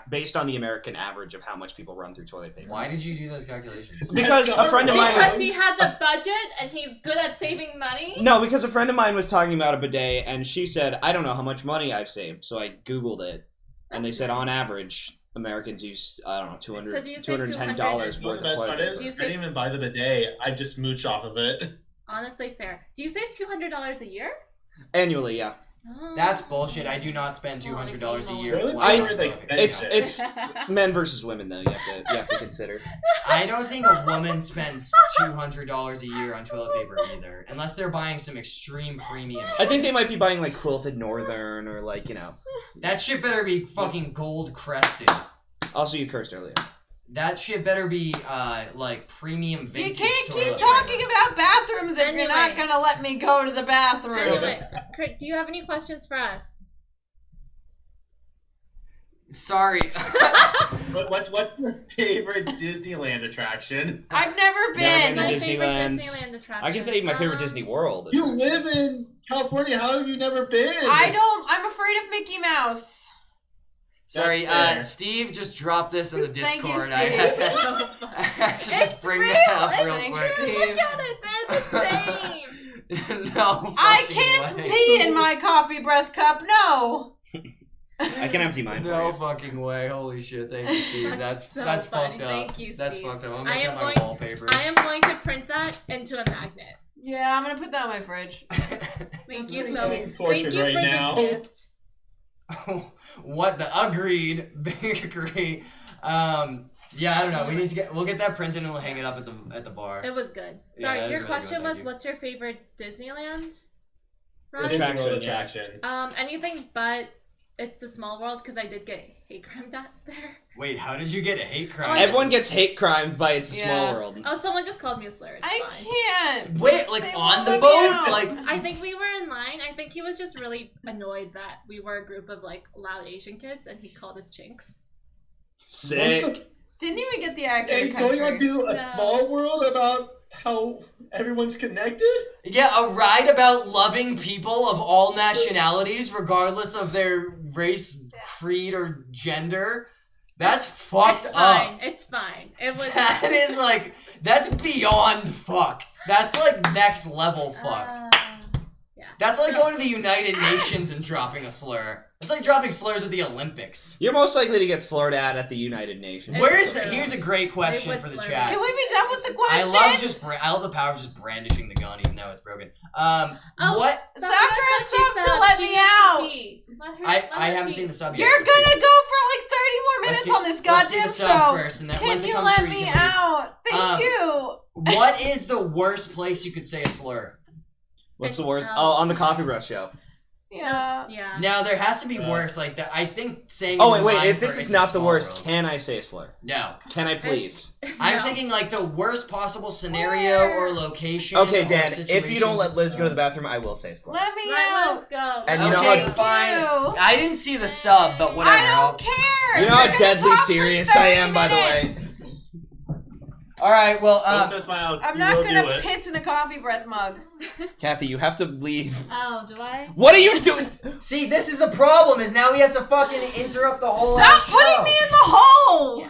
based on the American average of how much people run through toilet paper. Why did you do those calculations? Because a friend of mine Because he has a budget and he's good at saving money? No, because a friend of mine was talking about a bidet, and she said, I don't know how much money I've saved. So I Googled it, and they said on average, Americans use, I don't know, $210 worth of toilet paper. I didn't even buy the bidet. I just mooch off of it. Honestly, fair. Do you save $200 a year? Annually, yeah. Oh. That's bullshit. I do not spend $200 a year. It's men versus women, though. You have to consider. I don't think a woman spends $200 a year on toilet paper either, unless they're buying some extreme premium shit. I think they might be buying like Quilted Northern or like, you know. That shit better be fucking gold crested. Also, you cursed earlier. That shit better be like premium vintage. You can't keep toilet talking paper. about bathrooms if you're not gonna let me go to the bathroom. Anyway, Kurt, do you have any questions for us? Sorry. What's your favorite Disneyland attraction? I've never been. been. My Disneyland. favorite Disneyland attraction. I can tell you my favorite Disney World. You live in California. How have you never been? I'm afraid of Mickey Mouse. Sorry, Steve just dropped this in the Discord. Thank you, I had to just bring that up real quick. Look at it, they're the same. No, I can't way. pee in my coffee breath cup. No. I can empty mine for No you. fucking way. Holy shit. Thank you, Steve. That's so fucked funny. up. Thank you, That's Steve. fucked up. I'm I making am my going- wallpaper. I am going to print that into a magnet. Yeah, I'm gonna put that on my fridge. Thank you I'm so being much. tortured Thank you right for now. this gift. What the agreed. Big agree. Yeah, I don't know. We'll get that printed and we'll hang it up at the bar. It was good. Yeah, Sorry, that was your really question good, was, thank you. what's your favorite Disneyland? Ride? Disney attraction. Anything but It's a Small World, because I did get hate crimed out there. Wait, how did you get a hate crime? Everyone gets hate crimed by It's a Small World. Oh, someone just called me a slur. It's I fine. can't. Wait, like They on won't the let me boat? out. Like I think we were in line. I think he was just really annoyed that we were a group of like loud Asian kids, and he called us chinks. Sick. Didn't even get the accurate Hey, don't you want to do a No. small world about how everyone's connected? yeah, a ride about loving people of all nationalities, regardless of their race, creed, or gender. That's fucked It's up. fine. It's fine. It was. That is like, that's beyond fucked. That's like next level fucked. Yeah. That's like So- going to the United Nations and dropping a slur. It's like dropping slurs at the Olympics. You're most likely to get slurred at the United Nations. It's Here's a great question would for the slur chat. Can we be done with the I questions? love the power of just brandishing the gun even though it's broken. Oh, What? Sakura subbed to let me out. I haven't seen the sub yet. You're Let's see. gonna go for like 30 more Let's minutes see- on this let's see goddamn the sub show. first, and then Can once it you comes let through, you me can leave. out? Thank you. What is the worst place you could say a slur? What's the worst? It's, Oh, on the Coffeebreath Show. Yeah. Yeah. Now there has to be worse. Like that. I think saying. Oh, in wait, line if for this It's is a not the Small worst, World. can I say a slur? No. Can I please? I'm No. thinking like the worst possible scenario or location. Okay, or Dan, if you situation. don't let Liz go to the bathroom, I will say a slur. Let me Right, out. let's go. And you know Okay, how- fine. You. I didn't see the sub, but whatever. I don't care. You know how You're gonna deadly talk for serious I 30 am, by the way. minutes. All right. Well, Don't test my house. I'm You not will gonna do it. piss in a coffee breath mug. Kathy, you have to leave. Oh, do I? What are you doing? see, this is the problem. Is now we have to fucking interrupt the whole. Stop ass putting show. me in the hole. Yeah.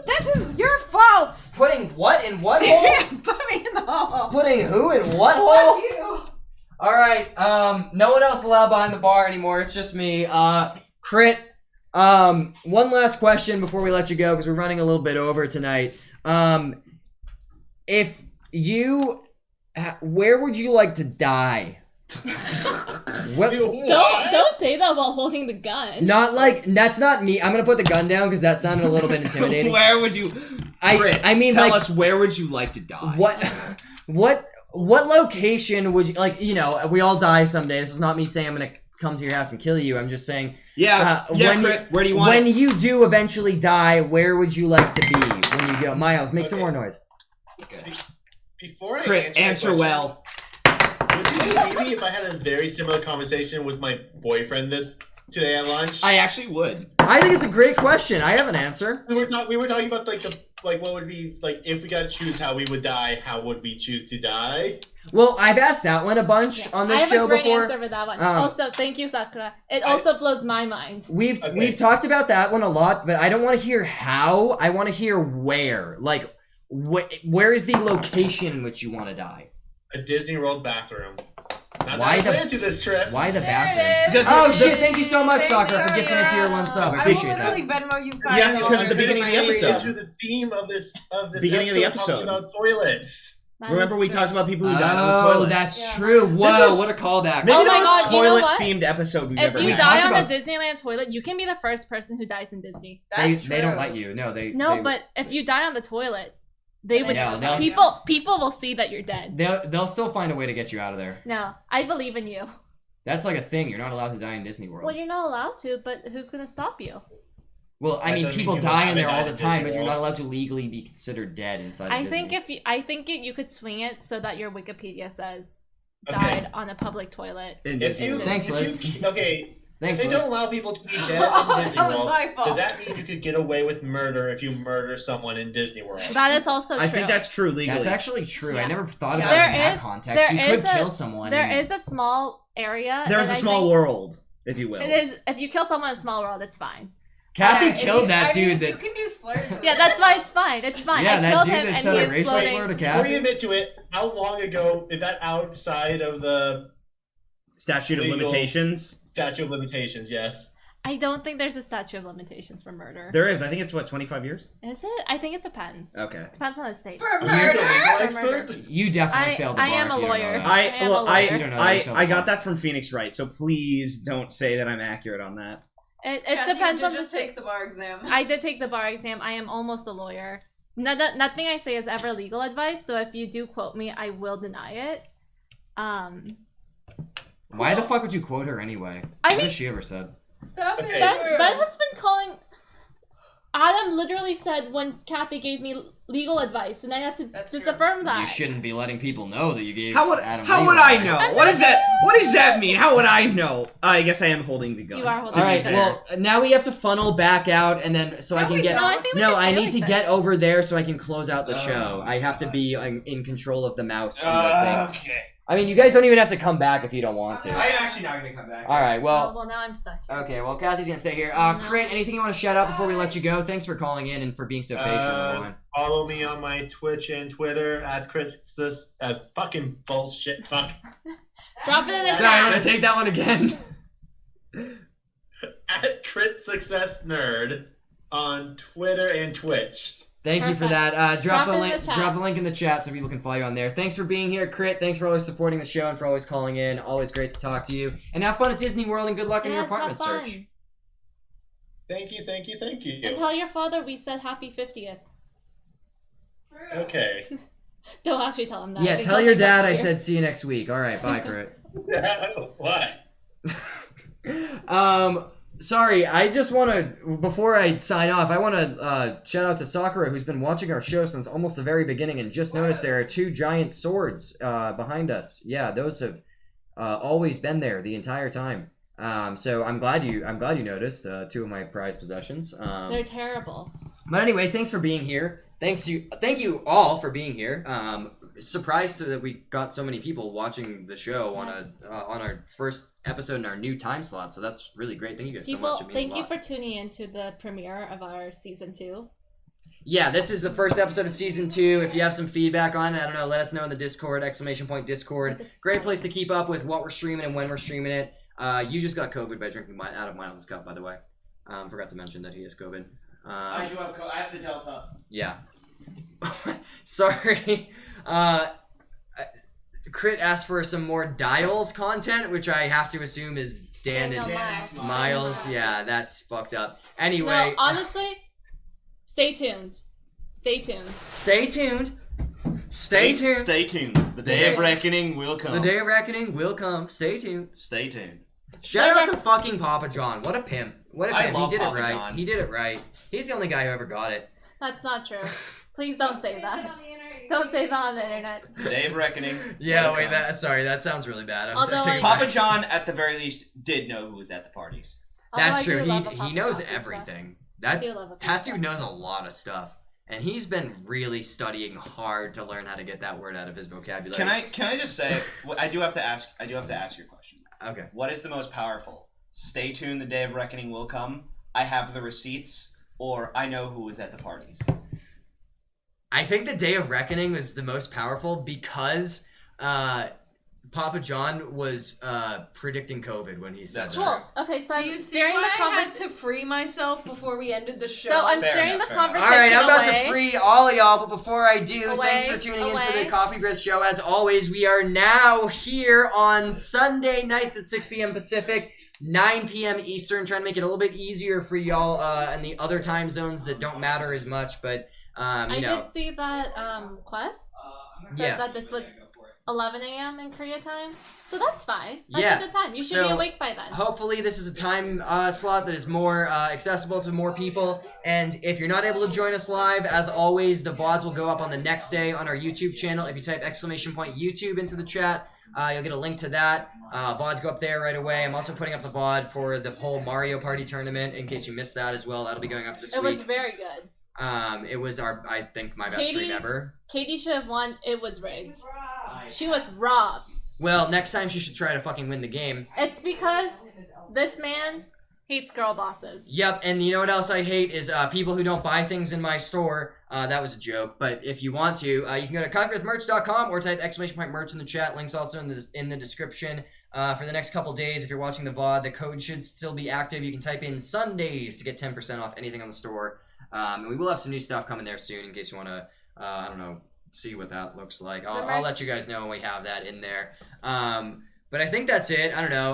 This is your fault. Putting what in what hole? Put me in the hole. Putting who in what Fuck hole? you. All right. No one else allowed behind the bar anymore. It's just me. Crit. One last question before we let you go because we're running a little bit over tonight. If you, where would you like to die? What? Don't say that while holding the gun. Not like that's not me. I'm gonna put the gun down because that sounded a little bit intimidating. Where would you? Britt, I mean, tell like, us where would you like to die? what location would you like? You know, we all die someday. This is not me saying I'm gonna come to your house and kill you. I'm just saying. Yeah. Crit, where do you want? When you do eventually die, where would you like to be when you go? Myles, make some more noise. Okay. Before I Crit, answer well. Would you believe me if I had a very similar conversation with my boyfriend today at lunch? I actually would. I think it's a great question. I have an answer. We were talking about what would be like if we got to choose how we would die. How would we choose to die? Well, I've asked that one a bunch on this show before. I have a great answer for that one. Also, thank you, Sakura. It also blows my mind. We've talked about that one a lot, but I don't want to hear how. I want to hear where. Like, where is the location in which you want to die? A Disney World bathroom. Not Why that I planned to this trip. Why the bathroom? Shit, thank you so much, Sakura, for gifting it to your one sub. I appreciate that. I will literally Venmo you $5. Yeah, because at the beginning of the episode. To the theme of this beginning of the episode. Talking about toilets. Remember we talked about people who died on the toilet? Oh, that's true. Whoa, what a callback. Maybe Oh the my most God, you know what? toilet-themed episode we've ever If you had. die on the Disneyland toilet, you can be the first person who dies in Disney. They don't let you. No, they. But if you die on the toilet, they would. No, people will see that you're dead. They'll still find a way to get you out of there. No, I believe in you. That's like a thing. You're not allowed to die in Disney World. Well, you're not allowed to, but who's gonna stop you? Well, I mean, people die in there all the time, but you're not allowed to legally be considered dead inside. I of Disney. think you could swing it so that your Wikipedia says Okay. died on a public toilet. Thanks, Liz. If they Liz. don't allow people to be dead in Disney World, does that mean you could get away with murder if you murder someone in Disney World? That is also true. I think that's true legally. That's actually true. Yeah. I never thought about it in that context. You could kill someone. There is a small area. There's a small world, if you will. It is. If you kill someone in a small world, it's fine. Kathy killed that dude. You can use slurs. Yeah, that's why it's fine. It's fine. Yeah, I that killed dude him that and said he a is racial floating. slur to Before you Kathy. admit to it, how long ago is that outside of the Statute of legal limitations? Statute of limitations, yes. I don't think there's a statute of limitations for murder. There is. I think it's, 25 years? Is it? I think it depends. Okay. Depends on the state. For Are you the murder. legal expert? You definitely failed the bar. I am if a you don't know lawyer. that. I got that from Phoenix Wright, so please don't say that I'm accurate on that. It Kathy, depends you on did the just state. take the bar exam. I did take the bar exam. I am almost a lawyer. Nothing I say is ever legal advice, so if you do quote me, I will deny it. Why the fuck would you quote her anyway? I What mean- has she ever said? Stop Okay. it. Ben has been calling. Adam literally said when Kathy gave me legal advice, and I had to That's true. disaffirm that. You shouldn't be letting people know that you gave How would Adam I legal know? advice. What does that mean? How would I know? I guess I am holding the gun. You are holding All right, the gun. well, now we have to funnel back out, and then I can get. No, I think we No, can I stay need to like get this. over there so I can close out the show. I have to God. be in control of the mouse and the thing. Okay. I mean, you guys don't even have to come back if you don't want to. I am actually not going to come back. All right, well, Well, now I'm stuck. okay, well, Kathy's gonna stay here. Crit, anything you want to shout out before we let you go? Thanks for calling in and for being so patient on the line. Follow me on my Twitch and Twitter at This fucking bullshit. Fuck. Drop it in the Sorry, I'm gonna chat. take that one again. At Crit Success Nerd on Twitter and Twitch. Thank you for Perfect. that. Drop the it in link. the chat. Drop the link in the chat so people can follow you on there. Thanks for being here, Crit. Thanks for always supporting the show and for always calling in. Always great to talk to you. And have fun at Disney World and good luck in your Yeah, it's not apartment fun. search. Thank you. And tell your father we said happy 50th. Okay. Don't actually tell him that. Yeah, Because tell he'll your think that's dad I weird. said see you next week. All right, bye, Crit. What? Sorry, I just want to, before I sign off, I want to shout out to Sakura, who's been watching our show since almost the very beginning, and just noticed there are 2 giant swords behind us. Yeah, those have always been there the entire time. So I'm glad you noticed 2 of my prized possessions. They're terrible. But anyway, thanks for being here. Thank you all for being here. Surprised that we got so many people watching the show on our first episode in our new time slot. So that's really great. Thank you guys so much. It means Thank a you lot. for tuning into the premiere of our season 2. Yeah, this is the first episode of season 2. If you have some feedback on it, I don't know, let us know in the Discord, ! Discord. Great place to keep up with what we're streaming and when we're streaming it. You just got COVID by drinking out of Myles' cup, by the way. Forgot to mention that he has COVID. I do have I have the Delta. Yeah. Sorry. Crit asked for some more Dials content, which I have to assume is Dan and Myles. Yeah, that's fucked up. Anyway. No, honestly, stay tuned. Stay tuned. Stay tuned. Stay tuned. Stay tuned. The day of reckoning will come. The day of reckoning will come. Stay tuned. Stay tuned. Shout out to fucking Papa John. What a pimp. What a I pimp. love He did Papa it right. John. He did it right. He's the only guy who ever got it. That's not true. Please don't say that. Don't say that on the internet. The Day of Reckoning. Yeah, will wait, come. sorry, that sounds really bad. Although taking I- Papa John, at the very least, did know who was at the parties. Although That's I do true. love a He Papa knows John pizza. everything. I That do love a That pizza. dude knows a lot of stuff. And he's been really studying hard to learn how to get that word out of his vocabulary. Can I just say, I do have to ask you a question. Okay. What is the most powerful? Stay tuned, the Day of Reckoning will come. I have the receipts, or I know who was at the parties. I think the Day of Reckoning was the most powerful because Papa John was predicting COVID when he said That's that. Well, okay, so Do I'm you see steering why the I had conversation. to free myself before we ended the show? So I'm Fair steering enough, the fair enough. conversation. All right, I'm about away. to free all of y'all, but before I do, Away, thanks for tuning into away. the Coffeebreath Show. As always, we are now here on Sunday nights at 6 p.m. Pacific, 9 p.m. Eastern, trying to make it a little bit easier for y'all and the other time zones that don't matter as much, but, I did see that Quest said yeah. that this was 11 a.m. in Korea time, so that's fine. That's Yeah. a good time. You should be So, awake by then. Hopefully this is a time slot that is more accessible to more people, and if you're not able to join us live, as always, the VODs will go up on the next day on our YouTube channel. If you type !YouTube into the chat, you'll get a link to that. VODs go up there right away. I'm also putting up the VOD for the whole Mario Party tournament, in case you missed that as well. That'll be going up this It week. was very good. It was I think, my best stream ever. Katie should have won. It was rigged. She was robbed. Well, next time she should try to fucking win the game. It's because this man hates girl bosses. Yep, and you know what else I hate is people who don't buy things in my store. That was a joke, but if you want to, you can go to coffeebreathmerch.com or type !merch in the chat. Links also in the description. For the next couple days, if you're watching the VOD, the code should still be active. You can type in Sundays to get 10% off anything on the store. And we will have some new stuff coming there soon in case you want to, I don't know, see what that looks like. I'll let you guys know when we have that in there. But I think that's it. I don't know.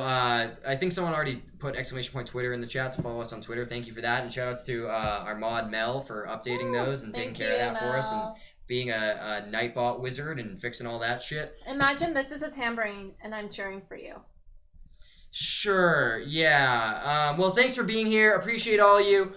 I think someone already put !Twitter in the chat, so follow us on Twitter. Thank you for that. And shout outs to our mod Mel for updating those and taking care of that for us and being a Nightbot wizard and fixing all that shit. Imagine this is a tambourine and I'm cheering for you. Sure, yeah. Well, thanks for being here. Appreciate all you.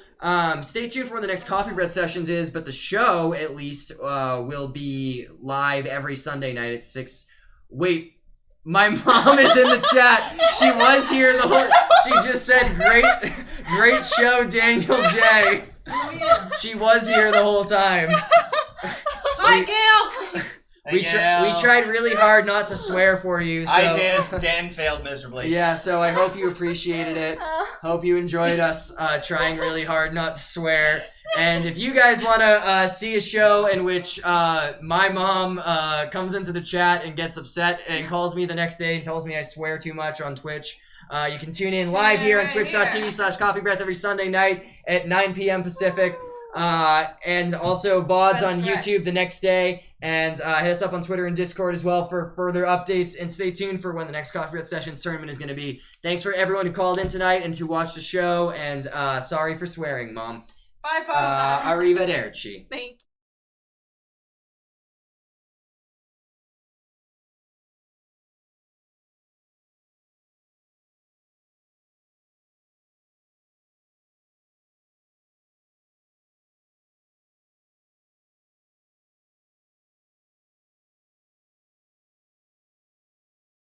Stay tuned for when the next Coffee Breath sessions is, but the show, at least, will be live every Sunday night at 6. Wait, my mom is in the chat. She was here the whole... She just said, great show, Daniel J. Oh, yeah. She was here the whole time. Hi, Gail! We tried really hard not to swear for you, so... I did. Dan failed miserably. Yeah, so I hope you appreciated it. Hope you enjoyed us trying really hard not to swear. And if you guys want to see a show in which my mom comes into the chat and gets upset and calls me the next day and tells me I swear too much on Twitch, you can tune in live here on twitch.tv/coffeebreath every Sunday night at 9 p.m. Pacific. And also VODs on YouTube the next day. And hit us up on Twitter and Discord as well for further updates. And stay tuned for when the next Coffee Breath Sessions tournament is going to be. Thanks for everyone who called in tonight and who watched the show. And sorry for swearing, Mom. Bye, folks. Arrivederci. Thank you.